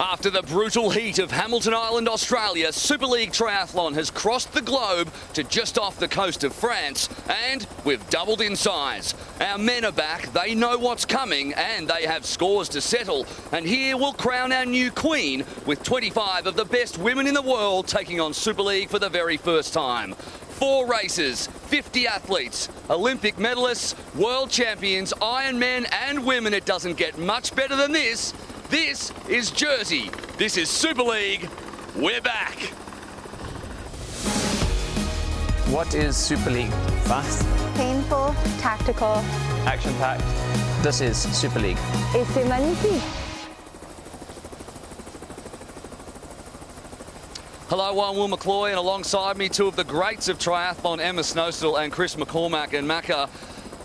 After the brutal heat of Hamilton Island, Australia, Super League Triathlon has crossed the globe to just off the coast of France, and we've doubled in size. Our men are back, they know what's coming, and they have scores to settle. And here we'll crown our new queen with 25 of the best women in the world taking on Super League for the very first time. 4 races, 50 athletes, Olympic medalists, world champions, Ironmen and women. It doesn't get much better than this. This is Jersey. This is Super League. We're back. What is Super League? Fast. Painful, tactical. Action-packed. This is Super League. Et c'est magnifique. Hello, I'm Will McCloy, and alongside me, 2 of the greats of triathlon, Emma Snowstill and Chris McCormack. And Macca,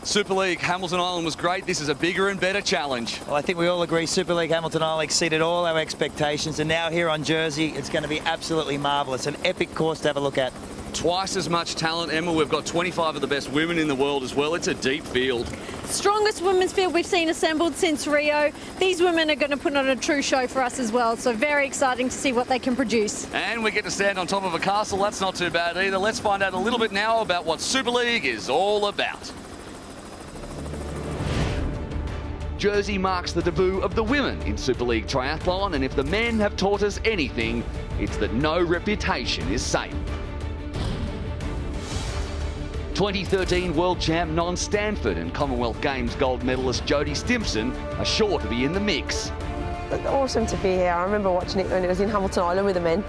Super League Hamilton Island was great. This is a bigger and better challenge. Well, I think we all agree Super League Hamilton Island exceeded all our expectations, and now here on Jersey, it's going to be absolutely marvellous. An epic course to have a look at. Twice as much talent, Emma. We've got 25 of the best women in the world as well. It's a deep field. Strongest women's field we've seen assembled since Rio. These women are going to put on a true show for us as well, so very exciting to see what they can produce. And we get to stand on top of a castle. That's not too bad either. Let's find out a little bit now about what Super League is all about. Jersey marks the debut of the women in Super League Triathlon, and if the men have taught us anything, it's that no reputation is safe. 2013 World Champ Non Stanford and Commonwealth Games gold medalist Jodie Stimpson are sure to be in the mix. It's awesome to be here. I remember watching it when it was in Hamilton Island with the men,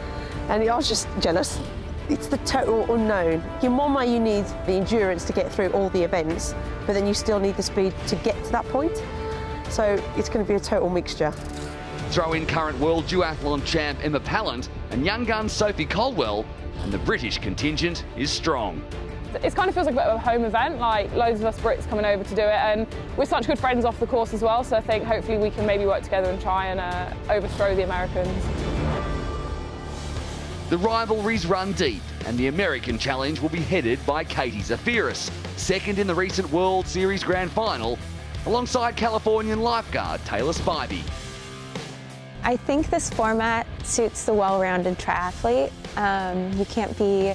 and I was just jealous. It's the total unknown. In one way you need the endurance to get through all the events, but then you still need the speed to get to that point. So it's going to be a total mixture. Throw in current world duathlon champ Emma Pallant and young gun Sophie Caldwell, and the British contingent is strong. It kind of feels like a bit of a home event, like loads of us Brits coming over to do it, and we're such good friends off the course as well, so I think hopefully we can maybe work together and try and overthrow the Americans. The rivalries run deep, and the American challenge will be headed by Katie Zafiris, second in the recent World Series Grand Final, alongside Californian lifeguard Taylor Spivey. I think this format suits the well-rounded triathlete. You can't be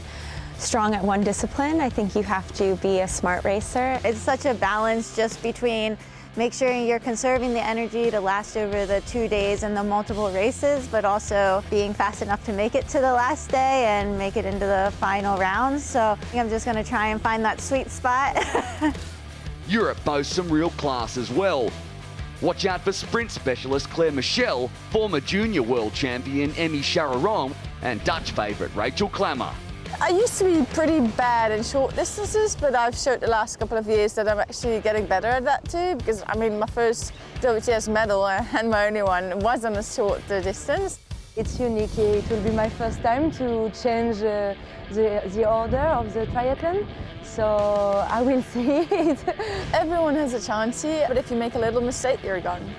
strong at one discipline. I think you have to be a smart racer. It's such a balance just between make sure you're conserving the energy to last over the 2 days and the multiple races, but also being fast enough to make it to the last day and make it into the final rounds. So I think I'm just going to try and find that sweet spot. Europe boasts some real class as well. Watch out for sprint specialist Claire Michel, former junior world champion Emmy Chararon, and Dutch favourite Rachel Klammer. I used to be pretty bad in short distances, but I've showed the last couple of years that I'm actually getting better at that too, because I mean my first WTS medal and my only one was on a short distance. It's unique. It will be my first time to change the order of the triathlon, so I will see it. Everyone has a chance here, but if you make a little mistake, you're gone.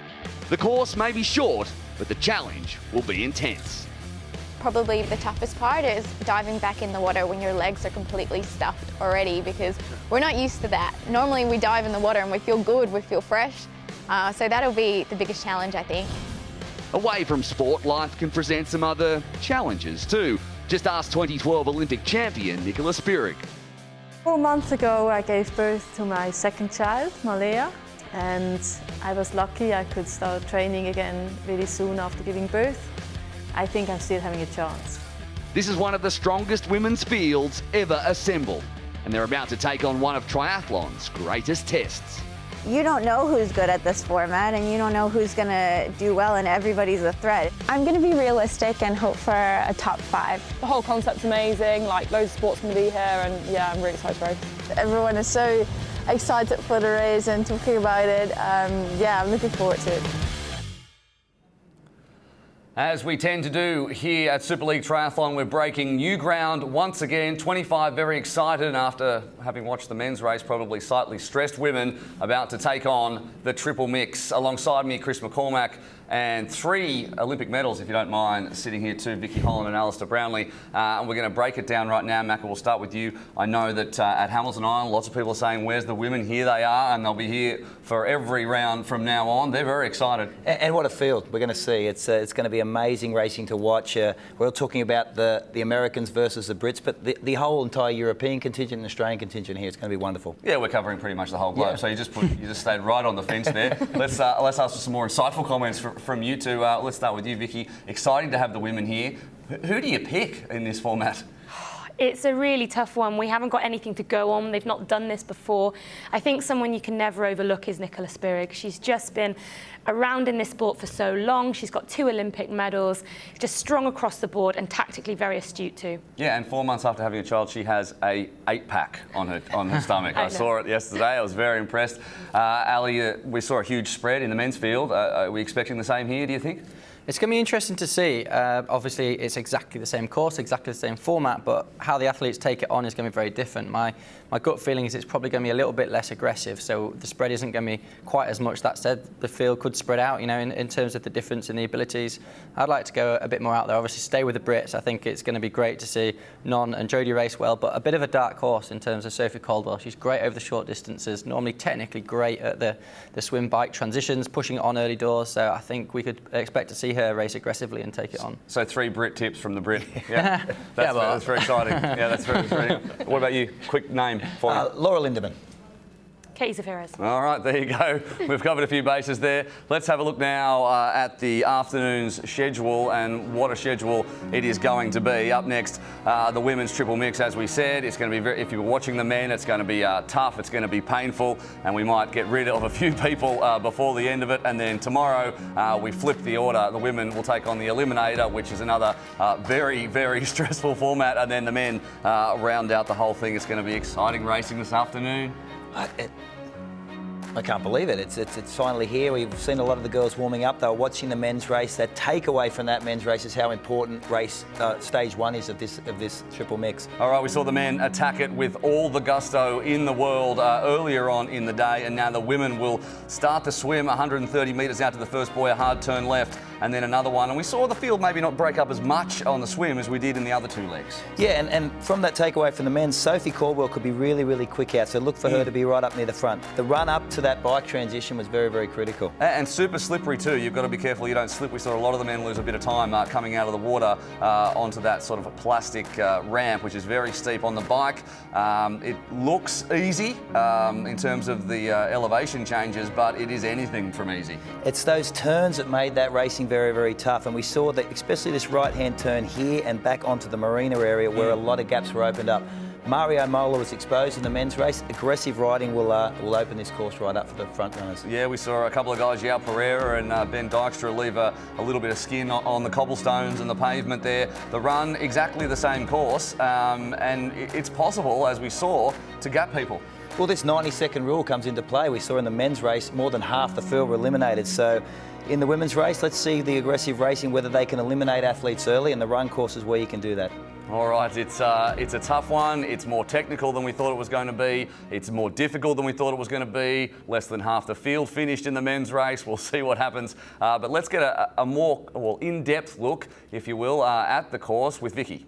The course may be short, but the challenge will be intense. Probably the toughest part is diving back in the water when your legs are completely stuffed already, because we're not used to that. Normally we dive in the water and we feel good, we feel fresh. So that'll be the biggest challenge, I think. Away from sport, life can present some other challenges too. Just ask 2012 Olympic champion Nicola Spirig. 4 months ago I gave birth to my second child, Malaya, and I was lucky I could start training again really soon after giving birth. I think I'm still having a chance. This is one of the strongest women's fields ever assembled, and they're about to take on one of triathlon's greatest tests. You don't know who's good at this format, and you don't know who's going to do well, and everybody's a threat. I'm going to be realistic and hope for a top 5. The whole concept's amazing, like loads of sports going to be here, and yeah, I'm really excited for it. Everyone is so excited for the race and talking about it. Yeah, I'm looking forward to it. As we tend to do here at Super League Triathlon, we're breaking new ground once again. 25 very excited after having watched the men's race, probably slightly stressed women about to take on the triple mix. Alongside me, Chris McCormack, and 3 Olympic medals, if you don't mind, sitting here too, Vicky Holland and Alistair Brownlee. And we're going to break it down right now. Macca, we'll start with you. I know that at Hamilton Island, lots of people are saying, where's the women? Here they are, and they'll be here for every round from now on. They're very excited. And what a field we're going to see. It's going to be amazing racing to watch. We're all talking about the Americans versus the Brits, but the whole entire European contingent and Australian contingent here, it's going to be wonderful. Yeah, we're covering pretty much the whole globe. Yeah. So you just stayed right on the fence there. Let's ask for some more insightful comments from you two. Let's start with you, Vicky. Exciting to have the women here. Who do you pick in this format? It's a really tough one. We haven't got anything to go on. They've not done this before. I think someone you can never overlook is Nicola Spirig. She's just been around in this sport for so long. She's got 2 Olympic medals, just strong across the board and tactically very astute too. Yeah, and 4 months after having a child, she has a 8-pack on her stomach. I saw it yesterday. I was very impressed. Ali, we saw a huge spread in the men's field. Are we expecting the same here, do you think? It's going to be interesting to see. Obviously, it's exactly the same course, exactly the same format, but how the athletes take it on is going to be very different. My gut feeling is it's probably going to be a little bit less aggressive, so the spread isn't going to be quite as much. That said, the field could spread out, you know, in terms of the difference in the abilities. I'd like to go a bit more out there. Obviously, stay with the Brits. I think it's going to be great to see Non and Jodie race well, but a bit of a dark horse in terms of Sophie Caldwell. She's great over the short distances, normally technically great at the swim bike transitions, pushing it on early doors, so I think we could expect to see her race aggressively and take it on. So 3 Brit tips from the Brit. Yeah, that's very exciting. Yeah, that's very. What about you? Quick name for you. Laura Lindemann. Katie Zafiris. All right, there you go. We've covered a few bases there. Let's have a look now at the afternoon's schedule, and what a schedule it is going to be. Up next, the women's triple mix, as we said. It's going to be, if you're watching the men, it's going to be tough, it's going to be painful, and we might get rid of a few people before the end of it. And then tomorrow, we flip the order. The women will take on the Eliminator, which is another very, very stressful format, and then the men round out the whole thing. It's going to be exciting racing this afternoon. I can't believe it. It's finally here. We've seen a lot of the girls warming up. They were watching the men's race. Their takeaway from that men's race is how important race stage 1 is of this triple mix. All right, we saw the men attack it with all the gusto in the world earlier on in the day, and now the women will start to swim 130 metres out to the first buoy, a hard turn left, and then another one. And we saw the field maybe not break up as much on the swim as we did in the other 2 legs. Yeah, and from that takeaway from the men, Sophie Caldwell could be really, really quick out, so look for her to be right up near the front. The run up to that bike transition was very, very critical. And super slippery too. You've got to be careful you don't slip. We saw a lot of the men lose a bit of time coming out of the water onto that sort of a plastic ramp, which is very steep on the bike. It looks easy in terms of the elevation changes, but it is anything from easy. It's those turns that made that racing very, very tough, and we saw that especially this right-hand turn here and back onto the marina area where a lot of gaps were opened up. Mario Mola was exposed in the men's race. Aggressive riding will open this course right up for the front runners. Yeah, we saw a couple of guys, Yao Pereira and Ben Dykstra, leave a little bit of skin on the cobblestones and the pavement there. The run, exactly the same course, and it's possible, as we saw, to gap people. Well, this 90-second rule comes into play. We saw in the men's race more than half the field were eliminated. So in the women's race, let's see the aggressive racing, whether they can eliminate athletes early, and the run course is where you can do that. All right, it's a tough one. It's more technical than we thought it was going to be. It's more difficult than we thought it was going to be. Less than half the field finished in the men's race. We'll see what happens. But let's get a more in-depth look, if you will, at the course with Vicky.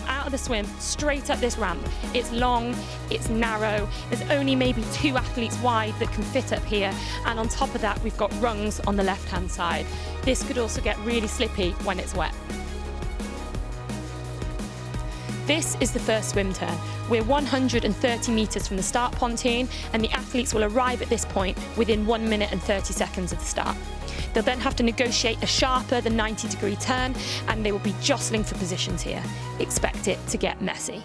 Out of the swim, straight up this ramp. It's long, it's narrow, there's only maybe 2 athletes wide that can fit up here, and on top of that we've got rungs on the left hand side. This could also get really slippy when it's wet. This is the first swim turn. We're 130 metres from the start pontoon, and the athletes will arrive at this point within 1 minute and 30 seconds of the start. They'll then have to negotiate a sharper than 90-degree turn, and they will be jostling for positions here. Expect it to get messy.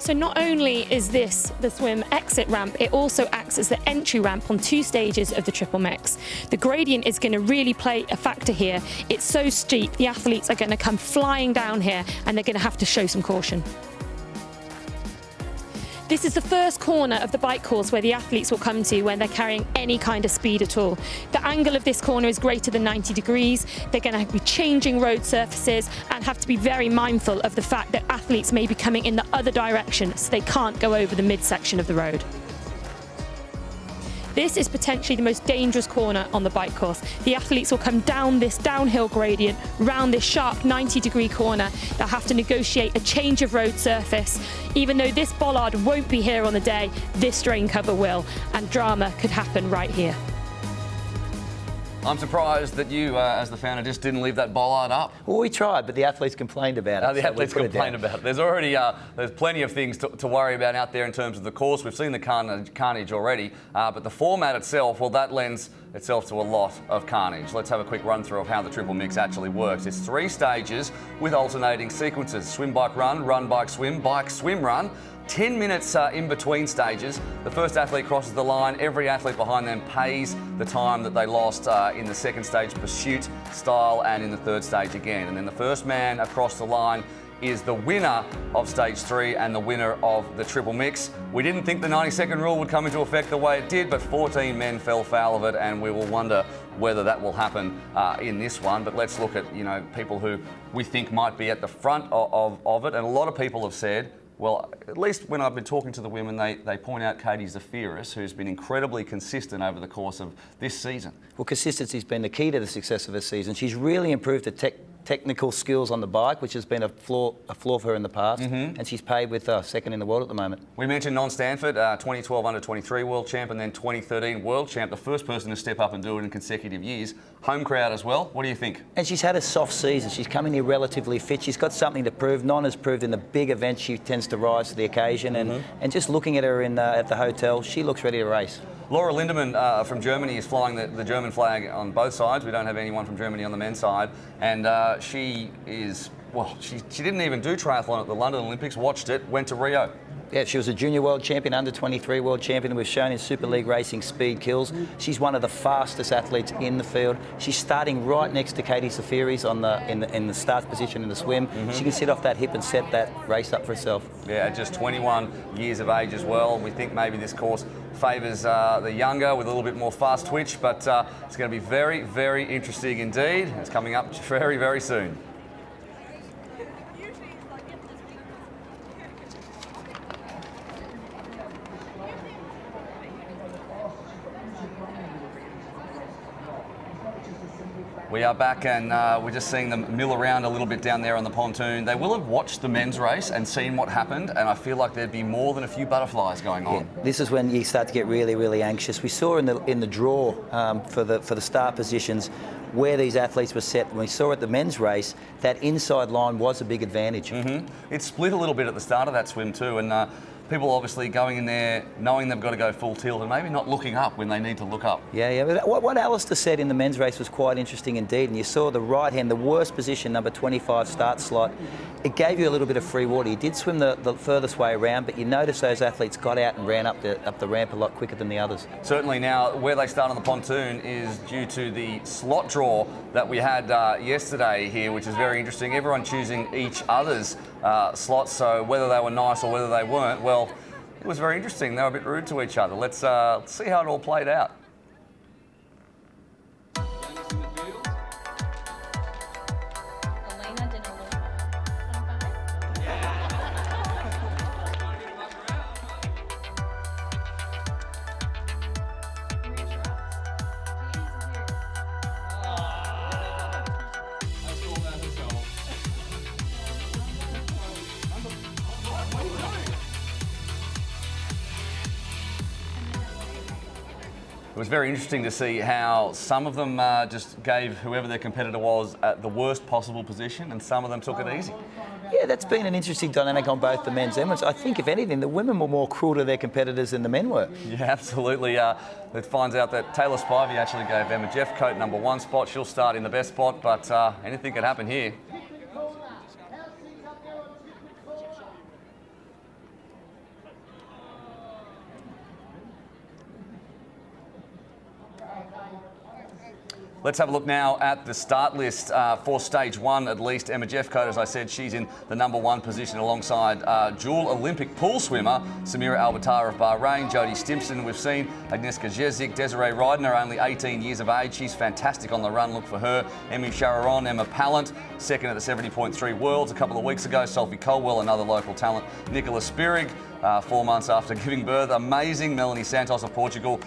So not only is this the swim exit ramp, it also acts as the entry ramp on 2 stages of the triple mix. The gradient is going to really play a factor here. It's so steep, the athletes are going to come flying down here, and they're going to have to show some caution. This is the first corner of the bike course where the athletes will come to when they're carrying any kind of speed at all. The angle of this corner is greater than 90 degrees. They're going to be changing road surfaces and have to be very mindful of the fact that athletes may be coming in the other direction, so they can't go over the midsection of the road. This is potentially the most dangerous corner on the bike course. The athletes will come down this downhill gradient, round this sharp 90-degree corner. They'll have to negotiate a change of road surface. Even though this bollard won't be here on the day, this drain cover will, and drama could happen right here. I'm surprised that you, as the founder, just didn't leave that bollard up. Well, we tried, but the athletes complained about it. The athletes complained about it. There's already there's plenty of things to worry about out there in terms of the course. We've seen the carnage already, but the format itself, well, that lends itself to a lot of carnage. Let's have a quick run through of how the triple mix actually works. It's 3 stages with alternating sequences: swim, bike, run, bike, swim, run. 10 minutes in between stages. The first athlete crosses the line. Every athlete behind them pays the time that they lost in the second stage, pursuit, style, and in the third stage again. And then the first man across the line is the winner of stage 3 and the winner of the triple mix. We didn't think the 90-second rule would come into effect the way it did, but 14 men fell foul of it, and we will wonder whether that will happen in this one. But let's look at, people who we think might be at the front of it. And a lot of people have said, well, at least when I've been talking to the women, they point out Katie Zafiris, who's been incredibly consistent over the course of this season. Well, consistency's been the key to the success of this season. She's really improved the technical skills on the bike, which has been a flaw for her in the past, and she's paid with second in the world at the moment. We mentioned Non Stanford, 2012 under-23 world champ, and then 2013 world champ, the first person to step up and do it in consecutive years. Home crowd as well. What do you think? And she's had a soft season. She's come in here relatively fit. She's got something to prove. Non has proved in the big events she tends to rise to the occasion, and just looking at her at the hotel, she looks ready to race. Laura Lindemann from Germany is flying the German flag on both sides. We don't have anyone from Germany on the men's side. And she didn't even do triathlon at the London Olympics, watched it, went to Rio. Yeah, she was a junior world champion, under-23 world champion. We've shown in Super League racing speed kills. She's one of the fastest athletes in the field. She's starting right next to Katie Zafiris in the start position in the swim. She can sit off that hip and set that race up for herself. Yeah, at just 21 years of age as well. We think maybe this course favours the younger with a little bit more fast twitch, but it's going to be very, very interesting indeed. It's coming up very, very soon. We are back, and we're just seeing them mill around a little bit down there on the pontoon. They will have watched the men's race and seen what happened, and I feel like there'd be more than a few butterflies going on. Yeah, this is when you start to get really, really anxious. We saw in the draw for the start positions where these athletes were set. When we saw at the men's race, that inside line was a big advantage. It split a little bit at the start of that swim too, and people obviously going in there knowing they've got to go full tilt and maybe not looking up when they need to look up. Yeah. But what Alistair said in the men's race was quite interesting indeed. And you saw the right hand, the worst position, number 25 start slot. It gave you a little bit of free water. You did swim the furthest way around, but you noticed those athletes got out and ran up the ramp a lot quicker than the others. Certainly now, where they start on the pontoon is due to the slot draw that we had yesterday here, which is very interesting. Everyone choosing each other's slots, so whether they were nice or whether they weren't, well, it was very interesting. They were a bit rude to each other. Let's see how it all played out. It was very interesting to see how some of them just gave whoever their competitor was at the worst possible position, and some of them took it easy. Yeah, that's been an interesting dynamic on both the men's and women's. I think, if anything, the women were more cruel to their competitors than the men were. Yeah, absolutely. It finds out that Taylor Spivey actually gave Emma Jeffcoat #1 spot. She'll start in the best spot, but anything could happen here. Let's have a look now at the start list for stage 1, at least. Emma Jeffcoat, as I said, she's in the #1 position alongside dual Olympic pool swimmer Samira Albatar of Bahrain, Jodie Stimpson we've seen, Agnieszka Jezik, Desiree Rydener, only 18 years of age. She's fantastic on the run, look for her. Emmy Chararon, Emma Pallant, second at the 70.3 Worlds a couple of weeks ago. Sophie Colwell, another local talent. Nicola Spirig, 4 months after giving birth. Amazing. Melanie Santos of Portugal.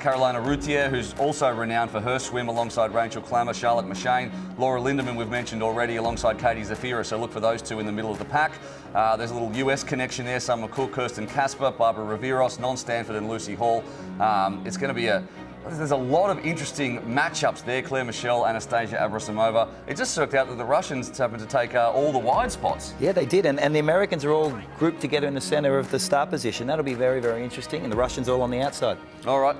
Carolina Routier, who's also renowned for her swim, alongside Rachel Klammer, Charlotte Machane. Laura Lindemann, we've mentioned already, alongside Katie Zafiris. So look for those two in the middle of the pack. There's a little US connection there. Summer Cook, Kirsten Casper, Barbara Riveros, Non Stanford and Lucy Hall. It's going to be a There's a lot of interesting matchups there. Claire Michelle, Anastasia Abrasimova. It just worked out that the Russians happened to take all the wide spots. Yeah, they did, and the Americans are all grouped together in the centre of the start position. That'll be very, very interesting, and the Russians all on the outside. All right,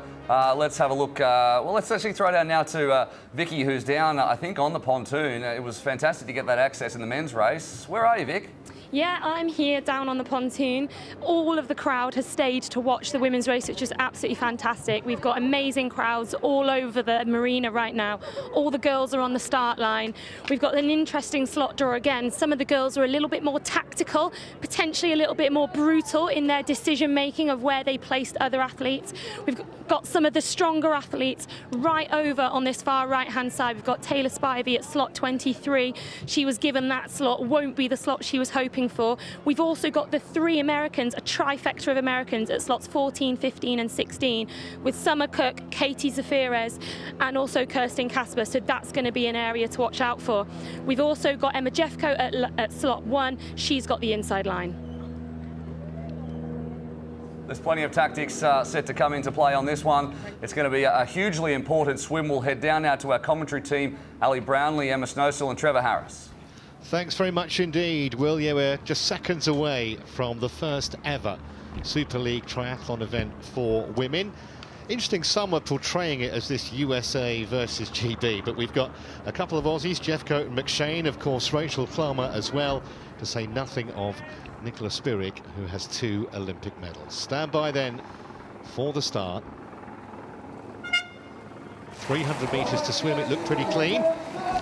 let's have a look. Well, let's actually throw down now to Vicky, who's down, I think, on the pontoon. It was fantastic to get that access in the men's race. Where are you, Vic? Yeah, I'm here down on the pontoon. All of the crowd has stayed to watch the women's race, which is absolutely fantastic. We've got amazing crowds all over the marina right now. All the girls are on the start line. We've got an interesting slot draw again. Some of the girls are a little bit more tactical, potentially a little bit more brutal in their decision making of where they placed other athletes. We've got some of the stronger athletes right over on this far right hand side. We've got Taylor Spivey at slot 23. She was given that slot, won't be the slot she was hoping for. We've also got the three Americans, a trifecta of Americans at slots 14, 15 and 16 with Summer Cook, Katie Zafiris and also Kirsten Casper, so that's going to be an area to watch out for. We've also got Emma Jeffcoat at slot 1, she's got the inside line. There's plenty of tactics set to come into play on this one. It's going to be a hugely important swim. We'll head down now to our commentary team, Ali Brownlee, Emma Snowsill and Trevor Harris. Thanks very much indeed, Will. Yeah, we're just seconds away from the first ever Super League triathlon event for women. Interesting, some are portraying it as this USA versus GB, but we've got a couple of Aussies, Jeffcoat and McShane, of course, Rachel Klammer as well, to say nothing of Nicola Spirik, who has 2 Olympic medals. Stand by then for the start. 300 metres to swim, it looked pretty clean.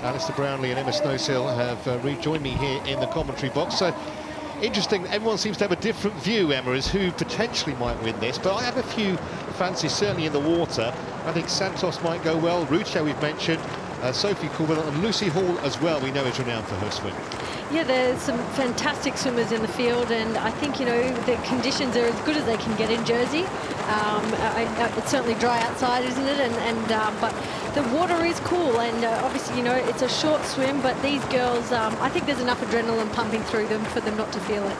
Alistair Brownlee and Emma Snowsill have rejoined me here in the commentary box. So interesting, everyone seems to have a different view, Emma, as who potentially might win this, but I have a few fancies, certainly in the water. I think Santos might go well, Rucho we've mentioned, Sophie Corbett and Lucy Hall as well, we know is renowned for her swim. Yeah, there's some fantastic swimmers in the field, and I think, you know, the conditions are as good as they can get in Jersey. It's certainly dry outside, isn't it? But the water is cool, and obviously, you know, it's a short swim, but these girls, I think there's enough adrenaline pumping through them for them not to feel it.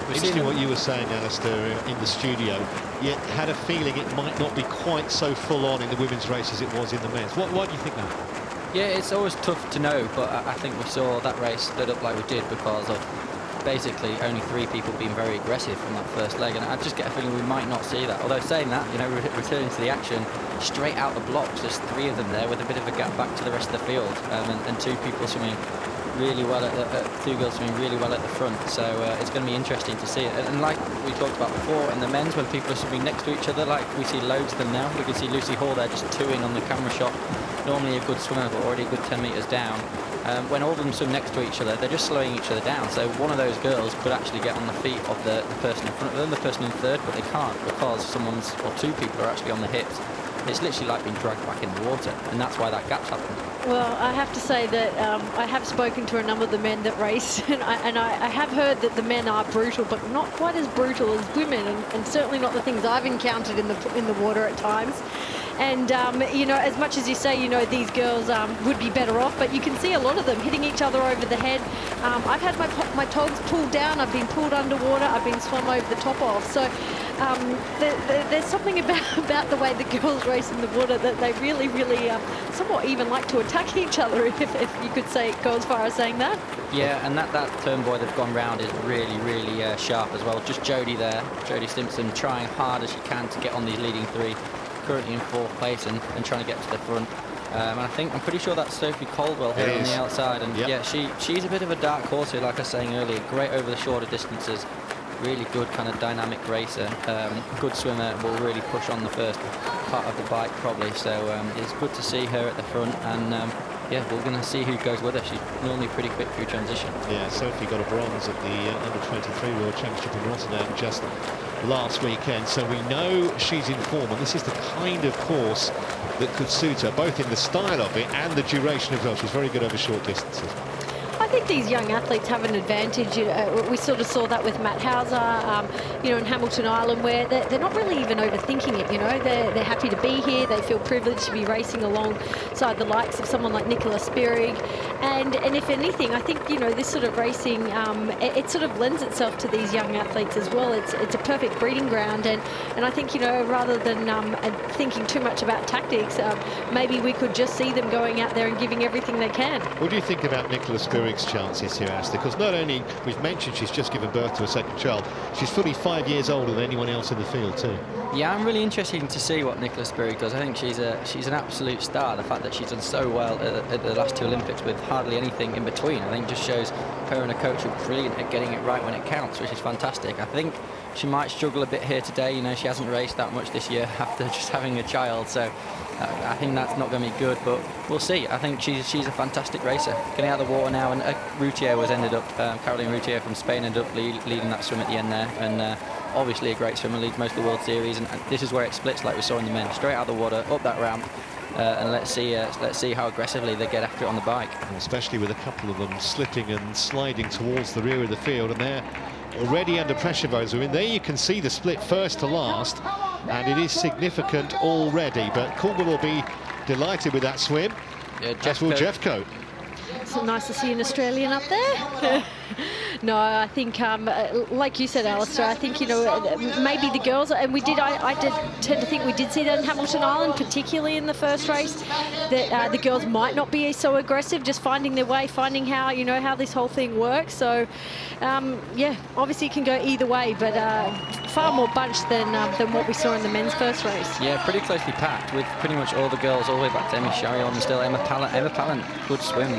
Interesting what you were saying, Alistair, in the studio. You had a feeling it might not be quite so full on in the women's race as it was in the men's. Why do you think that? Yeah, it's always tough to know, but I think we saw that race split up like we did because of basically only 3 people being very aggressive from that first leg, and I just get a feeling we might not see that. Although saying that, you know, returning to the action, straight out the blocks, there's 3 of them there with a bit of a gap back to the rest of the field, and 2 people swimming really well at 2 girls swimming really well at the front, so it's going to be interesting to see it. And like we talked about before, in the men's, when people are swimming next to each other, like we see loads of them now. We can see Lucy Hall there just 2-ing on the camera shot, normally a good swimmer but already a good 10 metres down. When all of them swim next to each other, they're just slowing each other down, so one of those girls could actually get on the feet of the person in front of them, the person in third, but they can't because someone's or 2 people are actually on the hips. It's literally like being dragged back in the water, and that's why that gap's happened. Well, I have to say that I have spoken to a number of the men that race, and I have heard that the men are brutal, but not quite as brutal as women, and certainly not the things I've encountered in the water at times. And, you know, as much as you say, you know, these girls would be better off, but you can see a lot of them hitting each other over the head. I've had my togs pulled down, I've been pulled underwater, I've been swum over the top of. So there's something about the way the girls race in the water that they really, really somewhat even like to attack each other, if you could go as far as saying that. Yeah, and that turnbuoy they've gone round is really, really sharp as well. Just Jodie there, Jodie Stimpson, trying hard as she can to get on these leading 3. Currently in 4th place and trying to get to the front. And I'm pretty sure that's Sophie Caldwell here on the outside. And yeah, she's a bit of a dark horse here, like I was saying earlier. Great over the shorter distances. Really good kind of dynamic racer. Good swimmer, will really push on the first part of the bike probably. So it's good to see her at the front. And yeah, we're going to see who goes with her. She's normally pretty quick through transition. Yeah, Sophie got a bronze at the Under-23 World Championship in Rotterdam just last weekend, so we know she's in form, and this is the kind of course that could suit her, both in the style of it and the duration as well. She's very good over short distances. I think these young athletes have an advantage. We sort of saw that with Matt Hauser, in Hamilton Island, where they're not really even overthinking it. They're happy to be here. They feel privileged to be racing alongside the likes of someone like Nicola Spirig. And if anything, I think, this sort of racing, it sort of lends itself to these young athletes as well. It's a perfect breeding ground. And I think, rather than thinking too much about tactics, maybe we could just see them going out there and giving everything they can. What do you think about Nicola Spirig's chances here, Ashley? Because not only, we've mentioned she's just given birth to a second child, she's fully 5 years older than anyone else in the field too. Yeah, I'm really interested to see what Nicola Spirig does. I think she's an absolute star. The fact that she's done so well at the last 2 Olympics with hardly anything in between, I think just shows her and her coach are brilliant at getting it right when it counts, which is fantastic. I think she might struggle a bit here today. She hasn't raced that much this year after just having a child, so I think that's not going to be good, but we'll see. I think she's a fantastic racer. Getting out of the water now, and Caroline Routier from Spain ended up leading that swim at the end there, and obviously a great swimmer, leads most of the World Series, and this is where it splits like we saw in the men. Straight out of the water, up that ramp, and let's see how aggressively they get after it on the bike. And especially with a couple of them slipping and sliding towards the rear of the field, and they're already under pressure, those women. There you can see the split first to last, and it is significant already, but Caldwell will be delighted with that swim. Yeah, as will Jeffcoat. It's nice to see an Australian up there. No, I think, like you said, Alistair, I think, maybe the girls, and I did tend to think we did see that in Hamilton Island, particularly in the first race, that the girls might not be so aggressive, just finding their way, finding how, how this whole thing works. So, yeah, obviously it can go either way, but far more bunched than what we saw in the men's first race. Yeah, pretty closely packed with pretty much all the girls, all the way back to Emmy Chariot and still Emma Pallant, good swim,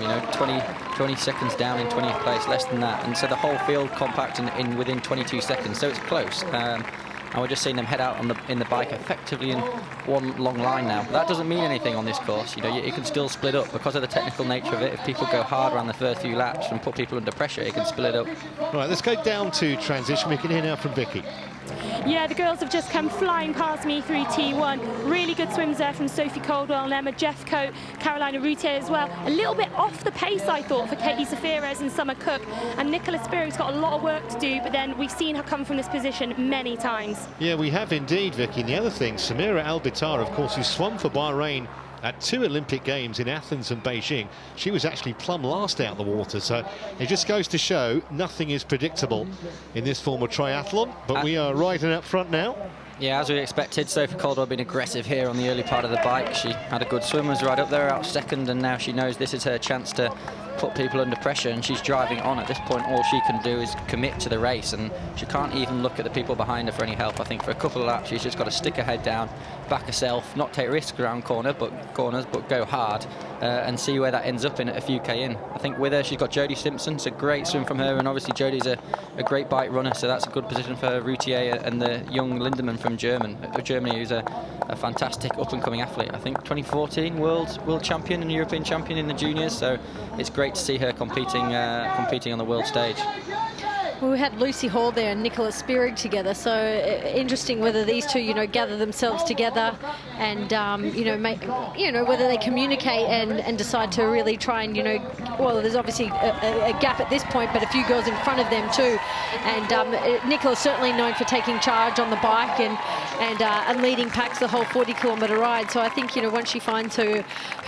20 seconds down in 20th place, less than that, and so the whole field compact in within 22 seconds, so it's close. And we're just seeing them head out in the bike effectively in one long line now. But that doesn't mean anything on this course. You can still split up because of the technical nature of it. If people go hard around the first few laps and put people under pressure, it can split up. Right, let's go down to transition. We can hear now from Vicky. Yeah, the girls have just come flying past me through T1. Really good swims there from Sophie Caldwell and Emma Jeffcoat, Carolina Routier as well. A little bit off the pace, I thought, for Katie Zafiras and Summer Cook. And Nicola Spirig's got a lot of work to do, but then we've seen her come from this position many times. Yeah, we have indeed, Vicky. And the other thing, Samira Albitar, of course, who swum for Bahrain at 2 Olympic Games in Athens and Beijing. She was actually plumb last out of the water, so it just goes to show nothing is predictable in this form of triathlon, but we are riding up front now. Yeah, as we expected, Sophie Caldwell been aggressive here on the early part of the bike. She had a good swim, was right up there, out second, and now she knows this is her chance to put people under pressure, and she's driving on. At this point, all she can do is commit to the race, and she can't even look at the people behind her for any help. I think for a couple of laps, she's just got to stick her head down, back herself, not take risks around corners, but go hard, and see where that ends up in at a few K in. I think with her, she's got Jodie Simpson. It's a great swim from her, and obviously Jodie's a great bike runner, so that's a good position for Routier and the young Lindemann from Germany, who's a fantastic up-and-coming athlete. I think 2014 world champion and European champion in the juniors, so it's great to see her competing on the world stage. Well, we had Lucy Hall there and Nicola Spirig together, so interesting whether these two, gather themselves together and, whether they communicate and decide to really try and, well, there's obviously a gap at this point, but a few girls in front of them too. And Nicola's certainly known for taking charge on the bike and leading packs the whole 40-kilometre ride. So I think, once she finds her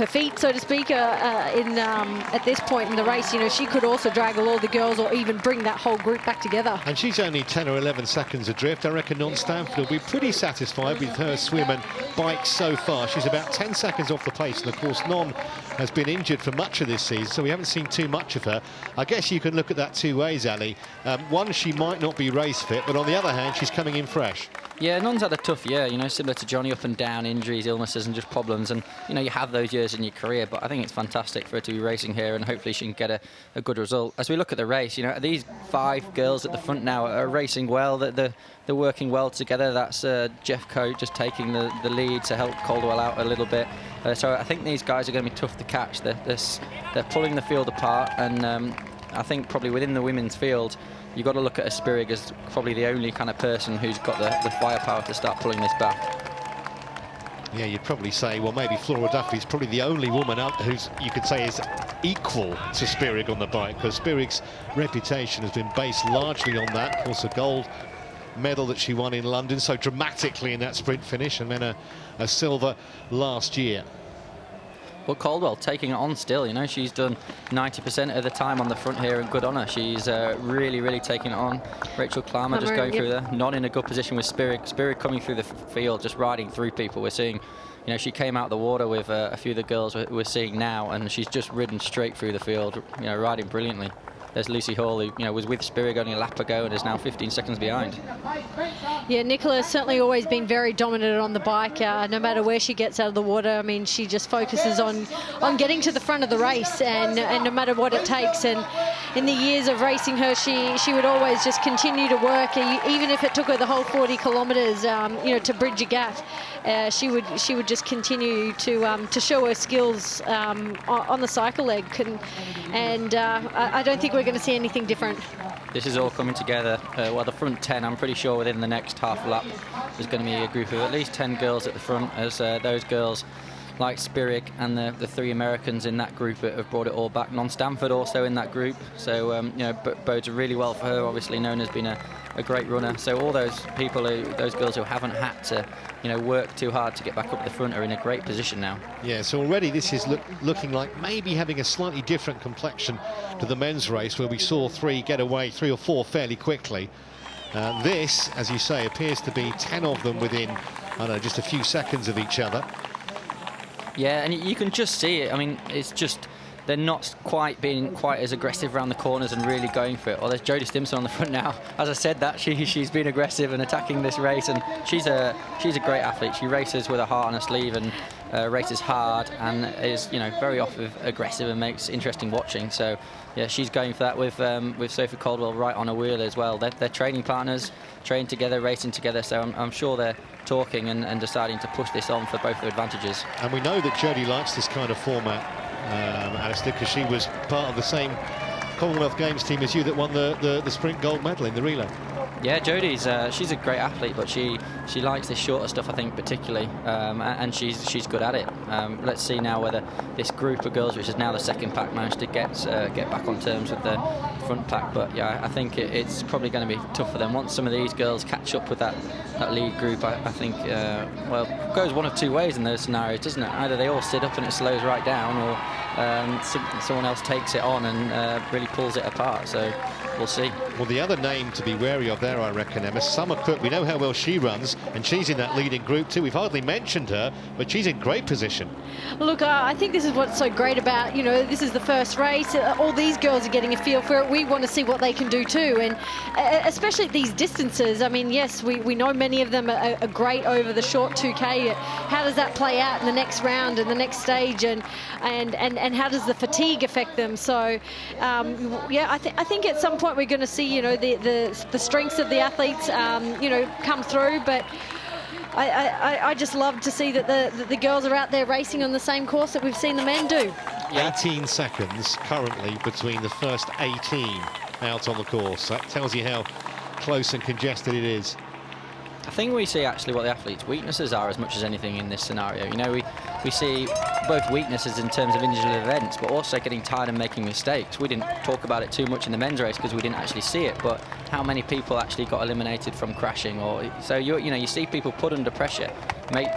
feet, so to speak, at this point in the race, she could also drag all the girls or even bring that whole group back together. And she's only 10 or 11 seconds adrift. I reckon Non-Stanford will be pretty satisfied with her swim and bike so far. She's about 10 seconds off the pace, and of course Non has been injured for much of this season, so we haven't seen too much of her. I guess you can look at that two ways, Ali. One, she might not be race fit, but on the other hand, she's coming in fresh. Yeah, Non's had a tough year, similar to Johnny, up and down, injuries, illnesses and just problems, and you have those years in your career, but I think it's fantastic for her to be racing here, and hopefully she can get a good result. As we look at the race, these 5 girls at the front now are racing well, they're working well together. That's Jeffcoat just taking the lead to help Caldwell out a little bit. So I think these guys are going to be tough to catch. They're pulling the field apart, and I think probably within the women's field, you've got to look at a Spirig as probably the only kind of person who's got the firepower to start pulling this back. Yeah, you'd probably say, well, maybe Flora Duffy's probably the only woman out who's, you could say, is equal to Spierig on the bike, because Spierig's reputation has been based largely on that. Of course, a gold medal that she won in London so dramatically in that sprint finish, and then a silver last year. Well, Caldwell taking it on still, you know, she's done 90% of the time on the front here, and good on her. She's really, really taking it on. Rachel Klammer just going through there, not in a good position with Spierig. Spierig coming through the field, just riding through people. We're seeing, you know, she came out of the water with a few of the girls we're seeing now, and she's just ridden straight through the field, you know, riding brilliantly. There's Lucy Hall, who, you know, was with Spierig only a lap ago and is now 15 seconds behind. Yeah, Nicola's certainly always been very dominant on the bike, no matter where she gets out of the water. I mean, she just focuses on getting to the front of the race, and no matter what it takes. And in the years of racing her, she would always just continue to work, even if it took her the whole 40 kilometres, you know, to bridge a gap. She would just continue to show her skills on the cycle leg, and I don't think we're going to see anything different. This is all coming together. Well, the front 10, I'm pretty sure within the next half lap there's going to be a group of at least 10 girls at the front, as those girls like Spierig and the 3 Americans in that group have brought it all back. Non-Stanford also in that group, so you know, bodes really well for her. Obviously known as being a great runner. So all those people, those girls who haven't had to, you know, work too hard to get back up the front are in a great position now. Yeah, so already this is looking like maybe having a slightly different complexion to the men's race, where we saw 3 get away, 3 or 4 fairly quickly. This, as you say, appears to be 10 of them within, I don't know, just a few seconds of each other. Yeah, and you can just see it. I mean, it's just, they're not quite being quite as aggressive around the corners and really going for it. Well, there's Jodie Stimson on the front now. As I said, that she's been aggressive and attacking this race, and she's a great athlete. She races with her heart on her sleeve and races hard, and is, you know, very often aggressive and makes interesting watching. So yeah, she's going for that with Sophie Caldwell right on her wheel as well. They're training partners, train together, racing together. So I'm sure they're talking and deciding to push this on for both their advantages. And we know that Jodie likes this kind of format, Alistair, because she was part of the same Commonwealth Games team as you that won the sprint gold medal in the relay. Yeah, Jodie's she's a great athlete, but she likes this shorter stuff, I think, particularly, and she's good at it. Let's see now whether this group of girls, which is now the second pack, managed to get back on terms with the front pack. But yeah, I think it's probably going to be tough for them once some of these girls catch up with that lead group. I think well, it goes one of 2 ways in those scenarios, doesn't it? Either they all sit up and it slows right down, or someone else takes it on and really pulls it apart. So we'll see. Well, the other name to be wary of there, I reckon, Emma, Summer Cook. We know how well she runs, and she's in that leading group too. We've hardly mentioned her, but she's in great position. Look, I think this is what's so great about, you know, this is the first race. All these girls are getting a feel for it. We want to see what they can do too, and especially at these distances. I mean, yes, we know many of them are great over the short 2K. How does that play out in the next round and the next stage, and how does the fatigue affect them? So, yeah, I think at some point we're going to see, you know, the strengths of the athletes, you know, come through. But I just love to see that the girls are out there racing on the same course that we've seen the men do. 18 seconds currently between the first 18 out on the course. That tells you how close and congested it is. I think we see actually what the athletes' weaknesses are as much as anything in this scenario. You know, we see both weaknesses in terms of individual events, but also getting tired and making mistakes. We didn't talk about it too much in the men's race because we didn't actually see it, but how many people actually got eliminated from crashing? Or so you know, you see people put under pressure, make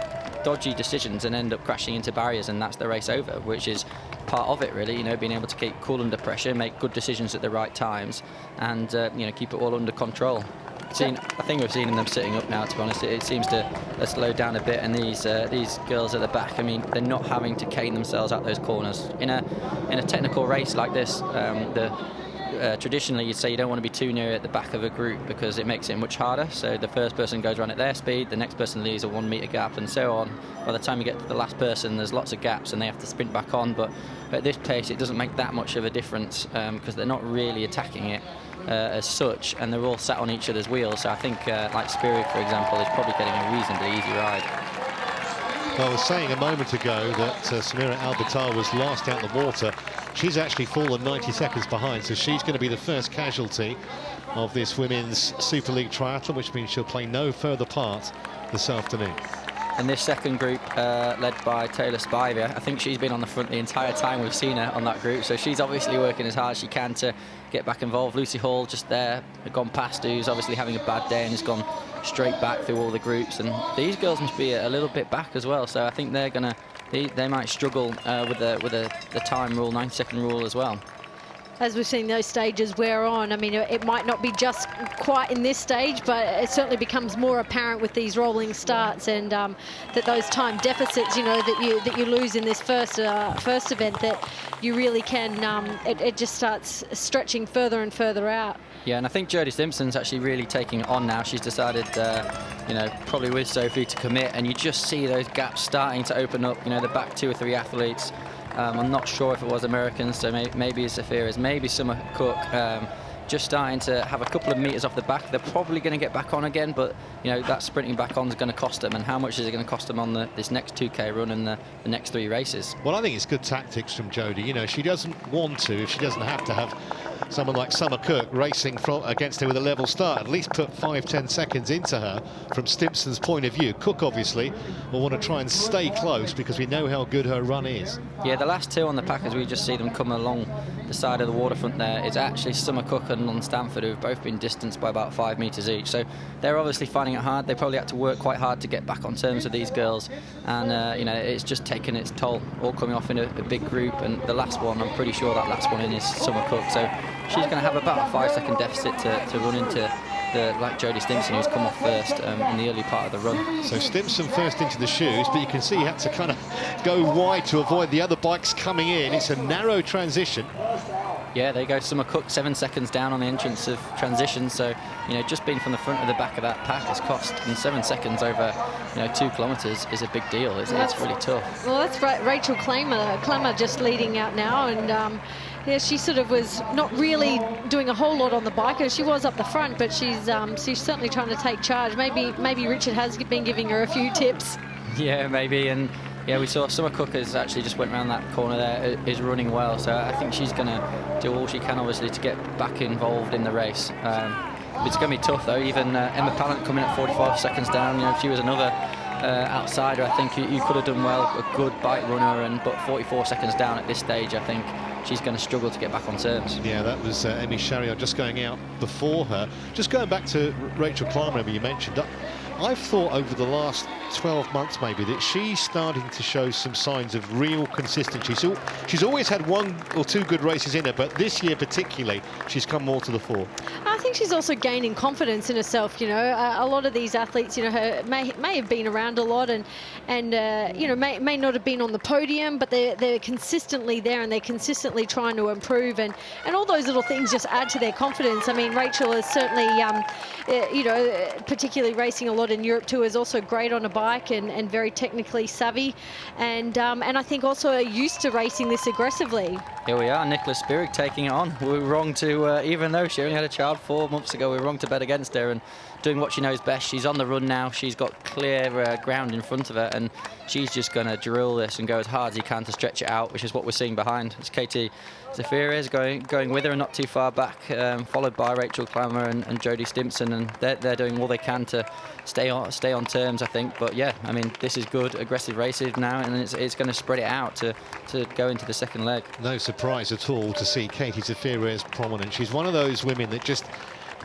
dodgy decisions and end up crashing into barriers, and that's the race over, which is part of it really, you know, being able to keep cool under pressure, make good decisions at the right times, and you know, keep it all under control. I think we've seen them sitting up now, to be honest. It seems to slow down a bit, and these girls at the back, I mean, they're not having to cane themselves out those corners. In a technical race like this, traditionally you'd say you don't want to be too near at the back of a group because it makes it much harder. So the first person goes around at their speed, the next person leaves a 1 metre gap, and so on. By the time you get to the last person, there's lots of gaps and they have to sprint back on. But at this pace, it doesn't make that much of a difference because they're not really attacking it as such, and they're all sat on each other's wheels. So I think like Spierig, for example, is probably getting a reasonably easy ride. Well, I was saying a moment ago that Samira Albatar was last out the water. She's actually fallen 90 seconds behind, so she's going to be the first casualty of this Women's Super League Triathlon, which means she'll play no further part this afternoon. in this second group, led by Taylor Spivey. I think she's been on the front the entire time we've seen her on that group, so she's obviously working as hard as she can to get back involved. Lucy Hall just there, gone past, who's obviously having a bad day and has gone straight back through all the groups. And these girls must be a little bit back as well, so I think they're gonna, they might struggle with the time rule, 90-second rule as well. As we've seen those stages wear on, I mean, it might not be just quite in this stage, but it certainly becomes more apparent with these rolling starts, and that those time deficits, you know, that you lose in this first event, that you really can, it just starts stretching further and further out. Yeah, and I think Jodie Stimpson's actually really taking it on now. She's decided, you know, probably with Sophie, to commit, and you just see those gaps starting to open up. You know, the back 2 or 3 athletes. I'm not sure if it was Americans, so maybe it's Zafira's, maybe Summer Cook, just starting to have a couple of meters off the back. They're probably going to get back on again, but you know, that sprinting back on is going to cost them. And how much is it going to cost them on this next 2K run and the next 3 races? Well, I think it's good tactics from Jodie. You know, she doesn't want to, if she doesn't have to have someone like Summer Cook racing against her with a level start, at least put 5-10 seconds into her from Stimpson's point of view. Cook obviously will want to try and stay close because we know how good her run is. Yeah, the last 2 on the pack, as we just see them come along the side of the waterfront there, it's actually Summer Cook and Lon Stanford, who've both been distanced by about 5 meters each. So they're obviously finding it hard. They probably had to work quite hard to get back on terms with these girls, and you know, it's just taken its toll, all coming off in a big group. And the last one, I'm pretty sure that last one in is Summer Cook, so she's going to have about a 5-second deficit to run into like Jodie Stimpson, who's come off first in the early part of the run. So Stimpson first into the shoes, but you can see he had to kind of go wide to avoid the other bikes coming in. It's a narrow transition. Yeah, there you go, Summer Cook 7 seconds down on the entrance of transition. So, you know, just being from the front of the back of that pack has cost, and 7 seconds over, you know, 2 kilometres is a big deal. It's really tough. Well, that's right. Rachel Clemmer just leading out now, and yeah, she sort of was not really doing a whole lot on the bike. She was up the front, but she's certainly trying to take charge. Maybe Richard has been giving her a few tips. Yeah, maybe. And yeah, we saw Summer Cook has actually just went around that corner there, is running well. So I think she's going to do all she can, obviously, to get back involved in the race. It's going to be tough, though. Even Emma Pallant coming at 45 seconds down. You know, if she was another outsider, I think you could have done well, a good bike runner, but 44 seconds down at this stage, I think she's going to struggle to get back on terms. Yeah, that was Emmy Chariot just going out before her. Just going back to Rachel Climber, you mentioned, I've thought over the last 12 months maybe that she's starting to show some signs of real consistency. So she's always had 1 or 2 good races in her, but this year particularly she's come more to the fore. I think she's also gaining confidence in herself. You know, a lot of these athletes, you know, may have been around a lot and you know, may not have been on the podium, but they're consistently there and they're consistently trying to improve, and all those little things just add to their confidence. I mean, Rachel is certainly, you know, particularly racing a lot in Europe too, is also great on a bike and very technically savvy, and I think also used to racing this aggressively. Here we are, Nicola Spirig taking it on. We were wrong to, even though she only had a child 4 months ago, we were wrong to bet against her, and doing what she knows best. She's on the run now. She's got clear ground in front of her, and she's just going to drill this and go as hard as he can to stretch it out, which is what we're seeing behind. It's Katie Zafira is going with her and not too far back, followed by Rachel Clemmer and Jodie Stimpson, and they're doing all they can to stay on terms, I think. But yeah, I mean, this is good, aggressive racing now, and it's going to spread it out to go into the second leg. No surprise at all to see Katie Zafira as prominent. She's one of those women that just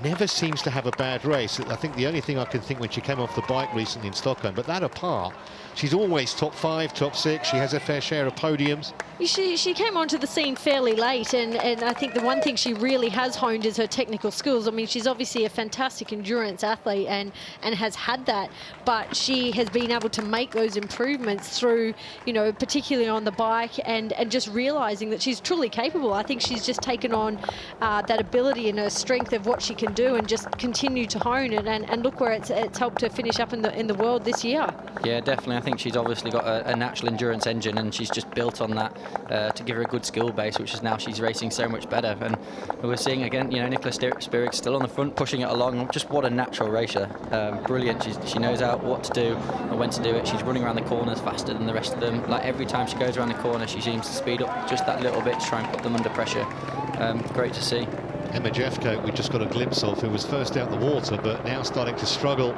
never seems to have a bad race. I think the only thing I can think when she came off the bike recently in Stockholm, but that apart, she's always top 5, top 6. She has a fair share of podiums. She came onto the scene fairly late, and I think the one thing she really has honed is her technical skills. I mean, she's obviously a fantastic endurance athlete and has had that, but she has been able to make those improvements through, you know, particularly on the bike, and just realising that she's truly capable. I think she's just taken on that ability and her strength of what she can do, and just continue to hone it, and look where it's helped her finish up in the world this year. Yeah, definitely. I think she's obviously got a natural endurance engine, and she's just built on that to give her a good skill base, which is now she's racing so much better. And we're seeing again, you know, Nicola Spirig still on the front, pushing it along. Just what a natural racer. Brilliant. She knows out what to do and when to do it. She's running around the corners faster than the rest of them. Like every time she goes around the corner, she seems to speed up just that little bit to try and put them under pressure. Great to see. Emma Jeffcoat, we just got a glimpse of, who was first out the water, but now starting to struggle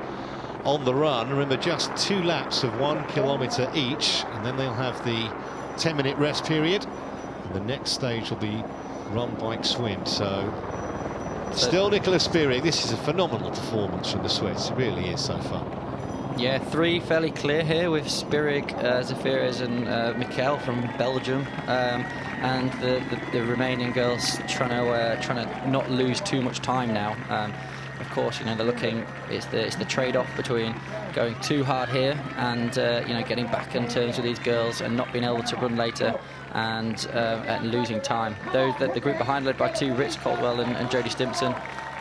on the run. Remember, just 2 laps of 1 kilometre each, and then they'll have the 10-minute rest period. And the next stage will be run, bike, swim. So still Nicola Spirig. This is a phenomenal performance from the Swiss. It really is so far. Yeah, 3 fairly clear here with Spirig, Zafiris and Mikel from Belgium, and the remaining girls trying to not lose too much time now. Of course, you know, they're looking. It's the trade-off between going too hard here and you know, getting back in terms with these girls and not being able to run later and losing time. The group behind, led by 2 Ritz Caldwell and Jodie Stimpson.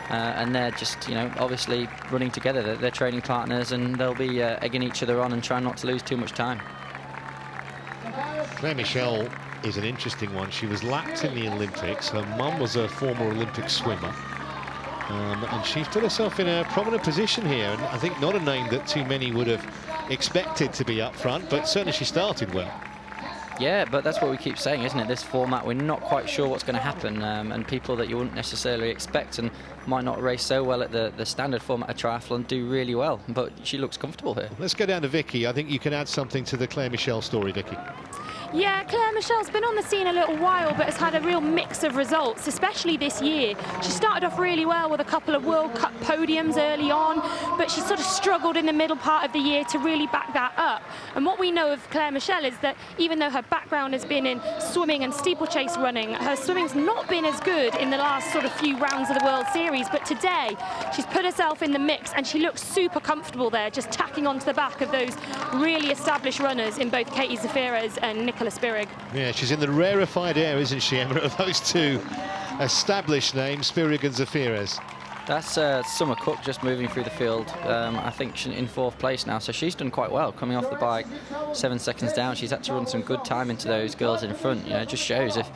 And they're just, you know, obviously running together. They're training partners, and they'll be egging each other on and trying not to lose too much time. Claire Michel is an interesting one. She was lapped in the Olympics. Her mum was a former Olympic swimmer. And she's put herself in a prominent position here. And I think not a name that too many would have expected to be up front, but certainly she started well. Yeah, but that's what we keep saying, isn't it? This format, we're not quite sure what's going to happen, and people that you wouldn't necessarily expect and might not race so well at the standard format of triathlon do really well, but she looks comfortable here. Let's go down to Vicky. I think you can add something to the Claire Michel story, Vicky. Yeah, Claire Michel's been on the scene a little while, but has had a real mix of results, especially this year. She started off really well with a couple of World Cup podiums early on, but she sort of struggled in the middle part of the year to really back that up. And what we know of Claire Michel is that even though her background has been in swimming and steeplechase running, her swimming's not been as good in the last sort of few rounds of the World Series. But today, she's put herself in the mix, and she looks super comfortable there, just tacking onto the back of those really established runners in both Katie Zafiris and Nicola Spirig. Yeah, she's in the rarefied air, isn't she, Emma, of those 2 established names, Spirig and Zafiris. That's Summer Cook just moving through the field. I think she's in 4th place now, so she's done quite well coming off the bike. 7 seconds down, she's had to run some good time into those girls in front. You know, it just shows if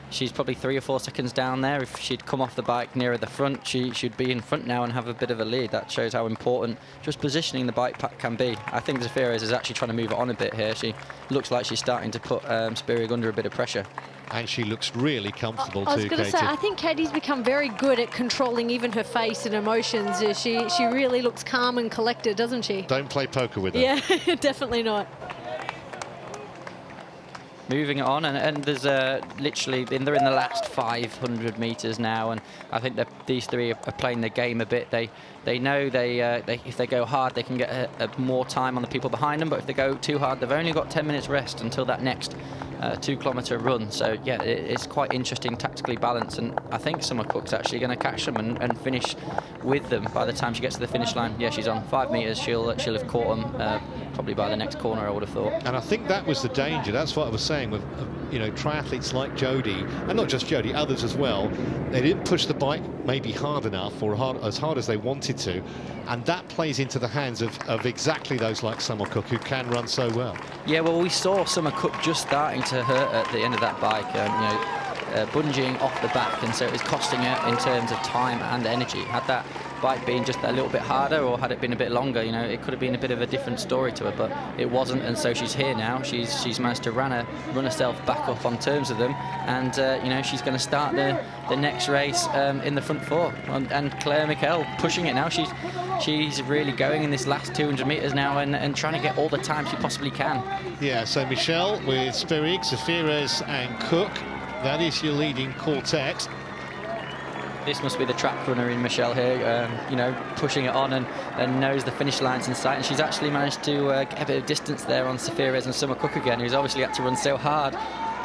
she's probably 3 or 4 seconds down there. If she'd come off the bike nearer the front, she should be in front now and have a bit of a lead. That shows how important just positioning the bike pack can be. I think Zafiris is actually trying to move it on a bit here. She looks like she's starting to put Spirig under a bit of pressure. And she looks really comfortable too, I was going to say, I think Katie's become very good at controlling even her face and emotions. She really looks calm and collected, doesn't she? Don't play poker with her. Yeah, definitely not. Moving on, and there's literally, they're in the last 500 metres now, and I think that these 3 are playing the game a bit. They know they if they go hard, they can get more time on the people behind them, but if they go too hard, they've only got 10 minutes rest until that next 2-kilometre run. So yeah, it's quite interesting, tactically balanced, and I think Summer Cook's actually going to catch them and finish with them by the time she gets to the finish line. Yeah, she's on 5 metres. She'll have caught them probably by the next corner, I would have thought. And I think that was the danger. That's what I was saying with you know, triathletes like Jodie, and not just Jodie, others as well. They didn't push the bike maybe hard enough or as hard as they wanted to, and that plays into the hands of exactly those like Summer Cook, who can run so well. Yeah, well, we saw Summer Cook just starting to hurt at the end of that bike, you know, bungeeing off the back, and so it was costing her in terms of time and energy. Had that bike been just a little bit harder, or had it been a bit longer, you know, it could have been a bit of a different story to her, but it wasn't, and so she's here now. She's managed to run herself back up on terms of them, and you know, she's going to start the next race in the front 4, and Claire Michel pushing it now. She's really going in this last 200 metres now and trying to get all the time she possibly can. Yeah, so Michel with Spirig, Zafiris and Cook, that is your leading quartet. This must be the track runner in Michel here, you know, pushing it on and knows the finish line's in sight. And she's actually managed to get a bit of distance there on Zafiris and Summer Cook again, who's obviously had to run so hard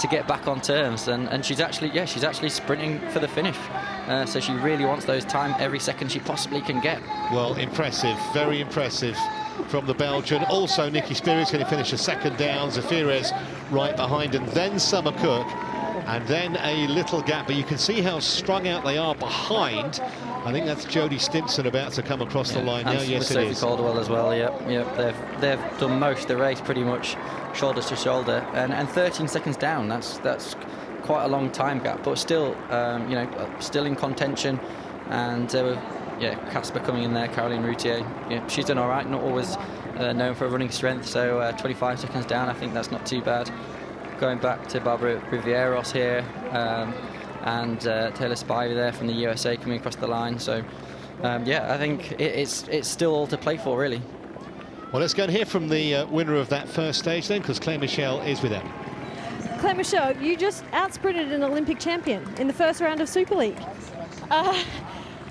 to get back on terms. And she's actually sprinting for the finish. So she really wants those time every second she possibly can get. Well, impressive, very impressive from the Belgian. Also, Nikki Spirig's going to finish a second down. Zafiris right behind, and then Summer Cook. And then a little gap, but you can see how strung out they are behind. I think that's Jodie Stimpson about to come across the line now. Yes, it is. Sophie Caldwell as well. Yep. They've done most of the race pretty much shoulder to shoulder, and 13 seconds down. That's quite a long time gap, but still, you know, still in contention. And Casper coming in there, Caroline Routier. Yeah, she's done all right. Not always known for running strength, so 25 seconds down. I think that's not too bad. Going back to Barbara Rivieros here, and Taylor Spivey there from the USA coming across the line. So, yeah, I think it's still all to play for, really. Well, let's go and hear from the winner of that first stage then, because Claire Michel is with them. Claire Michel, you just out-sprinted an Olympic champion in the first round of Super League.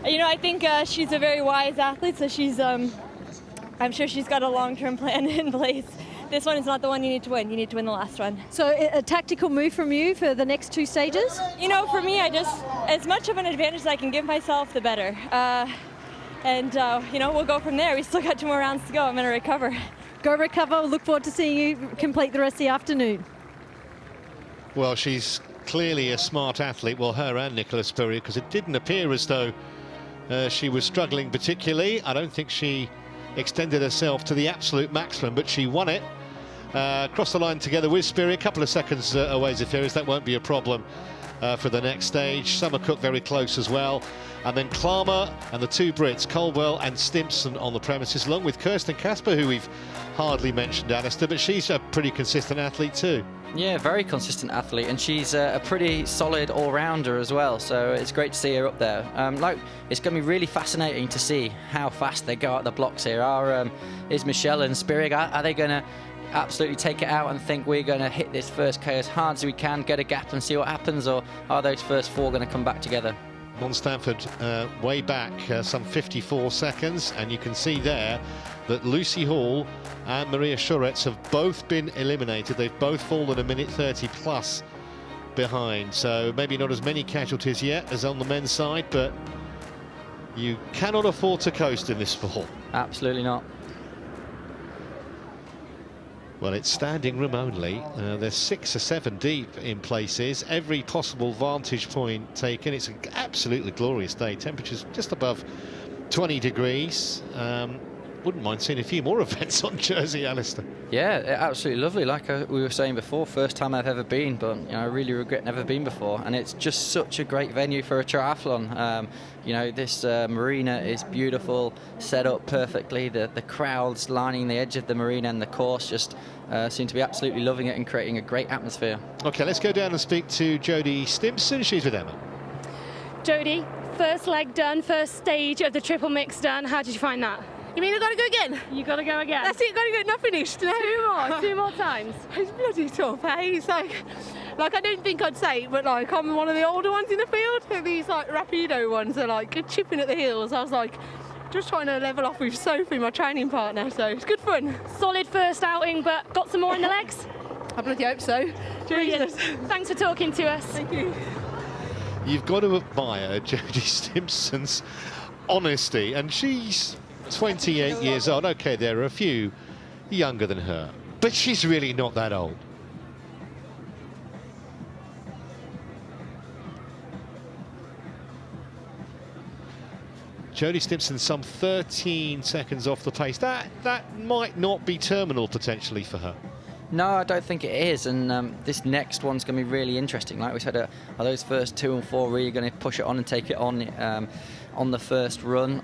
You know, I think she's a very wise athlete, so she's, I'm sure she's got a long-term plan in place. This one is not the one you need to win. You need to win the last one. So a tactical move from you for the next 2 stages? You know, for me, as much of an advantage as I can give myself, the better. You know, we'll go from there. We still got 2 more rounds to go. I'm going to recover. Go recover. Look forward to seeing you complete the rest of the afternoon. Well, she's clearly a smart athlete, well, her and Nicola Spurrier, because it didn't appear as though she was struggling particularly. I don't think she extended herself to the absolute maximum, but she won it. Crossed the line together with Spurrier, a couple of seconds away, Zephyris. That won't be a problem for the next stage. Summer Cook very close as well. And then Klammer and the 2 Brits, Caldwell and Stimpson on the premises, along with Kirsten Kasper, who we've hardly mentioned, Alistair, but she's a pretty consistent athlete too. Yeah, very consistent athlete, and she's a pretty solid all-rounder as well, so it's great to see her up there. It's going to be really fascinating to see how fast they go out the blocks here. Is Michelle and Spurrier, are they going to absolutely take it out and think we're going to hit this first K as hard as we can, get a gap and see what happens, or are those first 4 going to come back together? Mon Stanford way back some 54 seconds, and you can see there that Lucy Hall and Maria Schuretz have both been eliminated. They've both fallen a minute 30 plus behind, so maybe not as many casualties yet as on the men's side, but you cannot afford to coast in this sport. Absolutely not. Well, it's standing room only. There's 6 or 7 deep in places. Every possible vantage point taken. It's an absolutely glorious day. Temperatures just above 20 degrees. Wouldn't mind seeing a few more events on Jersey, Alistair. Yeah, absolutely lovely. Like we were saying before, first time I've ever been, but you know, I really regret never been before. And it's just such a great venue for a triathlon. You know, this marina is beautiful, set up perfectly. The crowds lining the edge of the marina and the course just seem to be absolutely loving it and creating a great atmosphere. OK, let's go down and speak to Jodie Stimpson. She's with Emma. Jodie, first leg done, first stage of the triple mix done. How did you find that? You mean I've got to go again? You got to go again. That's it, got to go, not finished. Two more times. It's bloody tough, eh? It's like I don't think I'd say it, but like I'm one of the older ones in the field. These like rapido ones are like chipping at the heels. I was like just trying to level off with Sophie, my training partner, so it's good fun. Solid first outing, but got some more in the legs? I bloody hope so. Brilliant. Thanks for talking to us. Thank you. You've got to admire Jodie Stimpson's honesty, and she's 28 years old. OK, there are a few younger than her, but she's really not that old. Jodie Stimpson some 13 seconds off the pace. That might not be terminal potentially for her. No, I don't think it is, and this next one's going to be really interesting. Like we said, are those first 2 and 4 really going to push it on and take it on the first run?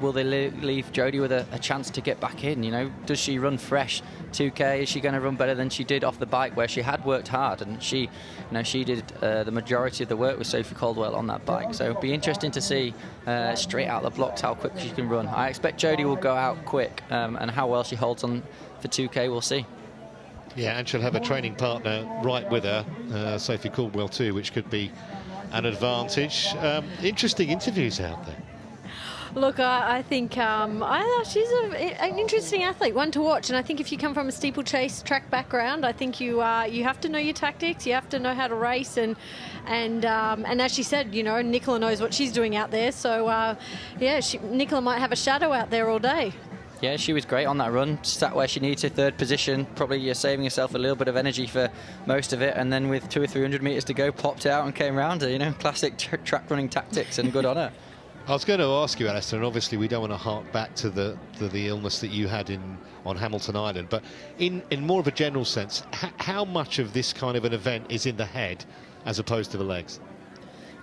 Will they leave Jodie with a chance to get back in? You know, does she run fresh 2K? Is she going to run better than she did off the bike, where she had worked hard, and she did the majority of the work with Sophie Caldwell on that bike. So it'll be interesting to see straight out the blocks how quick she can run. I expect Jodie will go out quick, and how well she holds on for 2K, we'll see. Yeah, and she'll have a training partner right with her, Sophie Caldwell too, which could be an advantage. Interesting interviews out there. Look, I think she's an interesting athlete, one to watch. And I think if you come from a steeplechase track background, I think you have to know your tactics, you have to know how to race, and as she said, you know, Nicola knows what she's doing out there. So yeah, Nicola might have a shadow out there all day. Yeah, she was great on that run, sat where she needed to, 3rd position, probably saving herself a little bit of energy for most of it, and then with 200 or 300 metres to go, popped out and came round her. You know, classic track running tactics, and good on her. I was going to ask you, Alistair, and obviously we don't want to hark back to the illness that you had on Hamilton Island, but in more of a general sense, how much of this kind of an event is in the head as opposed to the legs?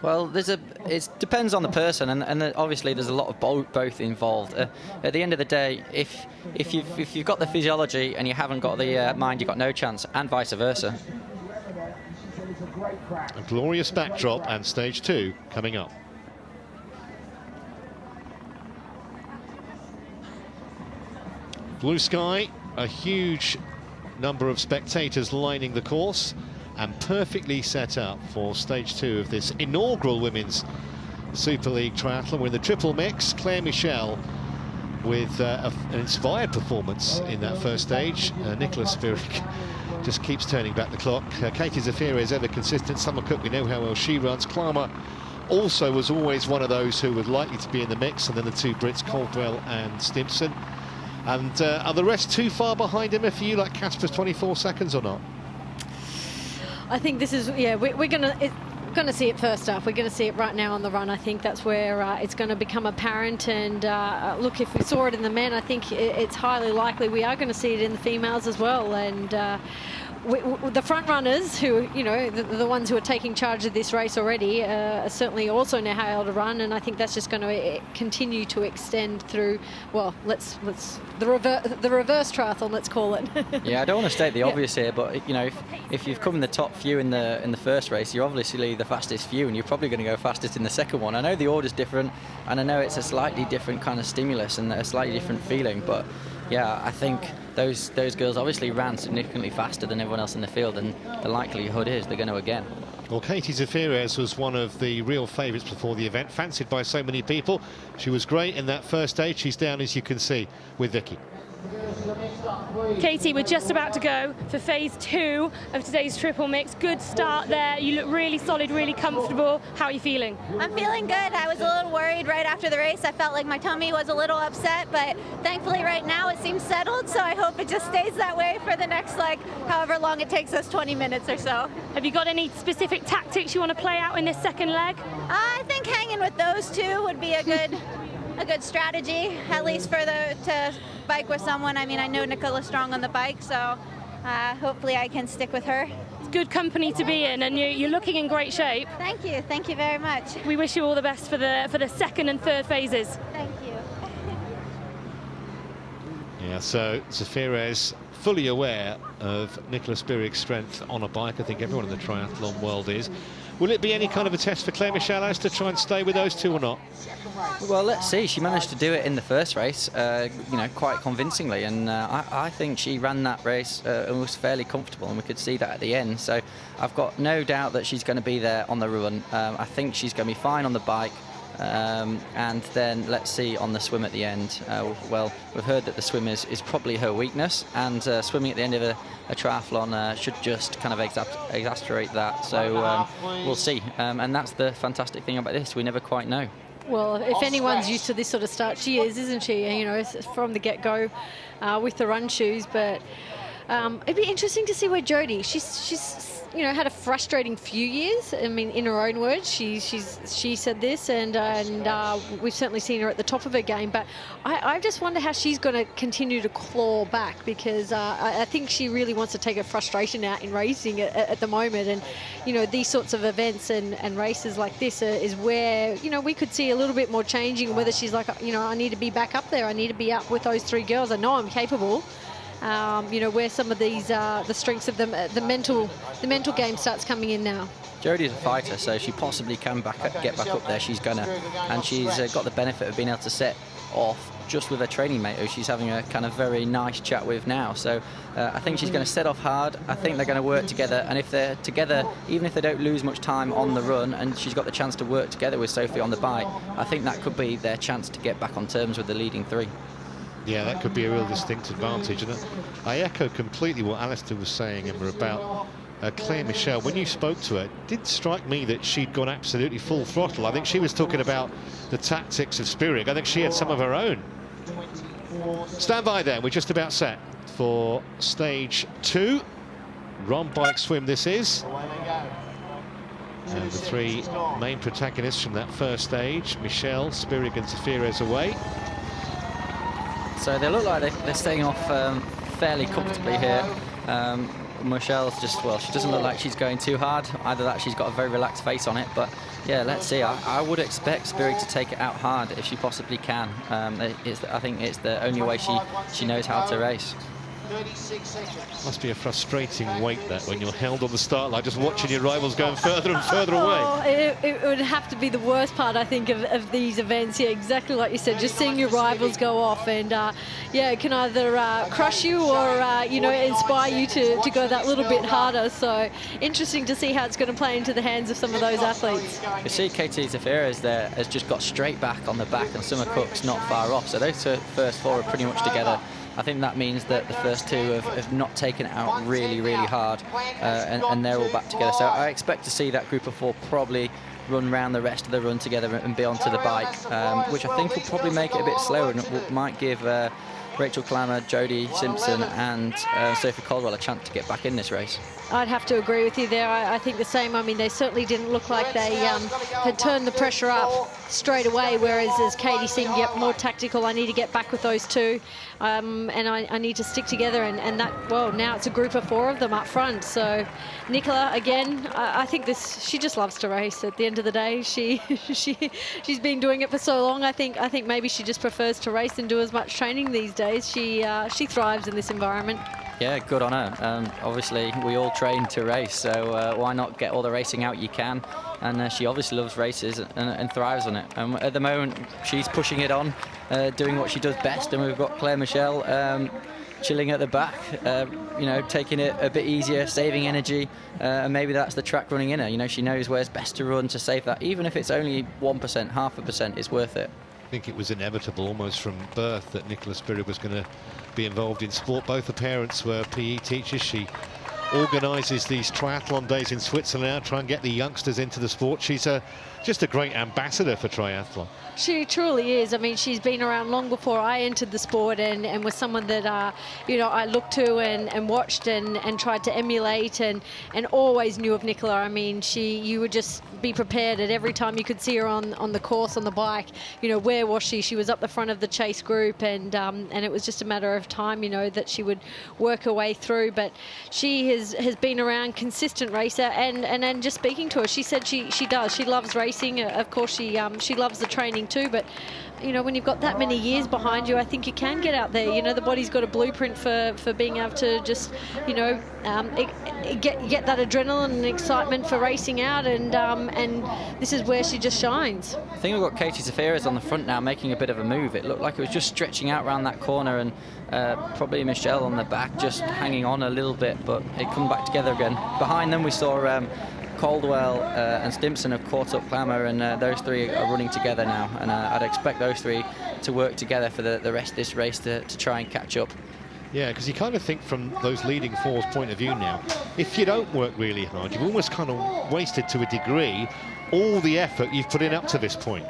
Well, it depends on the person, and obviously there's a lot of both involved. At the end of the day, if you've got the physiology and you haven't got the mind, you've got no chance, and vice versa. A glorious backdrop, and stage 2 coming up. Blue sky, a huge number of spectators lining the course, and perfectly set up for stage 2 of this inaugural Women's Super League Triathlon. We're in the triple mix. Claire Michel with an inspired performance in that first stage. Nicola Spirig just keeps turning back the clock. Katie Zafira is ever consistent. Summer Cook, we know how well she runs. Klammer also was always one of those who were likely to be in the mix, and then the two Brits, Caldwell and Stimpson. And are the rest too far behind him, if you like Casper's 24 seconds or not? I think this is, yeah, we're going to see it first up. We're going to see it right now on the run. I think that's where it's going to become apparent. And look, if we saw it in the men, I think it's highly likely we are going to see it in the females as well. And the front runners, who, you know, the ones who are taking charge of this race already, certainly also know how to run, and I think that's just going to continue to extend through. Well, the reverse triathlon, let's call it. Yeah, I don't want to state the obvious here, but you know, if you've come in the top few in the first race, you're obviously the fastest few, and you're probably going to go fastest in the second one. I know the order's different, and I know it's a slightly different kind of stimulus and a slightly different feeling, but yeah, I think those girls obviously ran significantly faster than everyone else in the field, and the likelihood is they're going to again. Well, Katie Zafira was one of the real favourites before the event, fancied by so many people. She was great in that first stage. She's down, as you can see, with Vicky. Katie, we're just about to go for phase 2 of today's triple mix. Good start there. You look really solid, really comfortable. How are you feeling? I'm feeling good. I was a little worried right after the race. I felt like my tummy was a little upset, but thankfully right now it seems settled, so I hope it just stays that way for the next, like, however long it takes us, 20 minutes or so. Have you got any specific tactics you want to play out in this second leg? I think hanging with those two would be a good strategy, at least to bike with someone. I mean, I know Nicola's strong on the bike, so hopefully I can stick with her. It's good company to be in, and you're looking in great shape. Thank you very much. We wish you all the best for the second and third phases. Thank you. Yeah, so Zafira is fully aware of Nicola Spirig's strength on a bike. I think everyone in the triathlon world is. Will it be any kind of a test for Claire Michel to try and stay with those two or not? Well, let's see. She managed to do it in the first race, you know, quite convincingly, and I think she ran that race and was fairly comfortable, and we could see that at the end. So I've got no doubt that she's going to be there on the run. I think she's going to be fine on the bike. And then let's see on the swim at the end. Well, we've heard that the swim is probably her weakness, and swimming at the end of a triathlon should just kind of exasperate that. So we'll see. And that's the fantastic thing about this. We never quite know. Well, if anyone's used to this sort of start, she is, isn't she? You know, from the get-go with the run shoes. But it'd be interesting to see where Jodie. She's you know, had a frustrating few years. I mean, in her own words, she said this, and we've certainly seen her at the top of her game. But I just wonder how she's going to continue to claw back, because I think she really wants to take her frustration out in racing at the moment. And you know, these sorts of events and races like this is where, you know, we could see a little bit more changing. Whether she's like, you know, I need to be back up there. I need to be up with those three girls. I know I'm capable. You know, where some of these the strengths of the mental game starts coming in now. Jodie's a fighter, so she possibly can get back up there. She's gonna, and she's got the benefit of being able to set off just with her training mate, who she's having a kind of very nice chat with now. So I think she's going to set off hard. I think they're going to work together, and if they're together, even if they don't lose much time on the run, and she's got the chance to work together with Sophie on the bike, I think that could be their chance to get back on terms with the leading three. Yeah, that could be a real distinct advantage. And I echo completely what Alistair was saying, Emma, about Claire Michel. When you spoke to her, it did strike me that she'd gone absolutely full throttle. I think she was talking about the tactics of Spirig. I think she had some of her own. Stand by then, we're just about set for stage 2. Run, bike, swim this is. And the three main protagonists from that first stage, Michel, Spirig and Zafira away. So they look like they're staying off fairly comfortably here. Michelle's just, well, she doesn't look like she's going too hard. Either that, she's got a very relaxed face on it. But yeah, let's see. I would expect Spirig to take it out hard if she possibly can. I think it's the only way she knows how to race. Must be a frustrating wait, that, when you're held on the start line, just watching your rivals going further and further away. Oh, it would have to be the worst part, I think, of these events. Yeah, exactly like you said, just seeing your rivals go off, and yeah, it can either crush you or you know, inspire you to go that little bit harder. So interesting to see how it's going to play into the hands of some of those athletes. You see Katie Zafiris there has just got straight back on the back, and Summer Cook's not far off, so those first four are pretty much together. I think that means that the first two have not taken it out really, really hard, and they're all back together. So I expect to see that group of four probably run round the rest of the run together and be onto the bike, which I think will probably make it a bit slower, and might give Rachel Clammer, Jodie Simpson and Sophie Caldwell a chance to get back in this race. I'd have to agree with you there. I think the same. I mean, they certainly didn't look like they had turned the pressure up straight away, whereas as Katie seemed more tactical. I need to get back with those two, and I need to stick together, and that, well, now it's a group of four of them up front. So Nicola, again, I think she just loves to race. At the end of the day, she's been doing it for so long. I think maybe she just prefers to race and do as much training these days. She thrives in this environment. Yeah, good on her. Obviously, we all train to race, so why not get all the racing out you can? And she obviously loves races and thrives on it. At the moment, she's pushing it on, doing what she does best, and we've got Claire Michelle chilling at the back, you know, taking it a bit easier, saving energy, and maybe that's the track running in her. You know, she knows where's best to run to save that. Even if it's only 1%, 0.5%, it's worth it. I think it was inevitable almost from birth that Nicola Spirit was going to be involved in sport. Both her parents were PE teachers. She organises these triathlon days in Switzerland now, try and get the youngsters into the sport. She's just a great ambassador for triathlon. She truly is. I mean, she's been around long before I entered the sport, and was someone that you know, I looked to and watched and tried to emulate, and always knew of Nicola. I mean, you would just be prepared at every time you could see her on the course, on the bike. You know, where was she? She was up the front of the chase group, and it was just a matter of time, you know, that she would work her way through. But she has been around, consistent racer, and just speaking to her, she said she does. She loves racing. Of course, she loves the training too, but you know, when you've got that many years behind you, I think you can get out there. You know, the body's got a blueprint for being able to just, you know, get that adrenaline and excitement for racing out, and this is where she just shines. I think we've got Katie Zafiris on the front now making a bit of a move. It looked like it was just stretching out around that corner, and probably Michelle on the back just hanging on a little bit, but it come back together again. Behind them we saw Caldwell and Stimpson have caught up Clammer, and those three are running together now, and I'd expect those three to work together for the rest of this race to try and catch up. Yeah, because you kind of think from those leading four's point of view now, if you don't work really hard, you've almost kind of wasted to a degree all the effort you've put in up to this point.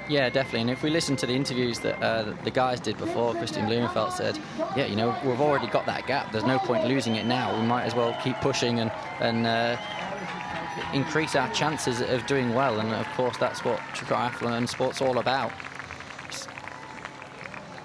Yeah, definitely. And if we listen to the interviews that the guys did before, Christian Blumenfeld said, yeah, you know, we've already got that gap. There's no point losing it now. We might as well keep pushing and increase our chances of doing well. And of course, that's what triathlon and sport's all about.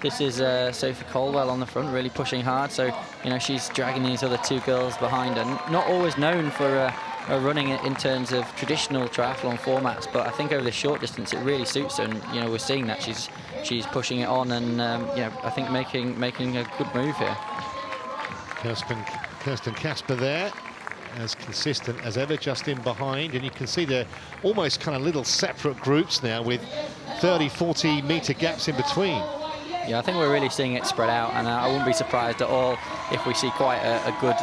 This is Sophie Caldwell on the front, really pushing hard. So, you know, she's dragging these other two girls behind her. Not always known for running in terms of traditional triathlon formats, but I think over the short distance it really suits her, and you know, we're seeing that she's pushing it on, and you know, I think making a good move here. Kirsten Kasper there, as consistent as ever, just in behind, and you can see they're almost kind of little separate groups now with 30-40 metre gaps in between. Yeah, I think we're really seeing it spread out, and I wouldn't be surprised at all if we see quite a good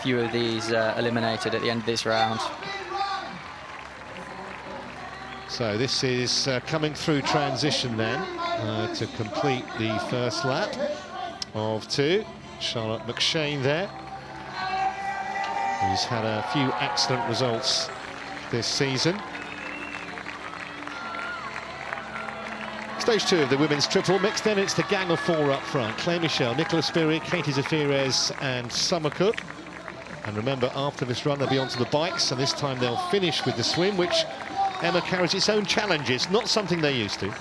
few of these eliminated at the end of this round. So this is coming through transition then to complete the first lap of two. Charlotte McShane there, who's had a few excellent results this season. Stage two of the women's triple mix, then it's the gang of four up front. Claire Michelle, Nicola Spirit, Katie Zafiris and Summer Cook. And remember, after this run they'll be onto the bikes, and this time they'll finish with the swim, which, Emma, carries its own challenges, not something they're used to.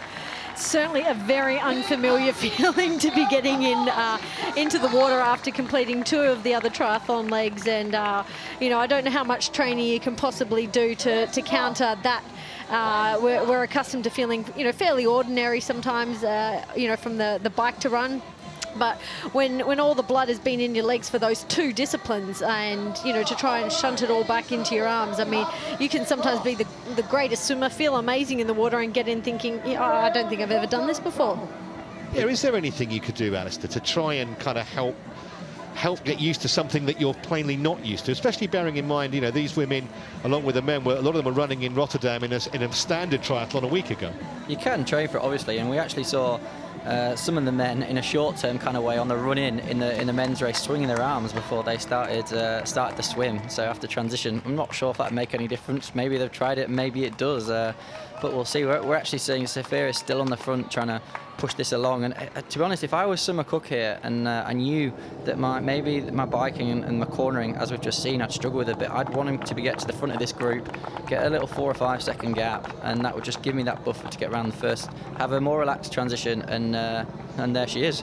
Certainly a very unfamiliar feeling to be getting into the water after completing two of the other triathlon legs, and you know, I don't know how much training you can possibly do to counter that. We're accustomed to feeling, you know, fairly ordinary sometimes, you know, from the bike to run. But when all the blood has been in your legs for those 2 disciplines, and to try and shunt it all back into your arms, I mean, you can sometimes be the greatest swimmer, feel amazing in the water, and get in thinking, oh, I don't think I've ever done this before. Yeah, is there anything you could do, Alistair, to try and kind of help get used to something that you're plainly not used to, especially bearing in mind, these women, along with the men, a lot of them were running in Rotterdam in a standard triathlon a week ago. You can train for it, obviously, and we actually saw some of the men in a short-term kind of way on the run-in in the men's race swinging their arms before they started the swim. So after transition, I'm not sure if that make any difference. Maybe they've tried it, maybe it does, but we'll see. We're actually seeing Sapphira still on the front trying to push this along, and to be honest, if I was Summer Cook here and I knew that maybe my biking and my cornering, as we've just seen, I'd struggle with a bit, I'd want him to get to the front of this group, get a little 4 or 5 second gap, and that would just give me that buffer to get around the first, have a more relaxed transition, and there she is.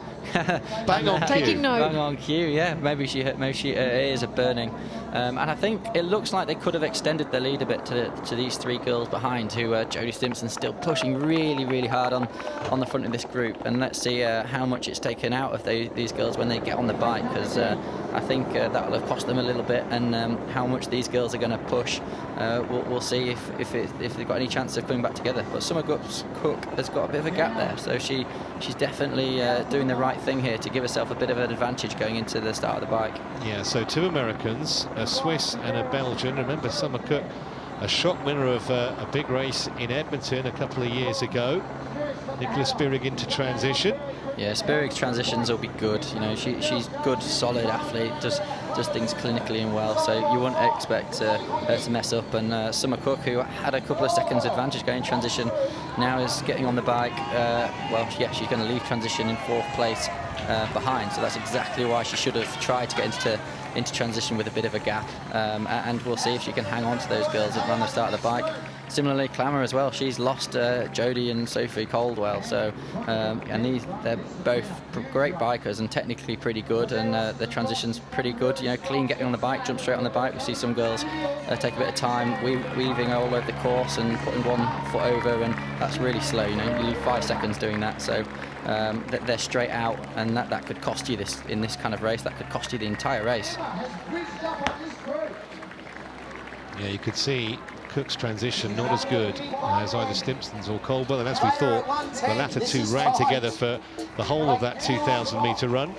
Bang on cue. Taking note. Bang on cue, yeah. Maybe she ears are burning. And I think it looks like they could have extended the lead a bit to these 3 girls behind, who Jodie Stimpson's still pushing really, really hard on the front of this group. And let's see how much it's taken out of these girls when they get on the bike, because I think that will have cost them a little bit. And how much these girls are going to push, we'll see if they've got any chance of coming back together. But Summer Cook has got a bit of a gap there, so she's definitely doing the right thing here to give herself a bit of an advantage going into the start of the bike. Yeah, so 2 Americans, a Swiss and a Belgian. Remember, Summer Cook, a shock winner of a big race in Edmonton a couple of years ago. Nicola Spirig into transition. Yeah, Spirig's transitions will be good. She's good, solid athlete, does things clinically and well, so you wouldn't expect her to mess up. And Summer Cook, who had a couple of seconds advantage going transition, now is getting on the bike. She's going to leave transition in 4th place behind, so that's exactly why she should have tried to get into transition with a bit of a gap, and we'll see if she can hang on to those girls around the start of the bike. Similarly, Clammer as well. She's lost Jodie and Sophie Caldwell, so they're both great bikers and technically pretty good, and their transition's pretty good. Clean getting on the bike, jump straight on the bike. We see some girls take a bit of time weaving all over the course and putting 1 foot over, and that's really slow. You lose 5 seconds doing that, so they're straight out, and that could cost you in this kind of race. That could cost you the entire race. Yeah, you could see Cook's transition not as good as either Stimpson's or Caldwell, and as we thought, the latter 2 ran together for the whole of that 2,000-metre run.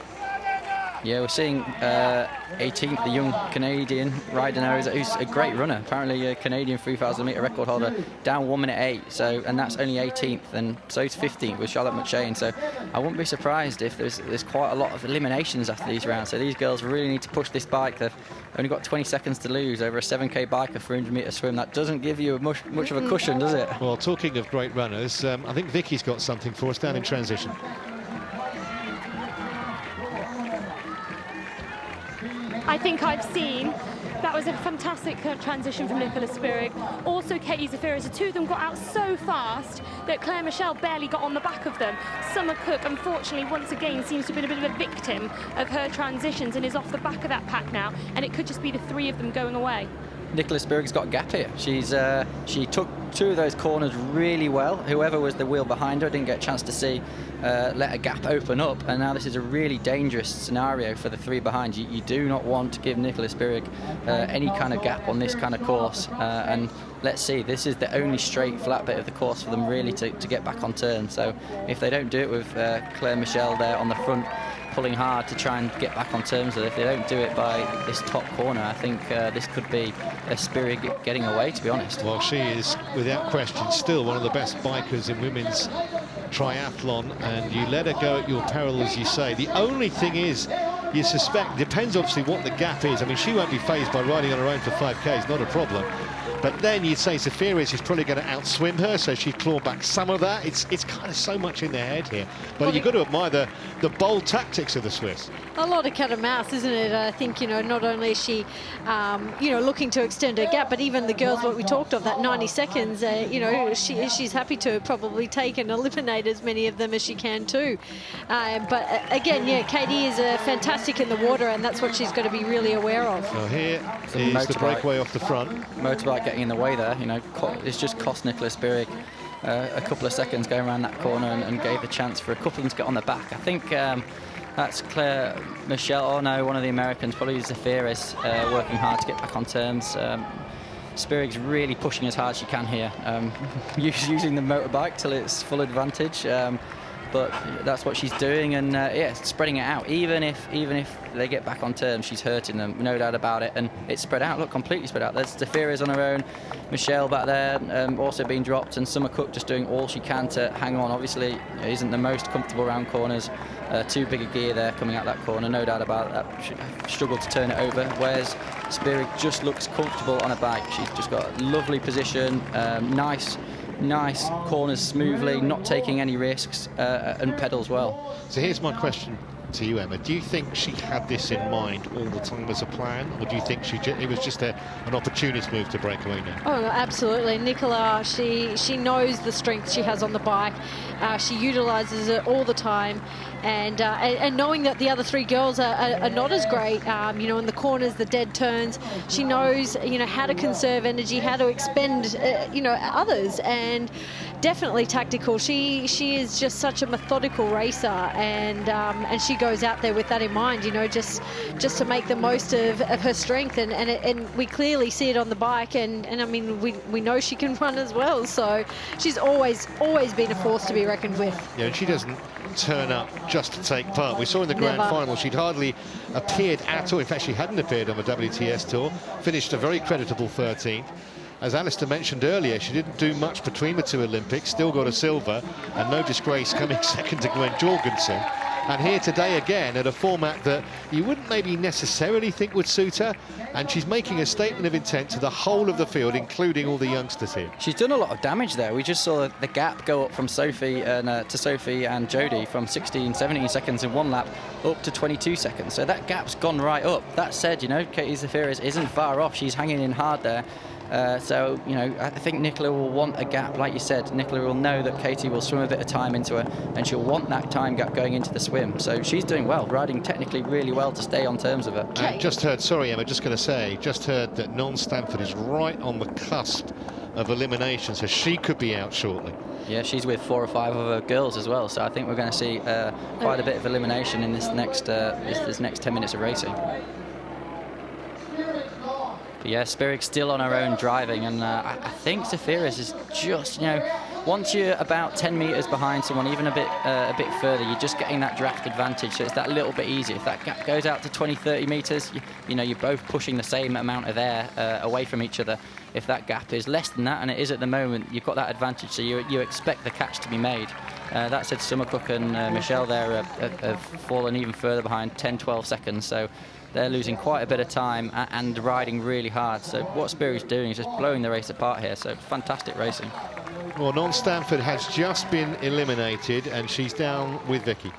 Yeah, we're seeing 18th, the young Canadian Ryder now, who's a great runner. Apparently a Canadian 3,000-metre record holder, down 1 minute 8. So, and that's only 18th, and so is 15th with Charlotte McShane. So I wouldn't be surprised if there's quite a lot of eliminations after these rounds. So these girls really need to push this bike. They've only got 20 seconds to lose over a 7K bike, a 300-metre swim. That doesn't give you much of a cushion, does it? Well, talking of great runners, I think Vicky's got something for us down in transition. I think I've seen that was a fantastic transition from Nicola Spirig. Also Katie Zafiris, the 2 of them got out so fast that Claire Michelle barely got on the back of them. Summer Cook, unfortunately, once again seems to have been a bit of a victim of her transitions and is off the back of that pack now, and it could just be the 3 of them going away. Nicola Spirig's got a gap here. She took 2 of those corners really well. Whoever was the wheel behind her didn't get a chance to see, let a gap open up, and now this is a really dangerous scenario for the 3 behind. You do not want to give Nicola Spirig any kind of gap on this kind of course, and let's see, this is the only straight flat bit of the course for them really to get back on turn. So if they don't do it with Claire Michelle there on the front pulling hard to try and get back on terms with it, if they don't do it by this top corner, I think this could be a Spirig getting away, to be honest. Well, she is without question still one of the best bikers in women's triathlon, and you let her go at your peril, as you say. The only thing is, you suspect, depends obviously what the gap is. I mean, she won't be fazed by riding on her own for 5Ks, not a problem. But then you'd say Zafiris is probably going to outswim her, so she'd claw back some of that. It's kind of so much in their head here. But you've got to admire the bold tactics of the Swiss. A lot of cat and mouse, isn't it? I think, not only is she, looking to extend her gap, but even the girls, what we talked of, that 90 seconds, she's happy to probably take and eliminate as many of them as she can too. But again, yeah, Katie is fantastic in the water, and that's what she's got to be really aware of. So here is the breakaway off the front. Motorbike getting in the way there, it's just cost Nicola Spirig a couple of seconds going around that corner and gave the chance for a couple of them to get on the back. I think That's Claire Michelle. Oh no, one of the Americans, probably Zafira, is working hard to get back on terms. Spirig's really pushing as hard as she can here, using the motorbike till it's full advantage. But that's what she's doing, and yeah, spreading it out. Even if they get back on terms, she's hurting them, no doubt about it. And it's spread out. Look, completely spread out. There's Zafira's on her own, Michelle back there, also being dropped, and Summer Cook just doing all she can to hang on. Obviously, it isn't the most comfortable round corners. Too big a gear there coming out that corner, no doubt about that. She struggled to turn it over, whereas Spirig just looks comfortable on a bike. She's just got a lovely position, nice corners smoothly, not taking any risks, and pedals well. So here's my question to you, Emma. Do you think she had this in mind all the time as a plan, or do you think it was just an opportunist move to break away now? Oh, no, absolutely. Nicola, she knows the strength she has on the bike. She utilises it all the time. And knowing that the other three girls are not as great, you know, in the corners, the dead turns, she knows, you know, how to conserve energy, how to expend, you know, others, and definitely tactical. She is just such a methodical racer, and she goes out there with that in mind, you know, just to make the most of her strength, and we clearly see it on the bike, and I mean we know she can run as well, so she's always been a force to be reckoned with. Yeah, and she doesn't turn up just to take part. We saw in the grand final she'd hardly appeared at all. In fact, she hadn't appeared on the WTS Tour, finished a very creditable 13th. As Alistair mentioned earlier, she didn't do much between the two Olympics, still got a silver, and no disgrace coming second to Gwen Jorgensen. And here today again at a format that you wouldn't maybe necessarily think would suit her, and she's making a statement of intent to the whole of the field, including all the youngsters here. She's done a lot of damage there. We just saw the gap go up from Sophie and to Sophie and Jodie from 16, 17 seconds in one lap up to 22 seconds. So that gap's gone right up. That said, you know, Katie Zafiris isn't far off. She's hanging in hard there. So, you know, I think Nicola will want a gap. Like you said, Nicola will know that Katie will swim a bit of time into her, and she'll want that time gap going into the swim. So she's doing well, riding technically really well to stay on terms of her. Just heard, sorry Emma, just going to say, just heard that Non-Stanford is right on the cusp of elimination, so she could be out shortly. Yeah, she's with 4 or 5 of her girls as well, so I think we're going to see quite a bit of elimination in this next 10 minutes of racing. But yeah, Spirig's still on her own driving, and I think Zafiris is just, you know, once you're about 10 metres behind someone, even a bit further, you're just getting that draft advantage, so it's that little bit easier. If that gap goes out to 20, 30 metres, you know, you're both pushing the same amount of air away from each other. If that gap is less than that, and it is at the moment, you've got that advantage, so you expect the catch to be made. That said, Summer Cook and Michelle there have fallen even further behind, 10, 12 seconds, so they're losing quite a bit of time and riding really hard. So what Spirig's doing is just blowing the race apart here, so fantastic racing. Well, Non-Stanford has just been eliminated, and she's down with Vicky.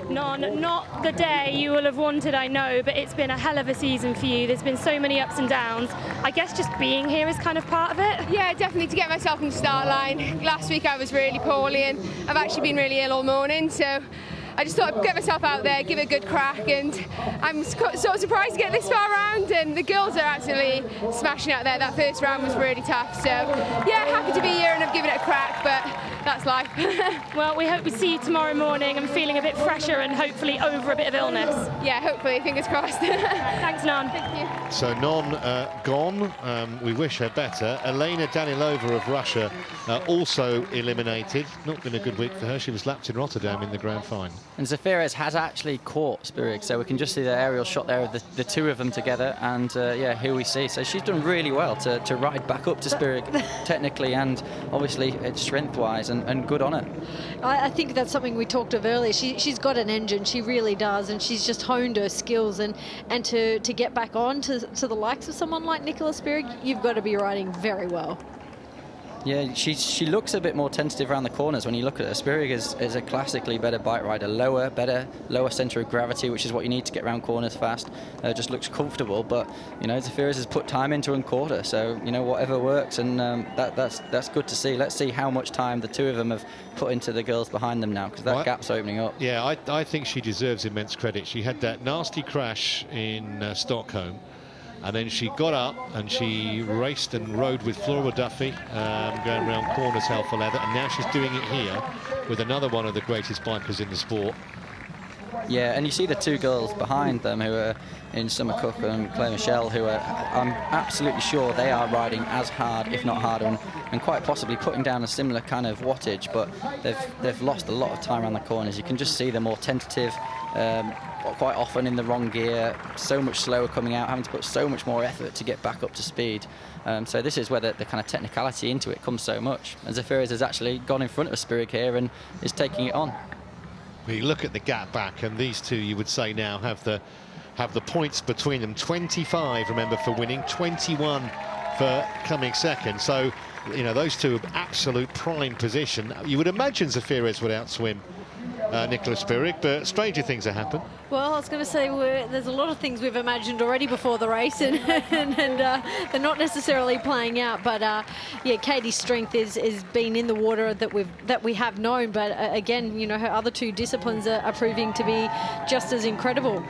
Not the day you will have wanted, I know, but it's been a hell of a season for you. There's been so many ups and downs. I guess just being here is kind of part of it. Yeah, definitely to get myself in the start line. Last week I was really poorly, and I've actually been really ill all morning, so I just thought I'd get myself out there, give it a good crack, and I'm sort of surprised to get this far around, and the girls are absolutely smashing out there. That first round was really tough, so yeah, happy to be here and I've given it a crack, but that's life. Well, we hope we see you tomorrow morning and feeling a bit fresher and hopefully over a bit of illness. Yeah, hopefully, fingers crossed. Thanks, Non. Thank you. So Non gone, we wish her better. Elena Danilova of Russia also eliminated. Not been a good week for her. She was lapped in Rotterdam in the grand final. And Zafiris has actually caught Spirig, so we can just see the aerial shot there of the two of them together, and yeah, here we see. So she's done really well to ride back up to Spirig technically and obviously strength-wise, and good on her. I think that's something we talked of earlier. She's got an engine, she really does, and she's just honed her skills, and to get back on to the likes of someone like Nicola Spirig, you've got to be riding very well. Yeah, she looks a bit more tentative around the corners when you look at her. Spirig is a classically better bike rider, lower centre of gravity, which is what you need to get around corners fast. Just looks comfortable, but you know, Zafiris has put time into and caught her, so you know, whatever works, and that's good to see. Let's see how much time the two of them have put into the girls behind them now, because that gap's opening up. Yeah, I think she deserves immense credit. She had that nasty crash in Stockholm, and then she got up and she raced and rode with Flora Duffy, going around corners hell for leather, and now she's doing it here with another one of the greatest bikers in the sport. Yeah, and you see the two girls behind them who are in Summer Cook and Claire Michelle, who are, I'm absolutely sure they are riding as hard, if not harder, and quite possibly putting down a similar kind of wattage, but they've lost a lot of time around the corners. You can just see they're more tentative, quite often in the wrong gear, so much slower coming out, having to put so much more effort to get back up to speed. So this is where the kind of technicality into it comes so much. And Zafira's has actually gone in front of Spirig here and is taking it on. Well, you look at the gap back, and these two, you would say, now have the points between them. 25, remember, for winning, 21 for coming second. So, you know, those two are absolute prime position. You would imagine Zafira's would outswim Nicola Spirig, but stranger things have happened. Well, I was going to say there's a lot of things we've imagined already before the race, and they're not necessarily playing out. But yeah, Katie's strength is being in the water that we have known. But again, you know, her other two disciplines are proving to be just as incredible.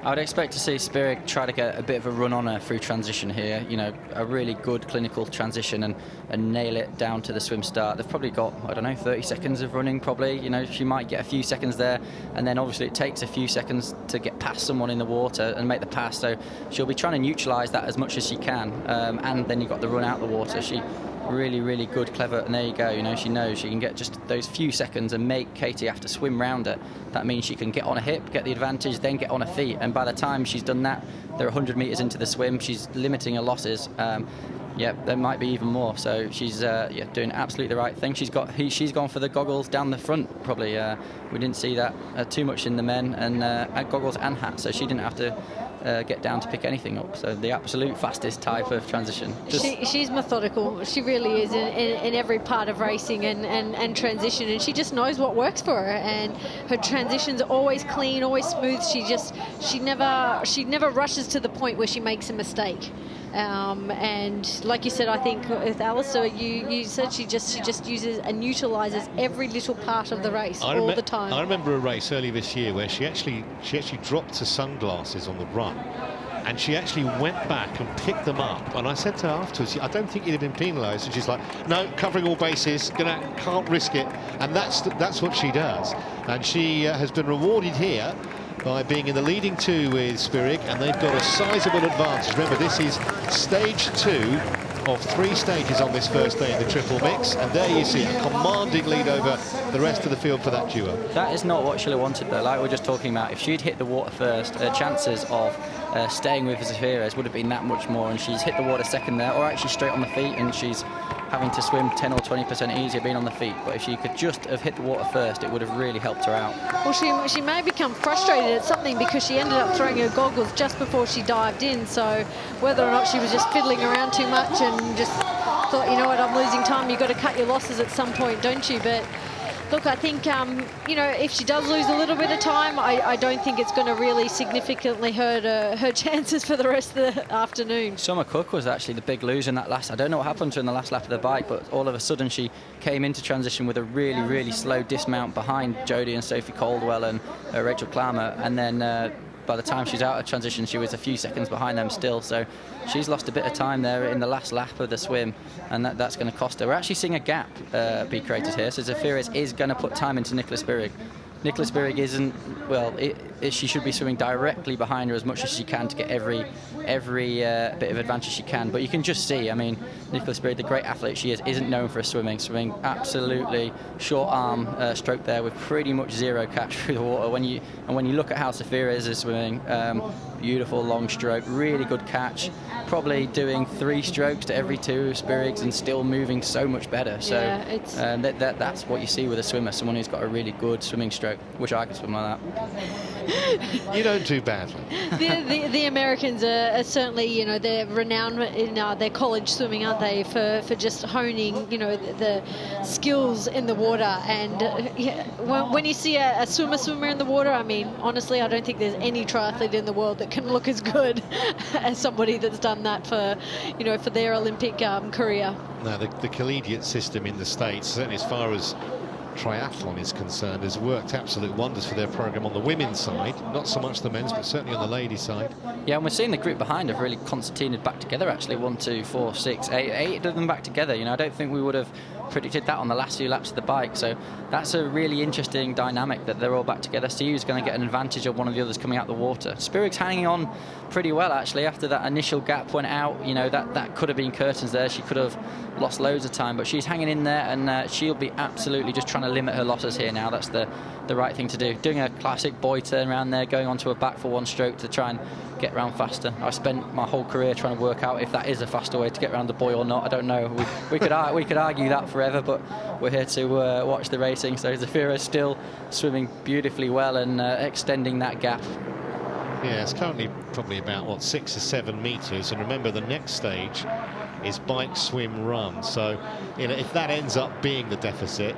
I would expect to see Spirig try to get a bit of a run on her through transition here, you know, a really good clinical transition and nail it down to the swim start. They've probably got, I don't know, 30 seconds of running probably, you know, she might get a few seconds there, and then obviously it takes a few seconds to get past someone in the water and make the pass, so she'll be trying to neutralise that as much as she can, and then you've got the run out the water. She really good, clever, and there you go, you know, she knows she can get just those few seconds and make Katie have to swim round her. That means she can get on her hip, get the advantage, then get on her feet, and by the time she's done that, they're 100 metres into the swim, she's limiting her losses. Yeah, there might be even more, so she's yeah, doing absolutely the right thing. She's gone for the goggles down the front, probably. We didn't see that too much in the men, and goggles and hat, so she didn't have to get down to pick anything up. So the absolute fastest type of transition. She's methodical. She really is in every part of racing and transition, and she just knows what works for her. And her transitions are always clean, always smooth. She never rushes to the point where she makes a mistake. And like you said, I think with Alistair, you said she just uses and utilises every little part of the race all the time. I remember a race earlier this year where she actually dropped her sunglasses on the run, and she actually went back and picked them up. And I said to her afterwards, I don't think you'd have been penalised. And she's like, no, covering all bases, can't risk it. And that's what she does. And she has been rewarded here by being in the leading two with Spirig, and they've got a sizable advantage. Remember, this is stage 2 of 3 stages on this first day in the triple mix, and there you see a commanding lead over the rest of the field for that duo. That is not what she'll have wanted, though. Like we were just talking about, if she'd hit the water first, her chances of staying with Zafira's would have been that much more, and she's hit the water second there, or actually straight on the feet, and she's having to swim 10 or 20% easier being on the feet. But if she could just have hit the water first, it would have really helped her out. Well, she may become frustrated at something because she ended up throwing her goggles just before she dived in. So whether or not she was just fiddling around too much and just thought, you know what, I'm losing time, you've got to cut your losses at some point, don't you? But look, I think, you know, if she does lose a little bit of time, I don't think it's going to really significantly hurt her chances for the rest of the afternoon. Summer Cook was actually the big loser in that last. I don't know what happened to her in the last lap of the bike, but all of a sudden she came into transition with a really slow dismount behind Jodie and Sophie Caldwell and Rachel Klammer, and then by the time she's out of transition, she was a few seconds behind them still. So she's lost a bit of time there in the last lap of the swim, and that's going to cost her. We're actually seeing a gap be created here. So Zafira's is going to put time into Nicola Spirig. Nicola Spirig isn't, well, she should be swimming directly behind her as much as she can to get every bit of advantage she can. But you can just see, I mean, Nicola Spirig, the great athlete she is, isn't known for her swimming absolutely short arm stroke there with pretty much zero catch through the water. When you look at how Zafira is swimming, beautiful long stroke, really good catch, probably doing 3 strokes to every 2 Spirigs and still moving so much better. So yeah, that's what you see with a swimmer, someone who's got a really good swimming stroke. Wish I could swim like that. You don't do badly. The Americans are certainly, you know, they're renowned in their college swimming, aren't they, for just honing, you know, the skills in the water. And yeah, when you see a swimmer in the water, I mean, honestly, I don't think there's any triathlete in the world that can look as good as somebody that's done that for, you know, for their Olympic career. Now, the collegiate system in the States, certainly as far as triathlon is concerned, has worked absolute wonders for their program on the women's side, not so much the men's, but certainly on the ladies' side. Yeah, and we're seeing the group behind have really concertinaed back together, actually. 1, 2, 4, 6, 8 of them back together. You know, I don't think we would have predicted that on the last few laps of the bike. So that's a really interesting dynamic that they're all back together. See who's going to get an advantage of one of the others coming out the water. Spirig's hanging on pretty well, actually, after that initial gap went out. You know, that could have been curtains there. She could have lost loads of time, but she's hanging in there, and she'll be absolutely just trying to limit her losses here now. That's the right thing to do. Doing a classic boy turn around there, going onto her back for one stroke to try and get around faster. I spent my whole career trying to work out if that is a faster way to get around the boy or not. I don't know. We could argue that forever, but we're here to watch the racing. So Zafira's still swimming beautifully well and extending that gap. Yeah, it's currently probably about, what, 6 or 7 metres. And remember, the next stage is bike, swim, run. So, you know, if that ends up being the deficit,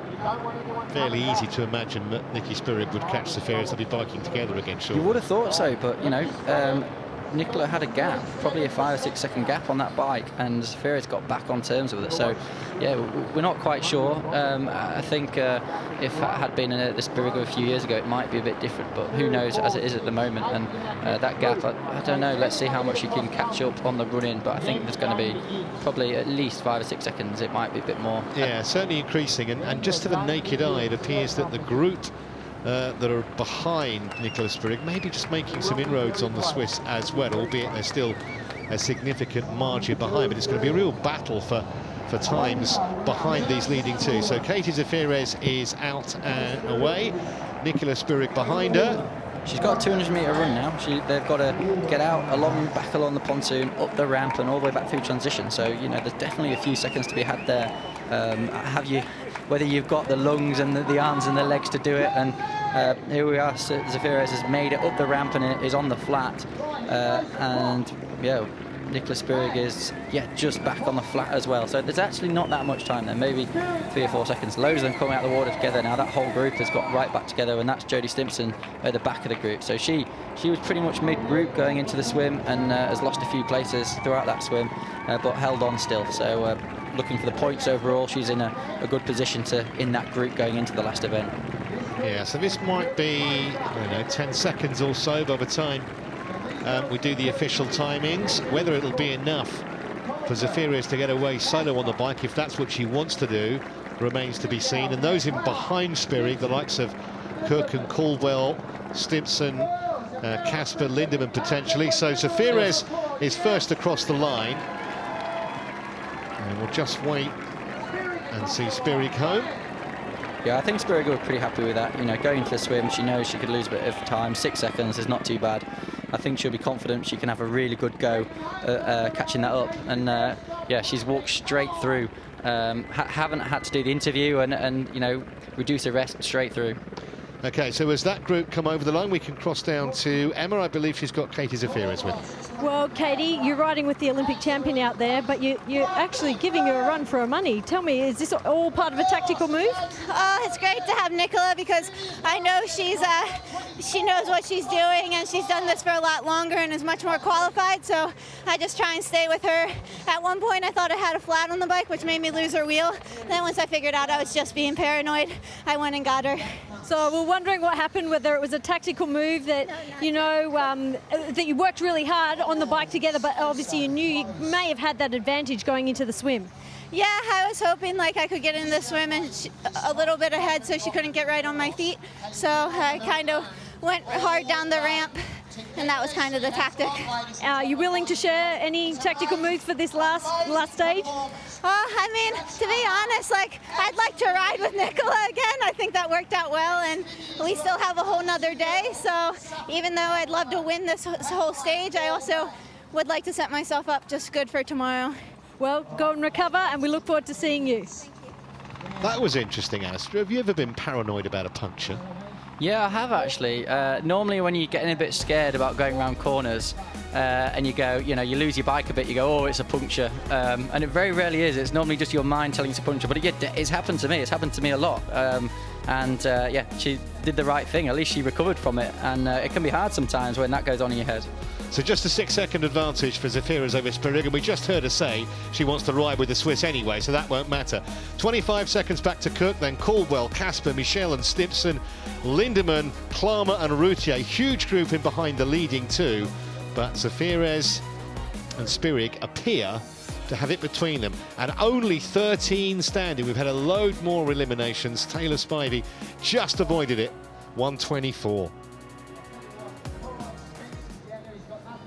fairly easy to imagine that Nikki Spirig would catch Zafira as they'll be biking together again, sure. You would have thought so, but, you know, Nicola had a gap, probably a 5 or 6 second gap on that bike, and Zafira's got back on terms with it. So, yeah, we're not quite sure. I think if it had been the Spirig a few years ago, it might be a bit different, but who knows as it is at the moment. And that gap, I don't know. Let's see how much she can catch up on the run-in, but I think there's going to be probably at least 5 or 6 seconds. It might be a bit more. Yeah, certainly increasing. And just to the naked eye, it appears that the group that are behind Nicola Spirig maybe just making some inroads on the Swiss as well, albeit there's still a significant margin behind, but it's going to be a real battle for times behind these leading two. So Katie Zafiris is out and away, Nicola Spirig behind her. She's got a 200-metre run now. They've got to get out back along the pontoon, up the ramp, and all the way back through transition. So, you know, there's definitely a few seconds to be had there. Whether you've got the lungs and the arms and the legs to do it, and here we are. Zafiris has made it up the ramp and is on the flat, and yeah, Nicola Spirig is just back on the flat as well. So there's actually not that much time there, maybe 3 or 4 seconds. Loads of them coming out of the water together now. That whole group has got right back together, and that's Jodie Stimpson at the back of the group. So she was pretty much mid-group going into the swim, and has lost a few places throughout that swim, but held on still. So looking for the points overall, she's in a good position in that group going into the last event. Yeah, so this might be, I don't know, 10 seconds or so by the time we do the official timings. Whether it'll be enough for Zafiris to get away solo on the bike, if that's what she wants to do, remains to be seen. And those in behind Spirig, the likes of Cook and Caldwell, Stimpson, Casper, Lindemann potentially. So Zafiris is first across the line. And we'll just wait and see Spirig home. Yeah, I think Spirig will be pretty happy with that. You know, going into the swim, she knows she could lose a bit of time. 6 seconds is not too bad. I think she'll be confident she can have a really good go catching that up. And yeah, she's walked straight through. Haven't had to do the interview and you know, reduce the rest straight through. Okay, so as that group come over the line, we can cross down to Emma. I believe she's got Katie Zafiris with her. Well, Katie, you're riding with the Olympic champion out there, but you're actually giving her a run for her money. Tell me, is this all part of a tactical move? It's great to have Nicola because I know she knows what she's doing, and she's done this for a lot longer and is much more qualified, so I just try and stay with her. At one point I thought I had a flat on the bike, which made me lose her wheel. Then once I figured out I was just being paranoid, I went and got her. So we're wondering what happened, whether it was a tactical move that, you know, that you worked really hard on the bike together, but obviously you knew you may have had that advantage going into the swim. Yeah, I was hoping like I could get in the swim and a little bit ahead so she couldn't get right on my feet. So I kind of went hard down the ramp, and that was kind of the tactic. Are you willing to share any tactical moves for this last stage? I mean, to be honest, like, I'd like to ride with Nicola again. I think that worked out well, and we still have a whole nother day. So even though I'd love to win this whole stage, I also would like to set myself up just good for tomorrow. Well, go and recover, and we look forward to seeing you. That was interesting, Alistair. Have you ever been paranoid about a puncture? Yeah, I have actually. Normally when you're getting a bit scared about going around corners and you go, you know, you lose your bike a bit, you go, oh, it's a puncture. And it very rarely is. It's normally just your mind telling you it's a puncture. But it's happened to me. It's happened to me a lot. Yeah, she did the right thing. At least she recovered from it. And it can be hard sometimes when that goes on in your head. So just a 6-second advantage for Zafiris over Spirig, and we just heard her say she wants to ride with the Swiss anyway, so that won't matter. 25 seconds back to Cook, then Caldwell, Casper, Michelle and Stimpson, Lindemann, Klammer and Routier. Huge group in behind the leading two, but Zafiris and Spirig appear to have it between them. And only 13 standing. We've had a load more eliminations. Taylor Spivey just avoided it. 124.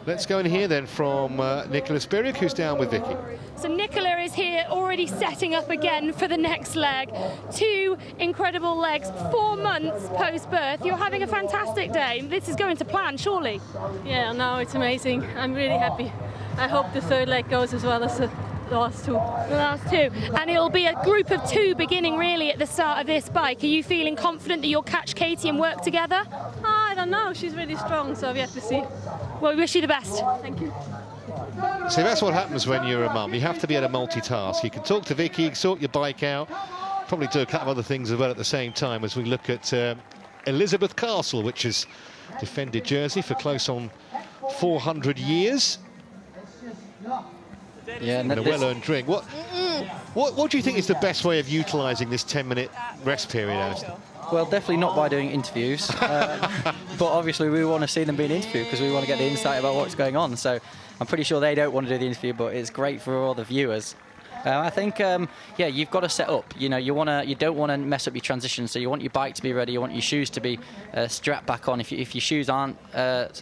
Let's go and hear then from Nicola Spirig, who's down with Vicky. So Nicola is here already setting up again for the next leg. 2 incredible legs, 4 months post-birth. You're having a fantastic day. This is going to plan, surely? Yeah, no, it's amazing. I'm really happy. I hope the 3rd leg goes as well as the last 2. The last 2. And it'll be a group of 2 beginning really at the start of this bike. Are you feeling confident that you'll catch Katie and work together? I don't know. She's really strong, so we have to see. Well, we wish you the best. Thank you. See, that's what happens when you're a mum. You have to be able to multitask. You can talk to Vicky, you can sort your bike out, probably do a couple of other things as well at the same time as we look at Elizabeth Castle, which has defended Jersey for close on 400 years. Yeah, and a well-earned drink. What do you think is the best way of utilising this 10-minute rest period, Alistair? Well, definitely not by doing interviews, but obviously we want to see them being interviewed because we want to get the insight about what's going on. So I'm pretty sure they don't want to do the interview, but it's great for all the viewers. I think, yeah, you've got to set up. You know, you don't want to mess up your transition, so you want your bike to be ready. You want your shoes to be strapped back on. If your shoes aren't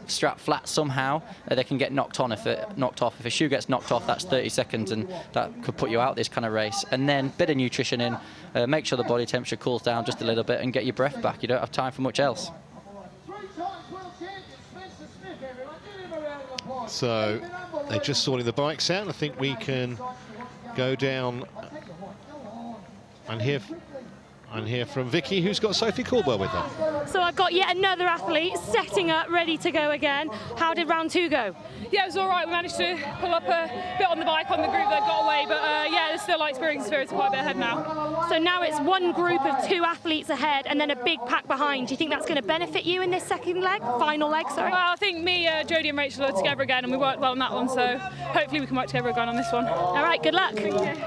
strapped flat somehow, they can get knocked off. If a shoe gets knocked off, that's 30 seconds, and that could put you out this kind of race. And then bit of nutrition in, make sure the body temperature cools down just a little bit, and get your breath back. You don't have time for much else. So they're just sorting the bikes out. I think we can go down and hear from Vicky, who's got Sophie Caldwell with her. So I've got yet another athlete setting up, ready to go again. How did round 2 go? Yeah, it was all right. We managed to pull up a bit on the bike on the group that got away, but yeah, there's still like Spirit quite a bit ahead now. So now it's one group of 2 athletes ahead and then a big pack behind. Do you think that's going to benefit you in this final leg, sorry? Well, I think me, Jodie and Rachel are together again, and we worked well on that one, so hopefully we can work together again on this one. All right, good luck. Thank you.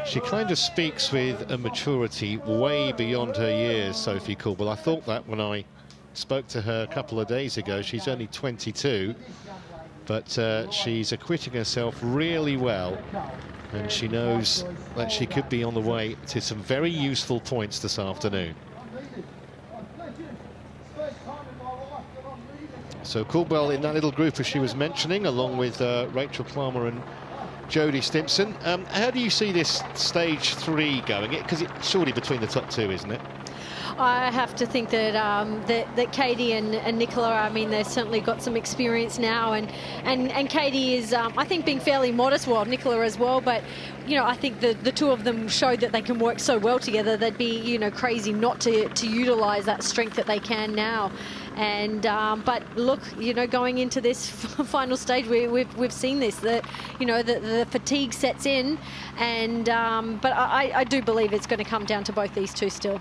She kind of speaks with a maturity way beyond her years, Sophie Caldwell. I thought that when I spoke to her a couple of days ago. She's only 22, but she's acquitting herself really well, and she knows that she could be on the way to some very useful points this afternoon. So Caldwell in that little group, as she was mentioning, along with Rachel Clammer and Jodie Stimpson. How do you see this stage 3 going? Because it's surely between the top 2, isn't it? I have to think that that Katie and Nicola, I mean, they've certainly got some experience now, and Katie is, I think, being fairly modest. Well, Nicola as well, but you know, I think the 2 of them showed that they can work so well together. They'd be, you know, crazy not to utilise that strength that they can now. And but look, you know, going into this final stage, we've seen this, that you know the fatigue sets in, and but I do believe it's going to come down to both these 2 still.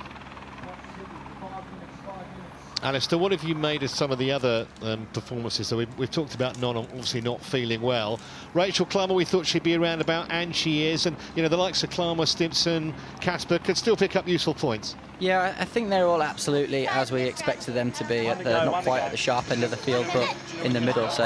Alistair, what have you made of some of the other performances? So we've talked about obviously not feeling well. Rachel Clammer, we thought she'd be around about, and she is. And, you know, the likes of Clammer, Stimpson, Casper could still pick up useful points. Yeah, I think they're all absolutely as we expected them to be, at the, not quite at the sharp end of the field, but in the middle. So,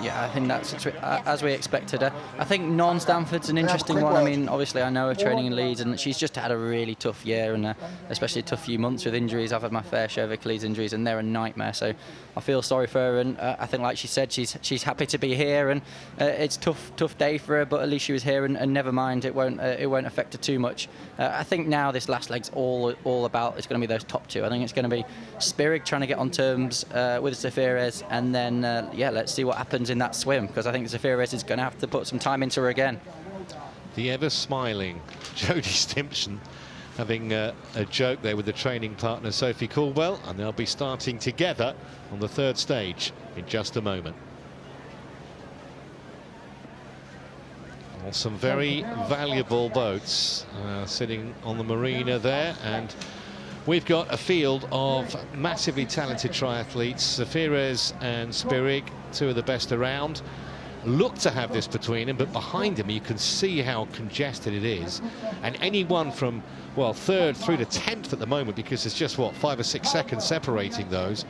yeah, I think that's as we expected. I think Non-Stanford's an interesting one. I mean, obviously, I know her training in Leeds, and she's just had a really tough year, and especially a tough few months with injuries. I've had my fair share of Achilles injuries, and they're a nightmare. So I feel sorry for her, and I think, like she said, she's happy to be here, and it's tough day for her, but at least she was here, and never mind, it won't affect her too much. I think now this last leg's all about, it's going to be those top 2. I think it's going to be Spirig trying to get on terms with Zafirez, and then yeah, let's see what happens in that swim, because I think Zafirez is going to have to put some time into her again. The ever smiling Jodie Stimpson having a joke there with the training partner Sophie Caldwell, and they'll be starting together on the 3rd stage in just a moment. Well, some very valuable boats sitting on the marina there, and we've got a field of massively talented triathletes. Zafirez and Spirig, 2 of the best around, look to have this between them, but behind them you can see how congested it is, and anyone from, well, 3rd through to 10th at the moment, because there's just, what, 5 or 6 seconds separating those.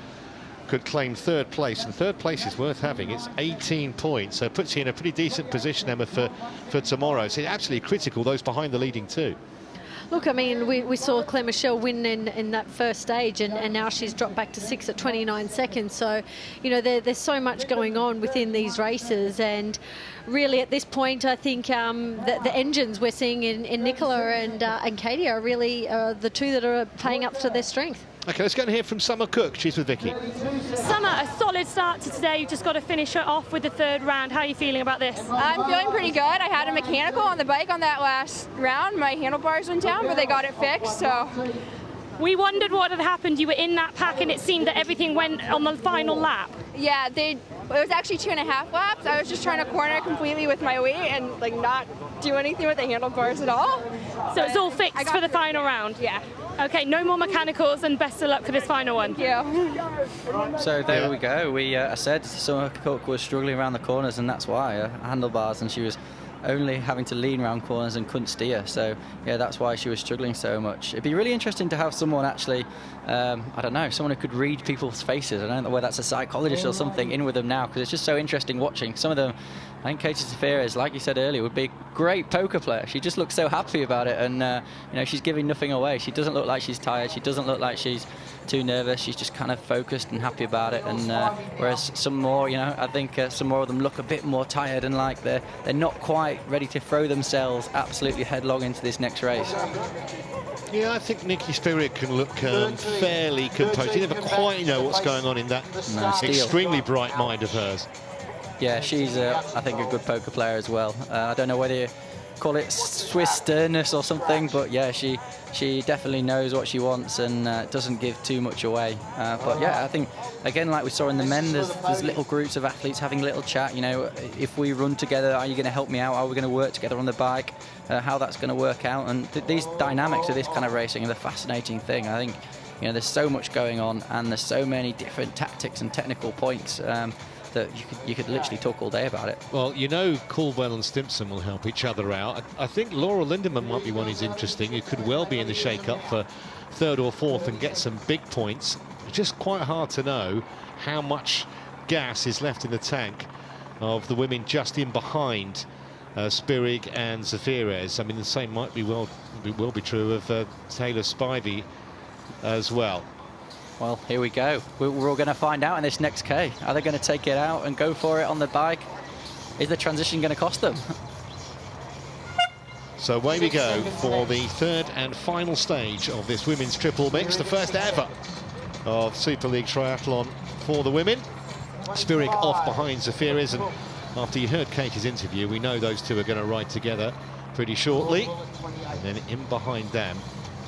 could claim third place, and third place is worth having. It's 18 points, so it puts you in a pretty decent position, Emma, for tomorrow. So it's absolutely critical, those behind the leading two. Look, I mean, we saw Claire Michelle win in that first stage, and now she's dropped back to 6 at 29 seconds. So, you know, there's so much going on within these races, and really at this point, I think the engines we're seeing in Nicola and Katie are really the two that are playing up to their strength. OK, let's go and hear from Summer Cook. She's with Vicky. Summer, a solid start to today. You've just got to finish it off with the third round. How are you feeling about this? I'm feeling pretty good. I had a mechanical on the bike on that last round. My handlebars went down, but they got it fixed, so... We wondered what had happened. You were in that pack and it seemed that everything went on the final lap. Yeah, it was actually 2.5 laps. I was just trying to corner completely with my weight and like not do anything with the handlebars at all. So it's all fixed for the final round? Yeah. Okay, no more mechanicals, and best of luck for this final one. Thank you. So there we go. I said Summer Cook was struggling around the corners, and that's why handlebars, and she was only having to lean around corners and couldn't steer. So yeah, that's why she was struggling so much. It'd be really interesting to have someone actually, I don't know, someone who could read people's faces. I don't know whether that's a psychologist or something in with them now, because it's just so interesting watching some of them. I think Katie Zaferes, like you said earlier, would be a great poker player. She just looks so happy about it, and you know, she's giving nothing away. She doesn't look like she's tired. She doesn't look like she's too nervous. She's just kind of focused and happy about it. And whereas some more, you know, I think some more of them look a bit more tired and like they're not quite ready to throw themselves absolutely headlong into this next race. Yeah, I think Nikki Spirit can look fairly composed. You never quite know what's going on in that extremely bright mind of hers. Yeah, she's, I think, a good poker player as well. I don't know whether you call it Swiss sternness or something, but yeah, she definitely knows what she wants and doesn't give too much away. But yeah, I think, again, like we saw in the men, there's little groups of athletes having a little chat. You know, if we run together, are you going to help me out? Are we going to work together on the bike? How that's going to work out? And these dynamics of this kind of racing are the fascinating thing. I think, you know, there's so much going on, and there's so many different tactics and technical points that you could literally talk all day about it. Well, you know, Caldwell and Stimpson will help each other out. I think Laura Lindemann might be one who's interesting, who could well be in the shake-up for third or fourth and get some big points. It's just quite hard to know how much gas is left in the tank of the women just in behind Spirig and Zaferes. I mean, the same might be will be true of Taylor Spivey as well. Well, here we go. We're all going to find out in this next K. Are they going to take it out and go for it on the bike? Is the transition going to cost them? So away we go for the third and final stage of this women's triple mix, the first ever of Super League Triathlon for the women. Spirig off behind Zaferes, and after you heard Katie's interview, we know those two are going to ride together pretty shortly. And then in behind them,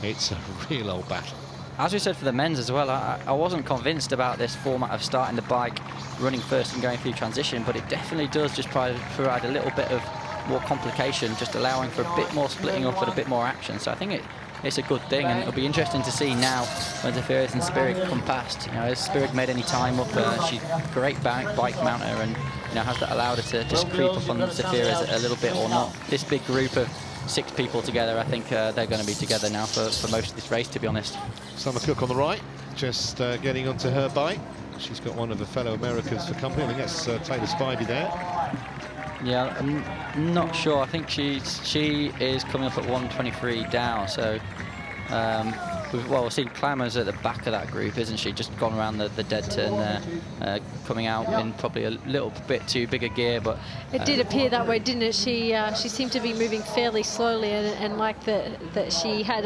it's a real old battle. As we said for the men's as well, I wasn't convinced about this format of starting the bike, running first and going through transition, but it definitely does just provide a little bit of more complication, just allowing for a bit more splitting up and a bit more action. So I think it's a good thing, and it'll be interesting to see now when Zaferes and Spirig come past. You know, has Spirig made any time up? She's a great bike mounter, and you know, has that allowed her to just creep up on Zaferes a little bit or not? This big group of 6 people together, I think they're going to be together now for most of this race, to be honest. Summer Cook on the right, just getting onto her bike. She's got one of the fellow Americans for company. I think that's Taylor Spivey there. Yeah, I'm not sure. I think she is coming up at 1:23 down. So, we've seen Clammers at the back of that group, isn't she? Just gone around the dead turn there, coming out in probably a little bit too big a gear, but it did appear that way, didn't it? She seemed to be moving fairly slowly, and like that she had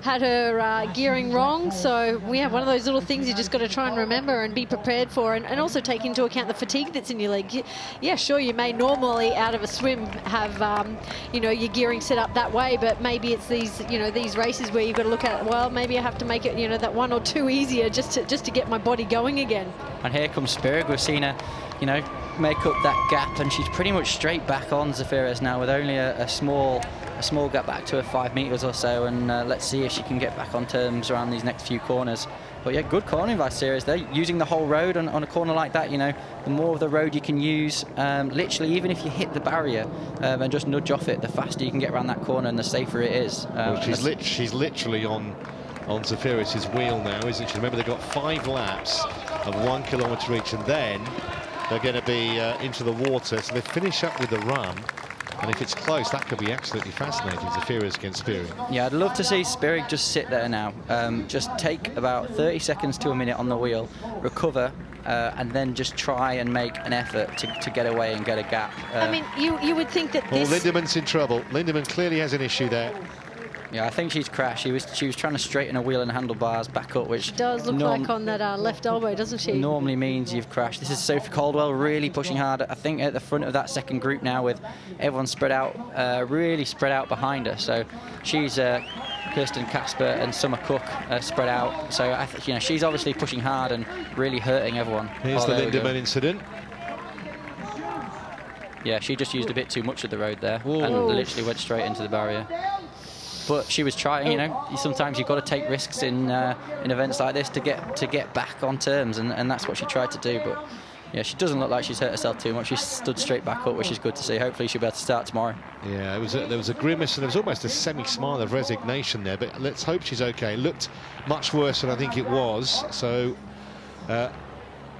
her gearing wrong. So we have one of those little things you just got to try and remember and be prepared for, and also take into account the fatigue that's in your leg. Yeah, sure, you may normally out of a swim have you know, your gearing set up that way, but maybe it's these races where you've got to look at, well, maybe I have to make it, you know, that 1 or 2 easier just to get my body going again. And here comes Spirig. We've seen her, you know, make up that gap, and she's pretty much straight back on Zaferes now with only a small gap back to her 5 meters or so, and let's see if she can get back on terms around these next few corners. But yeah, good cornering by Zaferes. They're using the whole road on a corner like that. You know, the more of the road you can use, literally, even if you hit the barrier and just nudge off it, the faster you can get around that corner and the safer it is. Well, she's literally on Zaferes' wheel now, isn't she? Remember, they've got 5 laps of 1 kilometre each, and then they're going to be into the water. So they finish up with the run. And if it's close, that could be absolutely fascinating. Zafira's against Spirig. Yeah, I'd love to see Spirig just sit there now. Just take about 30 seconds to a minute on the wheel, recover, and then just try and make an effort to get away and get a gap. I mean, you would think that this... Oh, Lindemann's in trouble. Lindemann clearly has an issue there. Yeah, I think she's crashed. She was trying to straighten a wheel and handlebars back up, which does look like on that left elbow, doesn't she? Normally means you've crashed. This is Sophie Caldwell really pushing hard. I think at the front of that second group now, with everyone spread out, really spread out behind her. So she's Kirsten Casper and Summer Cook spread out. So you know, she's obviously pushing hard and really hurting everyone. Here's the Lindemann incident. Yeah, she just used a bit too much of the road there and literally went straight into the barrier. But she was trying, you know. Sometimes you've got to take risks in events like this to get back on terms, and that's what she tried to do. But yeah, she doesn't look like she's hurt herself too much. She stood straight back up, which is good to see. Hopefully she'll be able to start tomorrow. Yeah, there was a grimace and there was almost a semi-smile of resignation there. But let's hope she's okay. It looked much worse than I think it was. So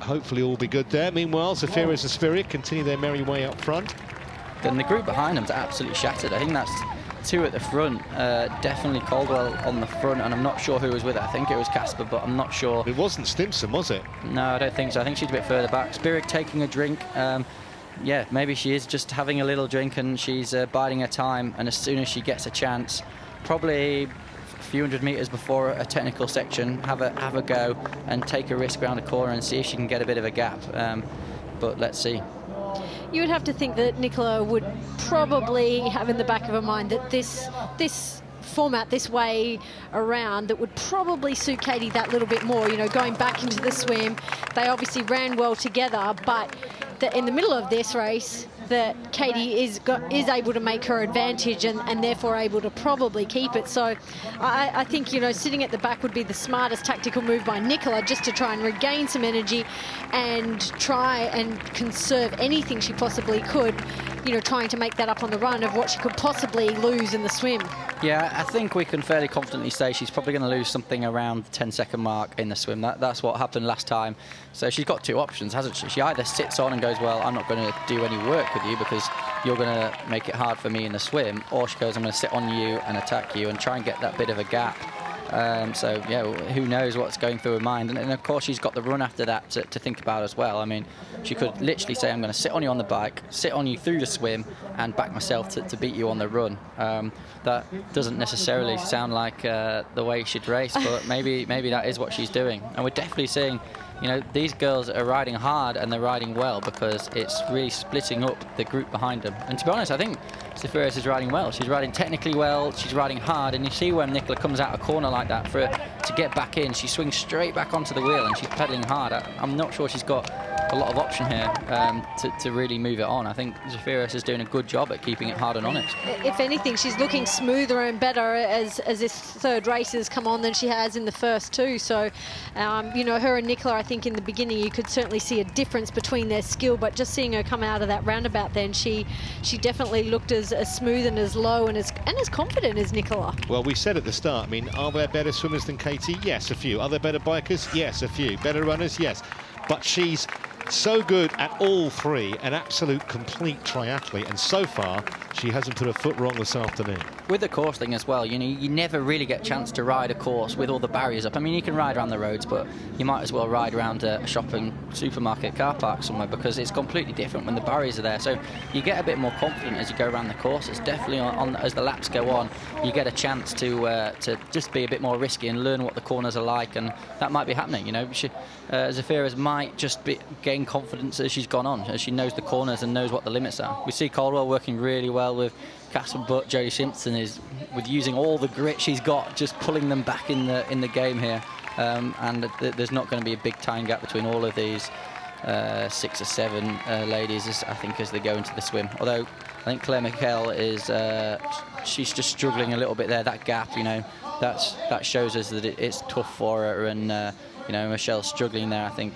hopefully all will be good there. Meanwhile, Zafira's and Spirig continue their merry way up front. Then the group behind them's absolutely shattered. I think that's 2 at the front, definitely Caldwell on the front, and I'm not sure who was with her. I think it was Casper, but I'm not sure. It wasn't Stimson, was it? No, I don't think so. I think she's a bit further back. Spirig taking a drink. Yeah, maybe she is just having a little drink and she's biding her time, and as soon as she gets a chance, probably a few hundred metres before a technical section, have a go and take a risk around the corner and see if she can get a bit of a gap. But let's see. You would have to think that Nicola would probably have in the back of her mind that this format, this way around, that would probably suit Katie that little bit more, you know, going back into the swim. They obviously ran well together, but that in the middle of this race, that Katie is able to make her advantage and therefore able to probably keep it. So I think, you know, sitting at the back would be the smartest tactical move by Nicola, just to try and regain some energy and try and conserve anything she possibly could, you know, trying to make that up on the run of what she could possibly lose in the swim. Yeah, I think we can fairly confidently say she's probably going to lose something around the 10-second mark in the swim. That's what happened last time. So she's got 2 options, hasn't she? She either sits on and goes, well, I'm not going to do any work with you because you're going to make it hard for me in the swim, or she goes, I'm going to sit on you and attack you and try and get that bit of a gap. So, yeah, who knows what's going through her mind. And of course, she's got the run after that to think about as well. I mean, she could literally say, I'm going to sit on you on the bike, sit on you through the swim, and back myself to beat you on the run. That doesn't necessarily sound like the way she'd race, but maybe that is what she's doing. And we're definitely seeing, you know, these girls are riding hard and they're riding well because it's really splitting up the group behind them. And to be honest, I think Zafira is riding well. She's riding technically well, she's riding hard, and you see when Nicola comes out a corner like that for her to get back in, she swings straight back onto the wheel and she's pedalling hard. I'm not sure she's got a lot of option here to really move it on. I think Zafira is doing a good job at keeping it hard and honest. If anything, she's looking smoother and better as this third race has come on than she has in the first 2. So, you know, her and Nicola, I think in the beginning you could certainly see a difference between their skill, but just seeing her come out of that roundabout then, she definitely looked as smooth and as low and as confident as Nicola. Well, we said at the start, I mean, are there better swimmers than Katie? Yes, a few. Are there better bikers? Yes, a few. Better runners? Yes. But she's so good at all 3, an absolute complete triathlete, and so far she hasn't put her foot wrong this afternoon. With the course thing as well, you know, you never really get a chance to ride a course with all the barriers up. I mean, you can ride around the roads, but you might as well ride around a shopping supermarket car park somewhere because it's completely different when the barriers are there. So you get a bit more confident as you go around the course. It's definitely as the laps go on, you get a chance to just be a bit more risky and learn what the corners are like, and that might be happening. You know, Zafira's might just gain confidence as she's gone on, as she knows the corners and knows what the limits are. We see Caldwell working really well with Casper, but Jodie Simpson is, with using all the grit she's got, just pulling them back in the game here. And there's not going to be a big time gap between all of these 6 or 7 ladies, I think, as they go into the swim. Although I think Claire McHale is she's just struggling a little bit there. That gap, you know, that shows us that it's tough for her, and you know, Michelle's struggling there, I think.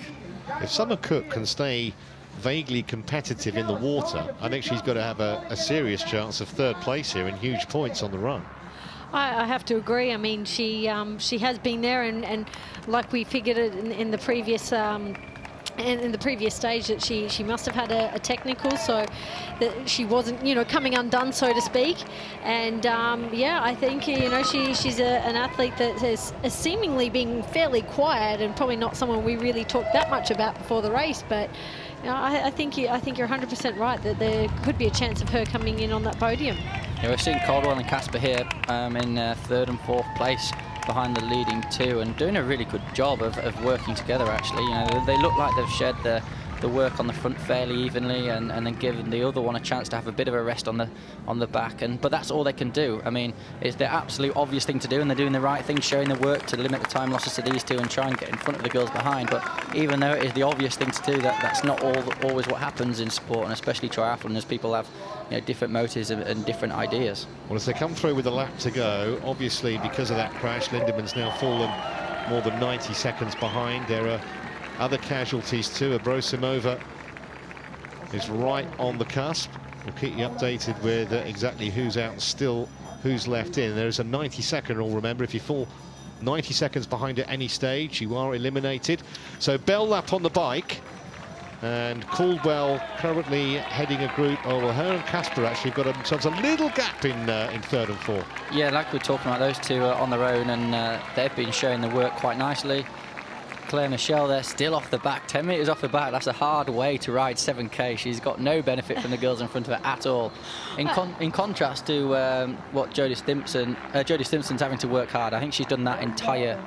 If Summer Cook can stay vaguely competitive in the water, I think she's got to have a serious chance of 3rd place here and huge points on the run. I have to agree. I mean, she has been there, and like we figured it in the previous in the previous stage, that she must have had a technical, so that she wasn't, you know, coming undone, so to speak. And yeah, I think, you know, she's an athlete that has seemingly been fairly quiet, and probably not someone we really talked that much about before the race. But you know, I think you're 100% right that there could be a chance of her coming in on that podium. Yeah, we're seeing Caldwell and Casper here in third and fourth place behind the leading two, and doing a really good job of working together. Actually, you know, they look like they've shared the work on the front fairly evenly, and then given the other one a chance to have a bit of a rest on the back. But that's all they can do. I mean, it's the absolute obvious thing to do, and they're doing the right thing, showing the work to limit the time losses to these two and try and get in front of the girls behind. But even though it is the obvious thing to do, that's not always what happens in sport, and especially triathlon, as people have, you know, different motives and different ideas. Well, as they come through with a lap to go, obviously because of that crash, Lindemann's now fallen more than 90 seconds behind. There are other casualties too. Abrosimova is right on the cusp. We'll keep you updated with exactly who's out and still who's left in. There's a 90-second rule, remember. If you fall 90 seconds behind at any stage, you are eliminated. So bell lap on the bike, and Caldwell currently heading a group. Oh, well, her and Casper actually got themselves a little gap in third and fourth. Yeah, like we're talking about, those two are on their own, and they've been showing the work quite nicely. Claire Michelle there, still off the back, 10 metres off the back. That's a hard way to ride 7K. She's got no benefit from the girls in front of her at all. In contrast to what Jodie Stimpson's having to work hard. I think she's done that entire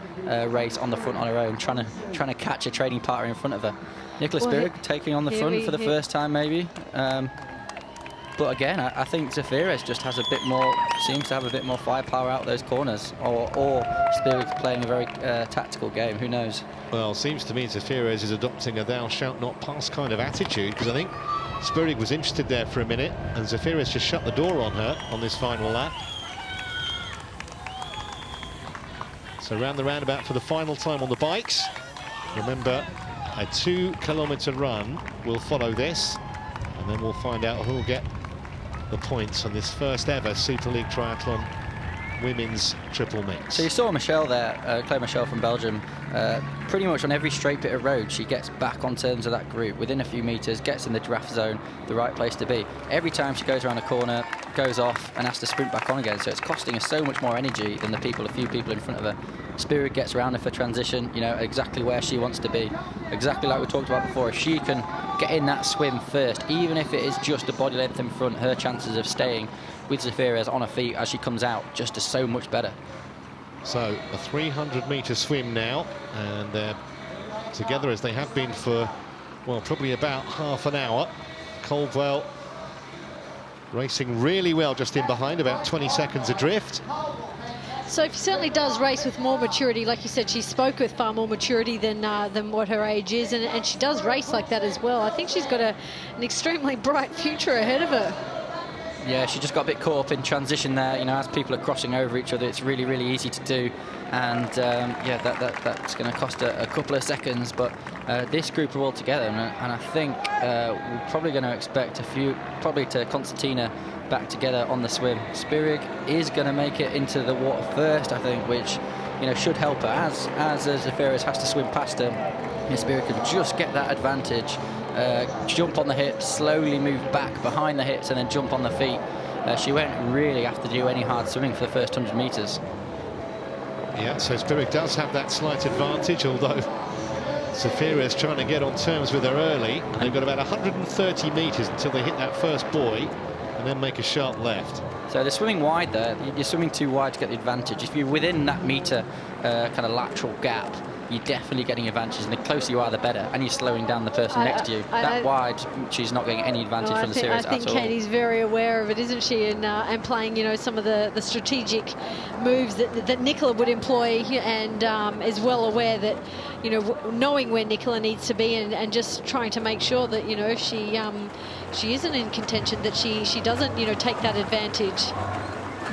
race on the front on her own, trying to catch a training partner in front of her. Nicola Spirig taking on the front for the first time, maybe. But again, I think Zafiris just has seems to have a bit more firepower out of those corners, or Spirig's playing a very tactical game. Who knows? Well, seems to me Zafiris is adopting a thou shalt not pass kind of attitude, because I think Spirig was interested there for a minute, and Zafiris just shut the door on her on this final lap. So round the roundabout for the final time on the bikes. Remember, a 2-kilometre run will follow this, and then we'll find out who will get the points on this first ever Super League Triathlon women's triple mix. So you saw Michelle there, Claire Michelle from Belgium, pretty much on every straight bit of road she gets back on terms of that group within a few metres, gets in the draft zone, the right place to be. Every time she goes around a corner, goes off and has to sprint back on again, so it's costing her so much more energy than a few people in front of her. Spirit gets around her for transition, you know, exactly where she wants to be, exactly like we talked about before. If she can get in that swim first, even if it is just a body length in front, her chances of staying with Zafiris on her feet as she comes out just is so much better. So a 300-metre swim now, and they're together as they have been for, well, probably about half an hour. Caldwell racing really well just in behind, about 20 seconds adrift. So she certainly does race with more maturity. Like you said, she spoke with far more maturity than what her age is, and she does race like that as well. I think she's got an extremely bright future ahead of her. Yeah, she just got a bit caught up in transition there. You know, as people are crossing over each other, it's really, really easy to do. And yeah, that's going to cost a couple of seconds. But this group are all together, and I think we're probably going to expect probably to Constantina back together on the swim. Spirig is going to make it into the water first, I think, which, you know, should help her. As Zafiris has to swim past her, Spirig can just get that advantage. Jump on the hips, slowly move back behind the hips, and then jump on the feet. She won't really have to do any hard swimming for the first 100 metres. Yeah, so Spirig does have that slight advantage, although Zafiris trying to get on terms with her early. And they've got about 130 metres until they hit that first buoy, and then make a sharp left. So they're swimming wide there. You're swimming too wide to get the advantage. If you're within that metre kind of lateral gap, you're definitely getting advantage, and the closer you are, the better, and you're slowing down the person next to you. That wide, she's not getting any advantage from the series at all. I think Katie's very aware of it, isn't she? And playing, you know, some of the strategic moves that Nicola would employ, and is well aware that, you know, knowing where Nicola needs to be, and just trying to make sure that, you know, she isn't in contention, that she doesn't, you know, take that advantage.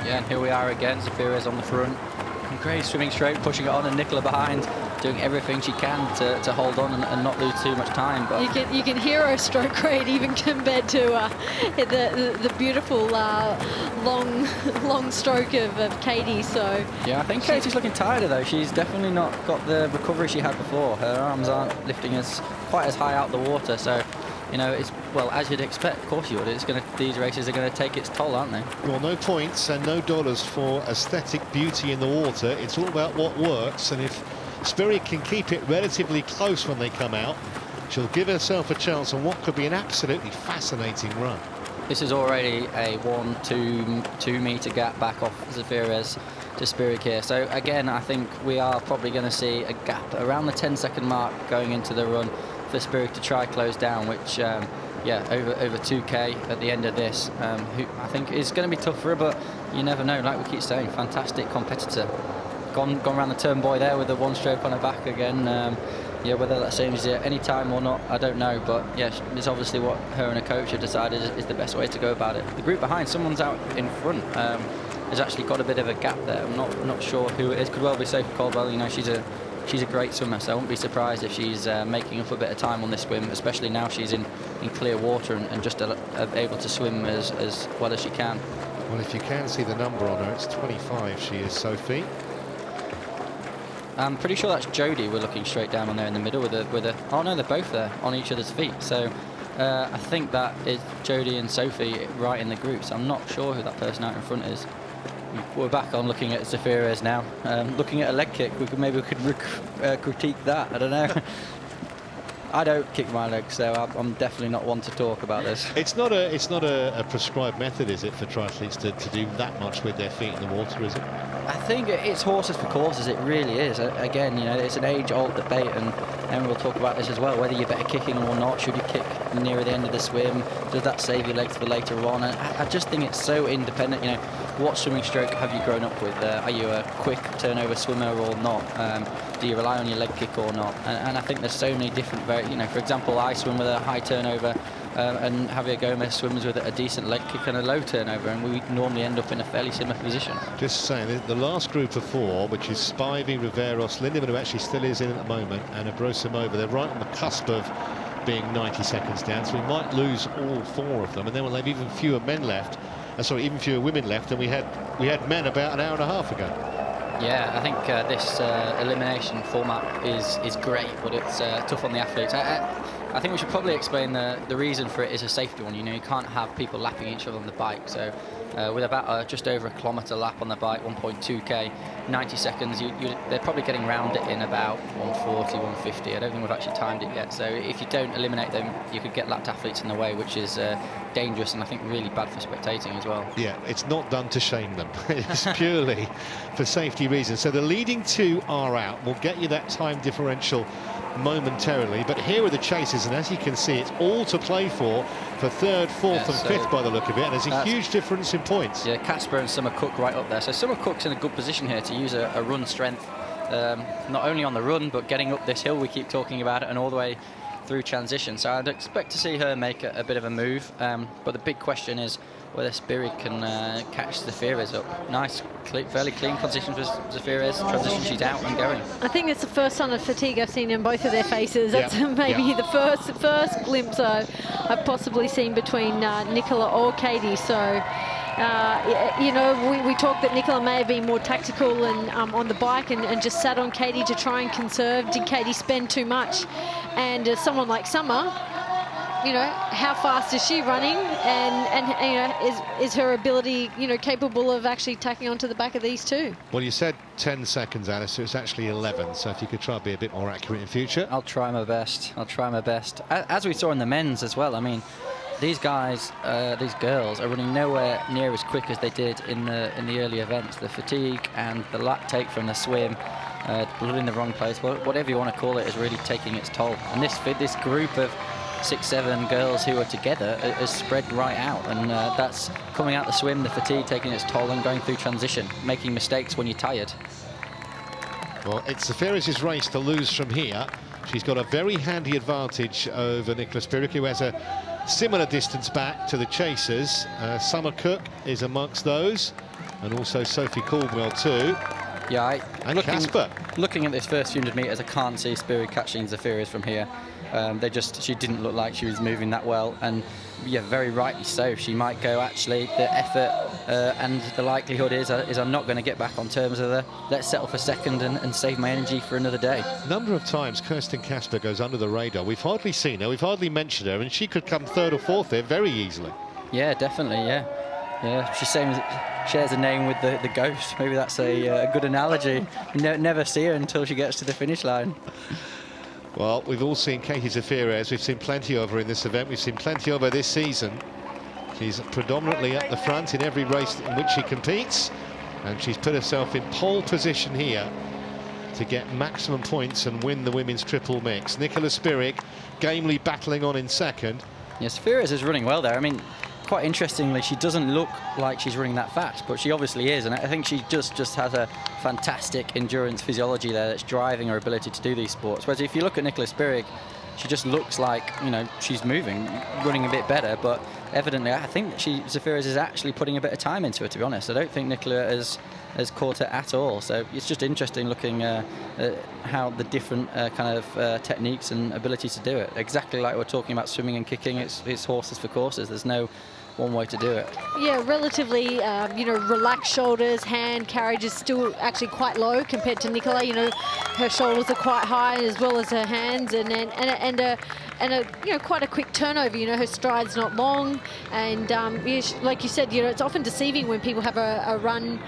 Yeah, and here we are again. Zafiris on the front. And Grace swimming straight, pushing it on, and Nicola behind, doing everything she can to hold on and not lose too much time. But you can hear her stroke rate even compared to the beautiful long stroke of Katie. So yeah, I think Katie's looking tighter though. She's definitely not got the recovery she had before. Her arms aren't lifting quite as high out the water. So, you know, it's, well, as you'd expect, of course you would. These races are going to take its toll, aren't they? Well, no points and no dollars for aesthetic beauty in the water. It's all about what works, and if Spirit can keep it relatively close when they come out, she'll give herself a chance on what could be an absolutely fascinating run. This is already a 2 metre gap back off Zafira's to Spirit here. So again, I think we are probably going to see a gap around the 10-second mark going into the run for Spirit to try close down, which yeah, over 2K at the end of this, who I think is going to be tough for her, but you never know. Like we keep saying, fantastic competitor. Gone around the turn buoy there with the one stroke on her back again. Yeah, whether that saves you any time or not, I don't know, but yeah, it's obviously what her and her coach have decided is the best way to go about it. The group behind, someone's out in front, has actually got a bit of a gap there. I'm not sure who it is. Could well be Sophie Caldwell. You know, she's a great swimmer, so I wouldn't be surprised if she's making up a bit of time on this swim, especially now she's in clear water and just able to swim as well as she can. Well, if you can see the number on her, it's 25 she is, Sophie. I'm pretty sure that's Jodie we're looking straight down on there in the middle with a oh no, they're both there on each other's feet. So I think that is Jodie and Sophie right in the group, so I'm not sure who that person out in front is. We're back on looking at Zafira's now. Looking at a leg kick, we could critique that, I don't know. I don't kick my legs, so I'm definitely not one to talk about this. It's not a prescribed method, is it, for triathletes to do that much with their feet in the water, is it? I think it's horses for courses, it really is. Again, you know, it's an age-old debate, and we'll talk about this as well, whether you're better kicking or not. Should you kick nearer the end of the swim? Does that save your legs for later on? And I just think it's so independent. You know, what swimming stroke have you grown up with? Are you a quick turnover swimmer or not? Do you rely on your leg kick or not? And I think there's so many different, you know, for example, I swim with a high turnover, and Javier Gomez swims with a decent leg kick and a low turnover, and we normally end up in a fairly similar position. Just saying, the last group of four, which is Spivey, Riveros, Lindemann, who actually still is in at the moment, and Abrosimova, they're right on the cusp of being 90 seconds down, so we might lose all four of them, and then we'll have even fewer men left, even fewer women left than we had men about an hour and a half ago. Yeah, I think this elimination format is great, but it's tough on the athletes. I think we should probably explain the reason for it is a safety one. You know, you can't have people lapping each other on the bike. So with about just over a kilometre lap on the bike, 1.2k, 90 seconds, they're probably getting round it in about 140, 150. I don't think we've actually timed it yet. So if you don't eliminate them, you could get lapped athletes in the way, which is dangerous and I think really bad for spectating as well. Yeah, it's not done to shame them. It's purely for safety reasons. So the leading two are out. We'll get you that time differential momentarily, but here are the chasers, and as you can see, it's all to play for third, fourth, and fifth by the look of it, and there's a huge difference in points. Yeah, Casper and Summer Cook right up there. So Summer Cook's in a good position here to use a run strength, not only on the run, but getting up this hill, we keep talking about it, and all the way through transition. So I'd expect to see her make a bit of a move, but the big question is whether Spirit can catch Zafira's up. Nice, fairly clean transition for Zafira's. Transition, she's out and going. I think it's the first sign of fatigue I've seen in both of their faces. That's maybe the first glimpse I've possibly seen between Nicola or Katie. So, you know, we talked that Nicola may have been more tactical and on the bike and just sat on Katie to try and conserve. Did Katie spend too much? And someone like Summer, you know, how fast is she running, and you know, is her ability, you know, capable of actually tacking onto the back of these two? Well, you said 10 seconds, Alice, so it's actually 11, so if you could try and be a bit more accurate in future. I'll try my best. As we saw in the men's as well, I mean, these guys, these girls are running nowhere near as quick as they did in the early events. The fatigue and the lactate from the swim, blood in the wrong place, whatever you want to call it, is really taking its toll. And this group of 6-7 girls who are together is spread right out, and that's coming out the swim, the fatigue taking its toll, and going through transition, making mistakes when you're tired. Well, it's Zafira's race to lose from here. She's got a very handy advantage over Nicola Spirik, who has a similar distance back to the chasers. Summer Cook is amongst those, and also Sophie Caldwell too. Yeah, and Casper. Looking at this first few hundred metres, I can't see Spirit catching Zafira's from here. She didn't look like she was moving that well, and yeah, very rightly so. She might go, actually, the effort and the likelihood is I'm not going to get back on terms of the let's settle for second and save my energy for another day. A number of times Kirsten Kasper goes under the radar. We've hardly seen her, we've hardly mentioned her, and she could come third or fourth there very easily. Yeah, definitely, yeah. She shares a name with the ghost. Maybe that's a good analogy. Never see her until she gets to the finish line. Well, we've all seen Katie Zaferes. We've seen plenty of her in this event. We've seen plenty of her this season. She's predominantly at the front in every race in which she competes, and she's put herself in pole position here to get maximum points and win the women's triple mix. Nicola Spirig gamely battling on in second. Yes, Zaferes is running well there. I mean, quite interestingly, she doesn't look like she's running that fast, but she obviously is, and I think she just has a fantastic endurance physiology there that's driving her ability to do these sports. Whereas if you look at Nicola Spirig, she just looks like, you know, she's moving, running a bit better, but evidently I think Zaferes is actually putting a bit of time into it, to be honest. I don't think Nicola has caught her at all, so it's just interesting looking at how the different kind of techniques and ability to do it. Exactly like we're talking about swimming and kicking, it's horses for courses. There's no one way to do it. Yeah, relatively, you know, relaxed shoulders, hand carriage is still actually quite low compared to Nicola. You know, her shoulders are quite high as well as her hands, and a you know, quite a quick turnover. You know, her stride's not long, and yeah, like you said, you know, it's often deceiving when people have a running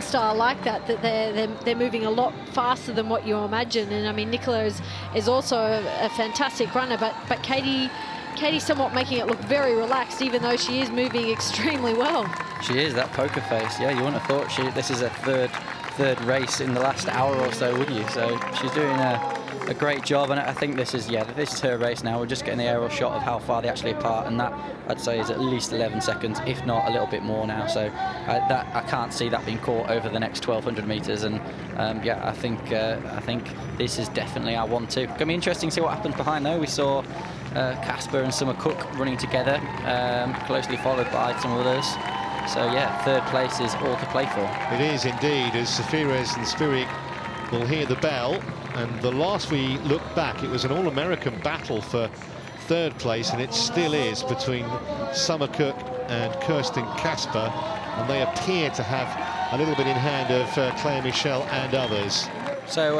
style like that they're moving a lot faster than what you imagine. And I mean, Nicola is also a fantastic runner, but Katie's somewhat making it look very relaxed, even though she is moving extremely well. She is, that poker face. Yeah, you wouldn't have thought this is a third race in the last hour or so, would you? So she's doing a great job, and I think this is her race now. We're just getting the aerial shot of how far they're actually apart, and that I'd say is at least 11 seconds, if not a little bit more now. So I can't see that being caught over the next 1,200 metres, and yeah, I think this is definitely our 1-2. Going to be interesting to see what happens behind though. We saw Kasper and Summer Cook running together, closely followed by some others. So yeah, third place is all to play for. It is indeed, as Zaferes and Spirig will hear the bell. And the last we looked back, it was an all-American battle for third place, and it still is between Summer Cook and Kirsten Kasper, and they appear to have a little bit in hand of Claire Michel and others. So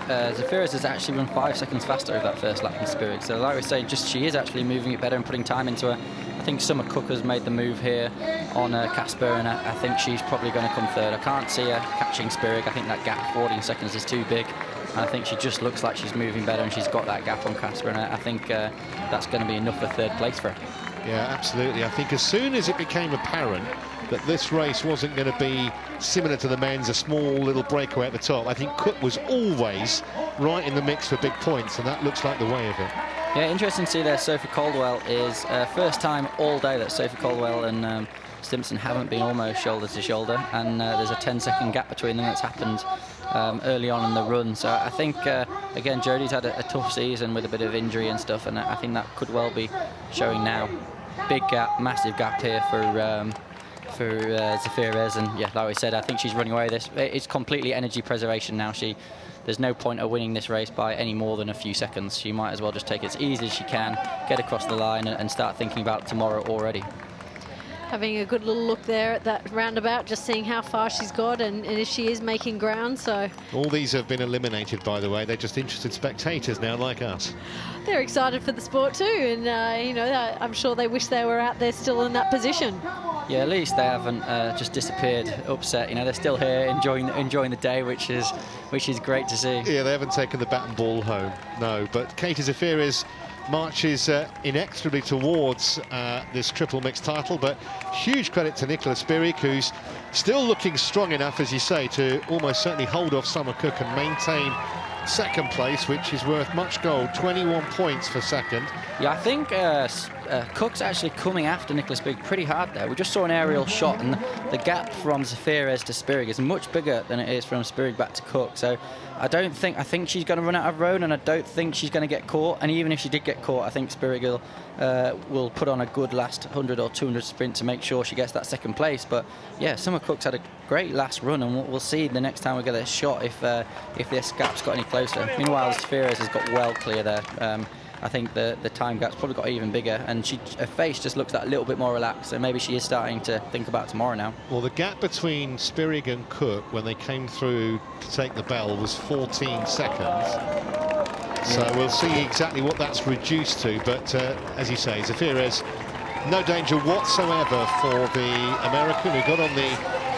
Zaferes has actually run 5 seconds faster over that first lap than Spirig. So like we say, she is actually moving it better and putting time into her. I think Summer Cook has made the move here on Kasper, and I think she's probably going to come third. I can't see her catching Spirig. I think that gap 14 seconds is too big. I think she just looks like she's moving better, and she's got that gap on Kasper, and I think that's going to be enough for third place for her. Yeah, absolutely. I think as soon as it became apparent that this race wasn't going to be similar to the men's, a small little breakaway at the top, I think Cook was always right in the mix for big points, and that looks like the way of it. Yeah, interesting to see there. Sophie Caldwell is first time all day that Sophie Caldwell and Simpson haven't been almost shoulder to shoulder, and there's a 10-second gap between them that's happened early on in the run. So I think again, Jodie's had a tough season with a bit of injury and stuff, and I think that could well be showing now. Big gap, massive gap here for Zaferes, and yeah, like we said, I think she's running away with this. It's completely energy preservation now. There's no point of winning this race by any more than a few seconds. She might as well just take it as easy as she can, get across the line, and start thinking about tomorrow already. Having a good little look there at that roundabout, just seeing how far she's got and if she is making ground. So all these have been eliminated, by the way. They're just interested spectators now, like us. They're excited for the sport too, and you know, I'm sure they wish they were out there still in that position. Yeah, at least they haven't just disappeared, upset. You know, they're still here enjoying the day, which is great to see. Yeah, they haven't taken the bat and ball home, no. But Katie Zaferes marches inexorably towards this triple mix title, but huge credit to Nicola Spirig, who's still looking strong enough, as you say, to almost certainly hold off Summer Cook and maintain second place, which is worth much gold. 21 points for second. Yeah, I think Cook's actually coming after Nicola Spirig pretty hard there. We just saw an aerial shot, and the gap from Zaferes to Spirig is much bigger than it is from Spirig back to Cook. So I think she's going to run out of road, and I don't think she's going to get caught. And even if she did get caught, I think Spirig will put on a good last 100 or 200 sprint to make sure she gets that second place. But yeah, Summer Cook's had a great last run, and we'll see the next time we get a shot if this gap's got any closer. Meanwhile, Zaferes has got well clear there. I think the time gap's probably got even bigger, and her face just looks that little bit more relaxed, so maybe she is starting to think about tomorrow now. Well, the gap between Spirig and Cook when they came through to take the bell was 14 seconds. So we'll see exactly what that's reduced to, but as you say, Zafiris, no danger whatsoever for the American, who got on the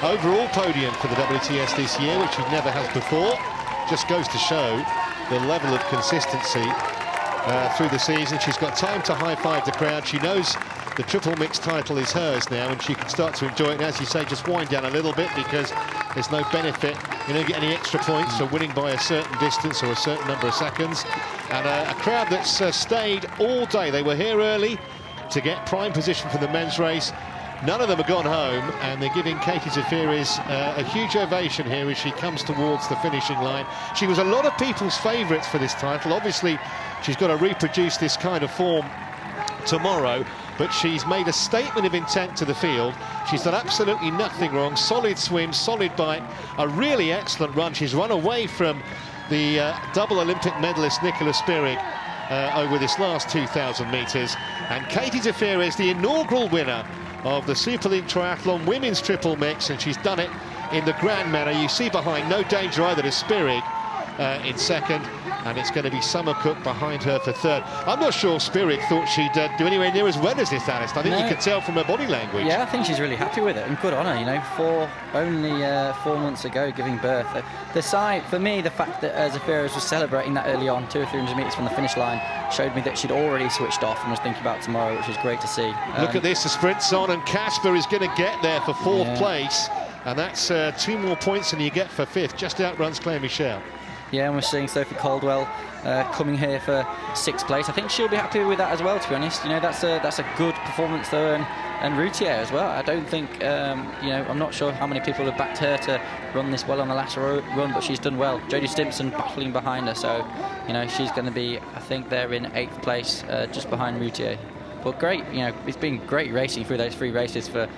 overall podium for the WTS this year, which he never has before. Just goes to show the level of consistency through the season. She's got time to high-five the crowd. She knows the triple mixed title is hers now, and she can start to enjoy it. And as you say, just wind down a little bit, because there's no benefit. You don't get any extra points for winning by a certain distance or a certain number of seconds. And a crowd that's stayed all day. They were here early to get prime position for the men's race. None of them have gone home, and they're giving Katie Zafiris a huge ovation here as she comes towards the finishing line. She was a lot of people's favourites for this title. Obviously, she's got to reproduce this kind of form tomorrow, but she's made a statement of intent to the field. She's done absolutely nothing wrong. Solid swim, solid bite, a really excellent run. She's run away from the double Olympic medalist Nicola Spirig over this last 2,000 metres. And Katie Zafiris, the inaugural winner of the Super League Triathlon Women's Triple Mix, and she's done it in the grand manner. You see behind, no danger either to Spirig in second, and it's going to be Summer Cook behind her for third. I'm not sure Spirig thought she'd do anywhere near as well as this, Alice. I think you can tell from her body language. Yeah, I think she's really happy with it, and good on her, you know, only 4 months ago giving birth. The side, for me, the fact that Zafiris was celebrating that early on, 200 or 300 metres from the finish line, showed me that she'd already switched off and was thinking about tomorrow, which was great to see. Look at this, the sprint's on, and Casper is going to get there for fourth place, and that's 2 more points than you get for fifth. Just outruns Claire Michel. Yeah, and we're seeing Sophie Caldwell coming here for 6th place. I think she'll be happy with that as well, to be honest. You know, that's a good performance though, and Routier as well. I don't think, you know, I'm not sure how many people have backed her to run this well on the last run, but she's done well. Jodie Stimpson battling behind her, so, you know, she's going to be, I think they're in 8th place, just behind Routier. But great, you know, it's been great racing through those 3 races for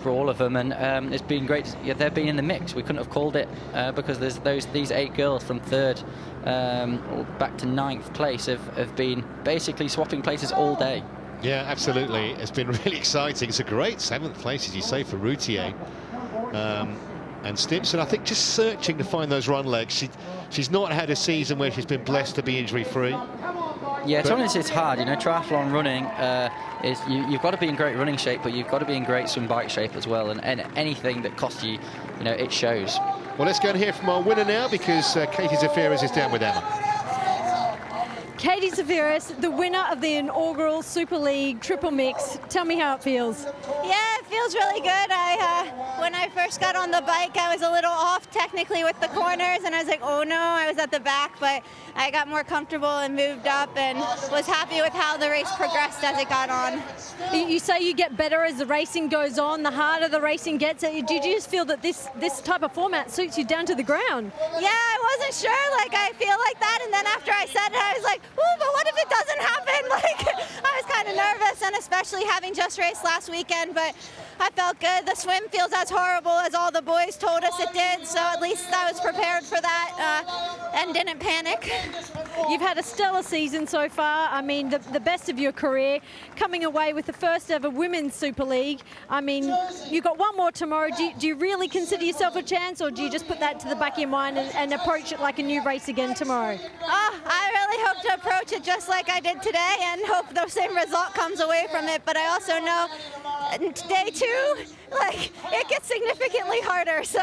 all of them, and it's been great. Yeah, they've been in the mix. We couldn't have called it because there's these 8 girls from 3rd back to 9th place have been basically swapping places all day. Yeah, absolutely. It's been really exciting. It's a great 7th place, as you say, for Routier. And Stimpson, I think, just searching to find those run legs. She's not had a season where she's been blessed to be injury-free. Yeah, to be honest, it's hard. You know, triathlon running is you've got to be in great running shape, but you've got to be in great swim bike shape as well. And anything that costs you, you know, it shows. Well, let's go and hear from our winner now, because Katie Zafiris is down with Emma. Katie Zafiris, the winner of the inaugural Super League Triple Mix. Tell me how it feels. Yeah, it feels really good. When I first got on the bike, I was a little off technically with the corners, and I was like, oh no, I was at the back, but I got more comfortable and moved up and was happy with how the race progressed as it got on. You say you get better as the racing goes on, the harder the racing gets. Did you just feel that this type of format suits you down to the ground? Yeah, I wasn't sure, like I feel like that, and then after I said it, I was like, ooh, but what if it doesn't happen? Like, I was kind of nervous, and especially having just raced last weekend, but I felt good. The swim feels as horrible as all the boys told us it did, so at least I was prepared for that and didn't panic. You've had a stellar season so far. I mean, the best of your career, coming away with the first ever Women's Super League. I mean, you've got one more tomorrow. Do you really consider yourself a chance, or do you just put that to the back of your mind and approach it like a new race again tomorrow? I really hope to approach it just like I did today and hope the same result comes away from it, but I also know day 2, like, it gets significantly harder, so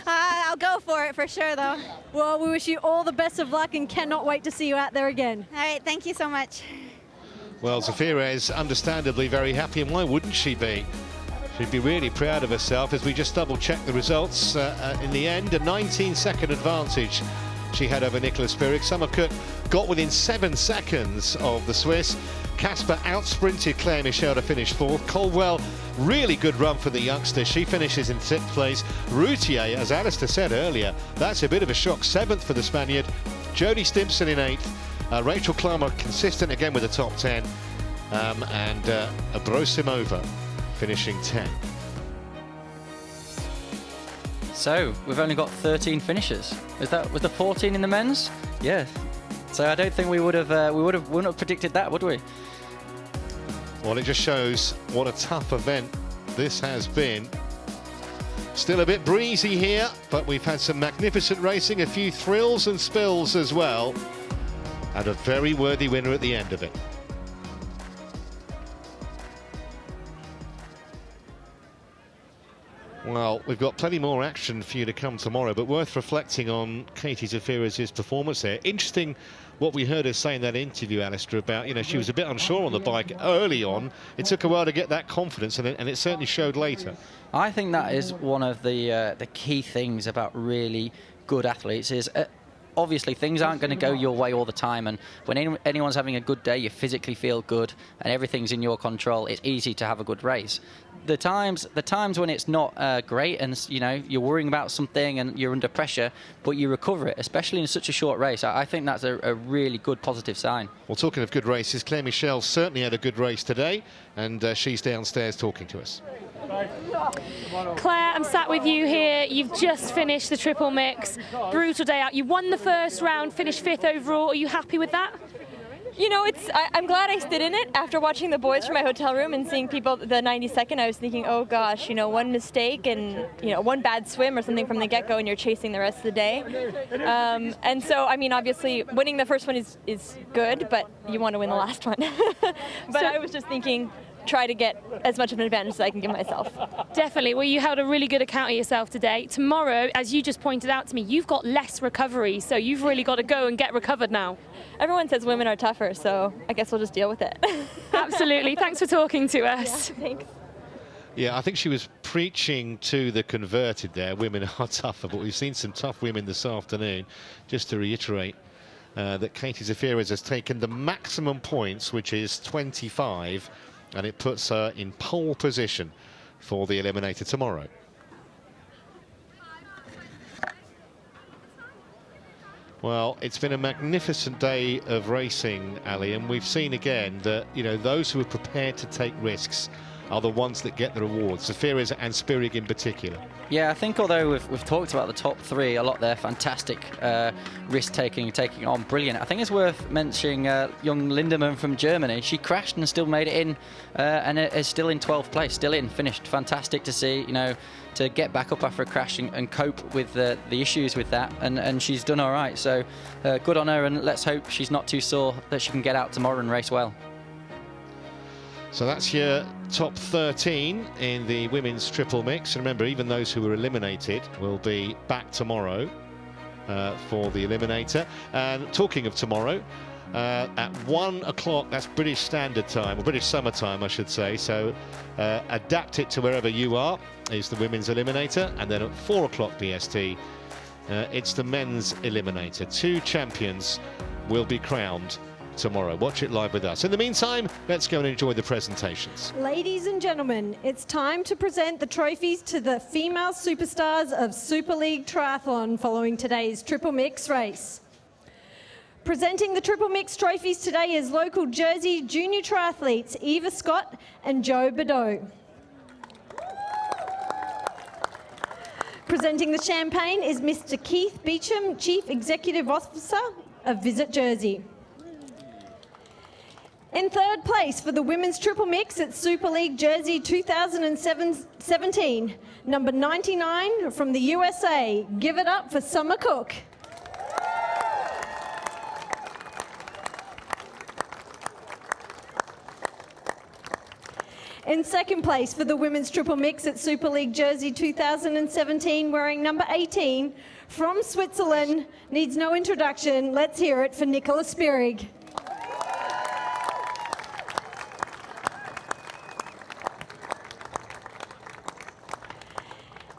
I'll go for it for sure, though. Well, we wish you all the best of luck and cannot wait to see you out there again. All right, thank you so much. Well, Zafiris understandably very happy, and why wouldn't she be? She'd be really proud of herself as we just double-check the results. In the end, a 19-second advantage she had over Nicola Spirig. Summer Cook got within 7 seconds of the Swiss. Casper outsprinted Claire Michel to finish 4th. Caldwell, really good run for the youngster. She finishes in 6th place. Routier, as Alistair said earlier, that's a bit of a shock. 7th for the Spaniard. Jodie Stimpson in 8th. Rachel Klammer consistent again with the top 10. And Abrosimova finishing 10th. So we've only got 13 finishers. Was there 14 in the men's? Yeah. So I don't think we wouldn't have predicted that, would we? Well, it just shows what a tough event this has been. Still a bit breezy here, but we've had some magnificent racing, a few thrills and spills as well, and a very worthy winner at the end of it. Well, we've got plenty more action for you to come tomorrow, but worth reflecting on Katie Zafiris' performance there. Interesting what we heard her say in that interview, Alistair, about, you know, she was a bit unsure on the bike early on. It took a while to get that confidence, and it certainly showed later. I think that is one of the key things about really good athletes is obviously things aren't going to go your way all the time, and when anyone's having a good day, you physically feel good and everything's in your control, it's easy to have a good race. The times when it's not great, and you know you're worrying about something and you're under pressure, but you recover it, especially in such a short race, I think that's a really good positive sign. Well, talking of good races, Claire Michel certainly had a good race today, and she's downstairs talking to us. Claire, I'm sat with you here. You've just finished the triple mix. Brutal day out. You won the first round, finished 5th overall. Are you happy with that? You know, I'm glad I stood in it. After watching the boys from my hotel room and seeing people the 92nd, I was thinking, oh gosh, you know, one mistake and, you know, one bad swim or something from the get-go and you're chasing the rest of the day. And so, I mean, obviously, winning the first one is good, but you want to win the last one. But I was just thinking, try to get as much of an advantage as I can give myself. Definitely. Well, you held a really good account of yourself today. Tomorrow, as you just pointed out to me, you've got less recovery, so you've really got to go and get recovered now. Everyone says women are tougher, so I guess we'll just deal with it. Absolutely. Thanks for talking to us. Yeah, thanks. Yeah, I think she was preaching to the converted there. Women are tougher, but we've seen some tough women this afternoon. Just to reiterate that Katie Zafiris has taken the maximum points, which is 25, and it puts her in pole position for the eliminator tomorrow. Well, it's been a magnificent day of racing, Ali, and we've seen again that, you know, those who are prepared to take risks are the ones that get the rewards. Zafiris and Spirig in particular. Yeah, I think although we've talked about the top three a lot there, fantastic risk-taking, taking on, brilliant. I think it's worth mentioning young Lindemann from Germany. She crashed and still made it in, and is still in 12th place, still in, finished. Fantastic to see, you know, to get back up after a crash and cope with the issues with that, and she's done all right. So good on her, and let's hope she's not too sore, that she can get out tomorrow and race well. So that's your top 13 in the women's triple mix. And remember, even those who were eliminated will be back tomorrow for the eliminator. And talking of tomorrow, at 1 o'clock, that's British Standard Time, or British Summer Time, I should say. So adapt it to wherever you are, is the women's eliminator. And then at 4 o'clock BST, it's the men's eliminator. 2 champions will be crowned tomorrow. Watch it live with us. In the meantime, let's go and enjoy the presentations. Ladies and gentlemen, it's time to present the trophies to the female superstars of Super League Triathlon following today's triple mix race. Presenting the triple mix trophies today is local Jersey junior triathletes Eva Scott and Joe Badeau. Presenting the champagne is Mr. Keith Beecham, Chief Executive Officer of Visit Jersey. In 3rd place for the women's triple mix at Super League Jersey 2017, number 99 from the USA. Give it up for Summer Cook. In 2nd place for the women's triple mix at Super League Jersey 2017, wearing number 18 from Switzerland, needs no introduction. Let's hear it for Nicola Spirig.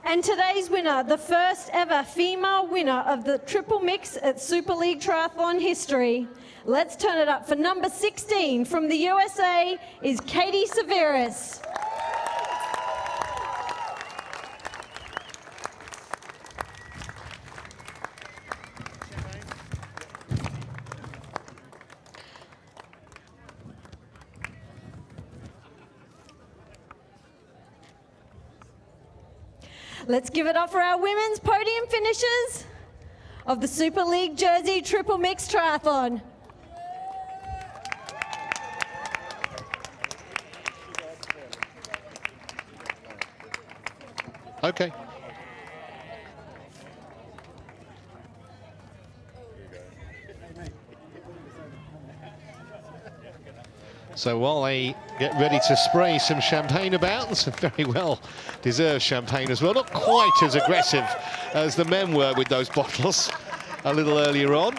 And today's winner, the first ever female winner of the triple mix at Super League Triathlon history. Let's turn it up for number 16 from the USA is Katie Zafiris. Let's give it up for our women's podium finishers. of the Super League Jersey Triple Mixed Triathlon. Okay. So while they get ready to spray some champagne about, and some very well deserved champagne as well, not quite as aggressive as the men were with those bottles a little earlier on.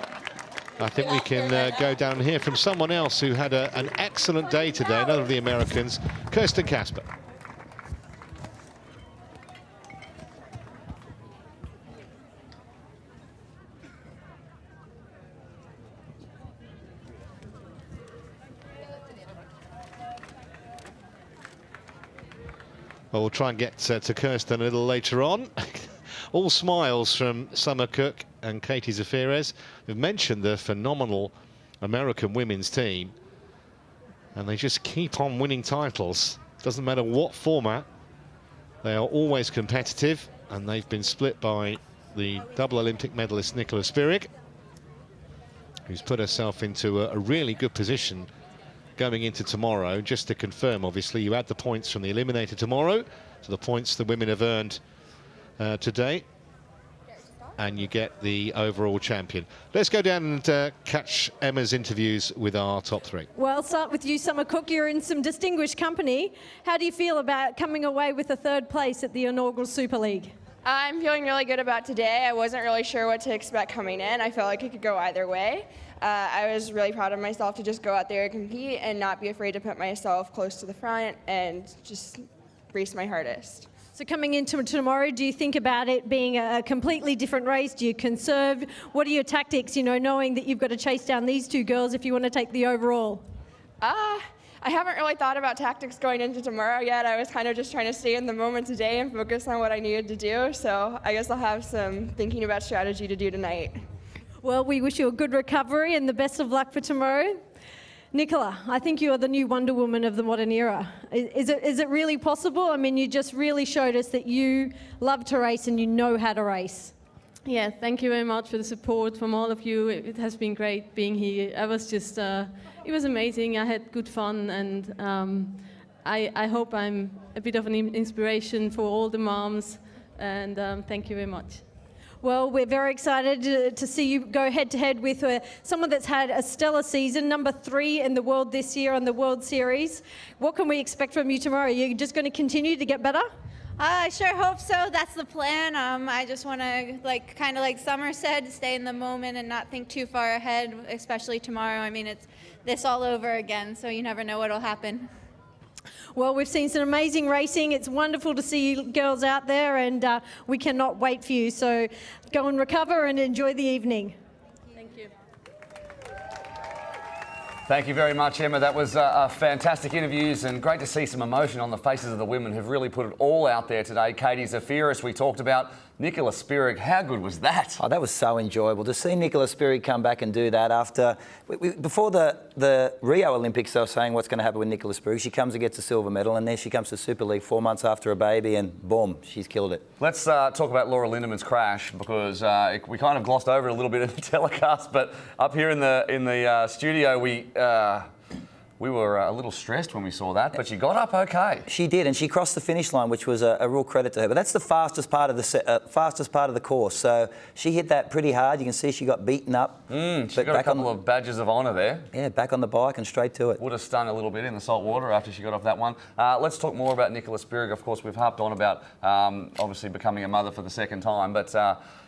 I think we can go down and hear from someone else who had an excellent day today, another of the Americans, Kirsten Casper. Well, we'll try and get to Kirsten a little later on. All smiles from Summer Cook and Katie Zafiris, who've mentioned the phenomenal American women's team. And they just keep on winning titles. Doesn't matter what format. They are always competitive, and they've been split by the double Olympic medalist Nicola Spirig, who's put herself into a really good position going into tomorrow. Just to confirm, obviously, you add the points from the eliminator tomorrow to the points the women have earned today, and you get the overall champion. Let's go down and catch Emma's interviews with our top three. Well, I'll start with you, Summer Cook. You're in some distinguished company. How do you feel about coming away with a third place at the inaugural Super League? I'm feeling really good about today. I wasn't really sure what to expect coming in. I felt like it could go either way. I was really proud of myself to just go out there and compete and not be afraid to put myself close to the front and just race my hardest. So coming into tomorrow, do you think about it being a completely different race? Do you conserve? What are your tactics, you know, knowing that you've got to chase down these two girls if you want to take the overall? I haven't really thought about tactics going into tomorrow yet. I was kind of just trying to stay in the moment today and focus on what I needed to do. So I guess I'll have some thinking about strategy to do tonight. Well, we wish you a good recovery and the best of luck for tomorrow. Nicola, I think you are the new Wonder Woman of the modern era. Is it really possible? I mean, you just really showed us that you love to race and you know how to race. Yeah, thank you very much for the support from all of you. It has been great being here. I was just, it was amazing. I had good fun, and I hope I'm a bit of an inspiration for all the moms, and thank you very much. Well, we're very excited to see you go head-to-head with someone that's had a stellar season, number 3 in the world this year on the World Series. What can we expect from you tomorrow? Are you just going to continue to get better? I sure hope so. That's the plan. I just want to, kind of like Summer said, stay in the moment and not think too far ahead, especially tomorrow. I mean, it's this all over again, so you never know what'll happen. Well, we've seen some amazing racing. It's wonderful to see you girls out there, and we cannot wait for you. So go and recover and enjoy the evening. Thank you. Thank you very much, Emma. That was fantastic interviews, and great to see some emotion on the faces of the women who've really put it all out there today. Katie Zafiris, we talked about. Nicola Spirig, how good was that? Oh, that was so enjoyable to see Nicola Spirig come back and do that after... before the Rio Olympics, they were saying what's going to happen with Nicola Spirig. She comes and gets a silver medal, and then she comes to Super League 4 months after a baby, and boom, she's killed it. Let's talk about Laura Lindemann's crash, because we kind of glossed over it a little bit in the telecast, but up here in the studio, we were a little stressed when we saw that, but she got up okay. She did, and she crossed the finish line, which was a real credit to her. But that's the fastest part of the course. So she hit that pretty hard. You can see she got beaten up. She got a couple of badges of honour there. Yeah, back on the bike and straight to it. Would have stung a little bit in the salt water after she got off that one. Let's talk more about Nicola Spirig. Of course, we've harped on about obviously becoming a mother for the second time, but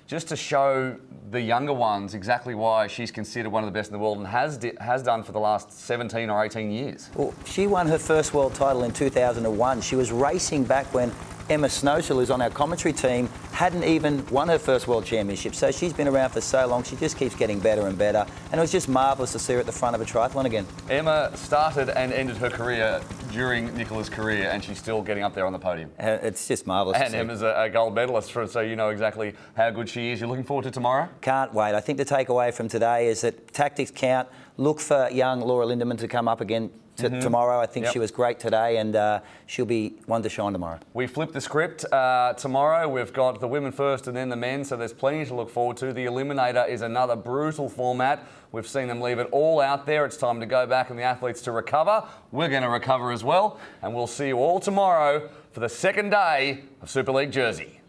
just to show the younger ones exactly why she's considered one of the best in the world and has done for the last 17 or 18 years. Well, she won her first world title in 2001. She was racing back when Emma Snowsill, who's on our commentary team, hadn't even won her first world championship. So she's been around for so long, she just keeps getting better and better. And it was just marvellous to see her at the front of a triathlon again. Emma started and ended her career during Nicola's career, and she's still getting up there on the podium. It's just marvellous. And Emma's a gold medalist, so you know exactly how good she is. You're looking forward to tomorrow? Can't wait. I think the takeaway from today is that tactics count. Look for young Laura Lindemann to come up again tomorrow. I think she was great today, and she'll be one to shine tomorrow. We flip the script. Tomorrow we've got the women first and then the men, so there's plenty to look forward to. The Eliminator is another brutal format. We've seen them leave it all out there. It's time to go back and the athletes to recover. We're going to recover as well, and we'll see you all tomorrow for the second day of Super League Jersey.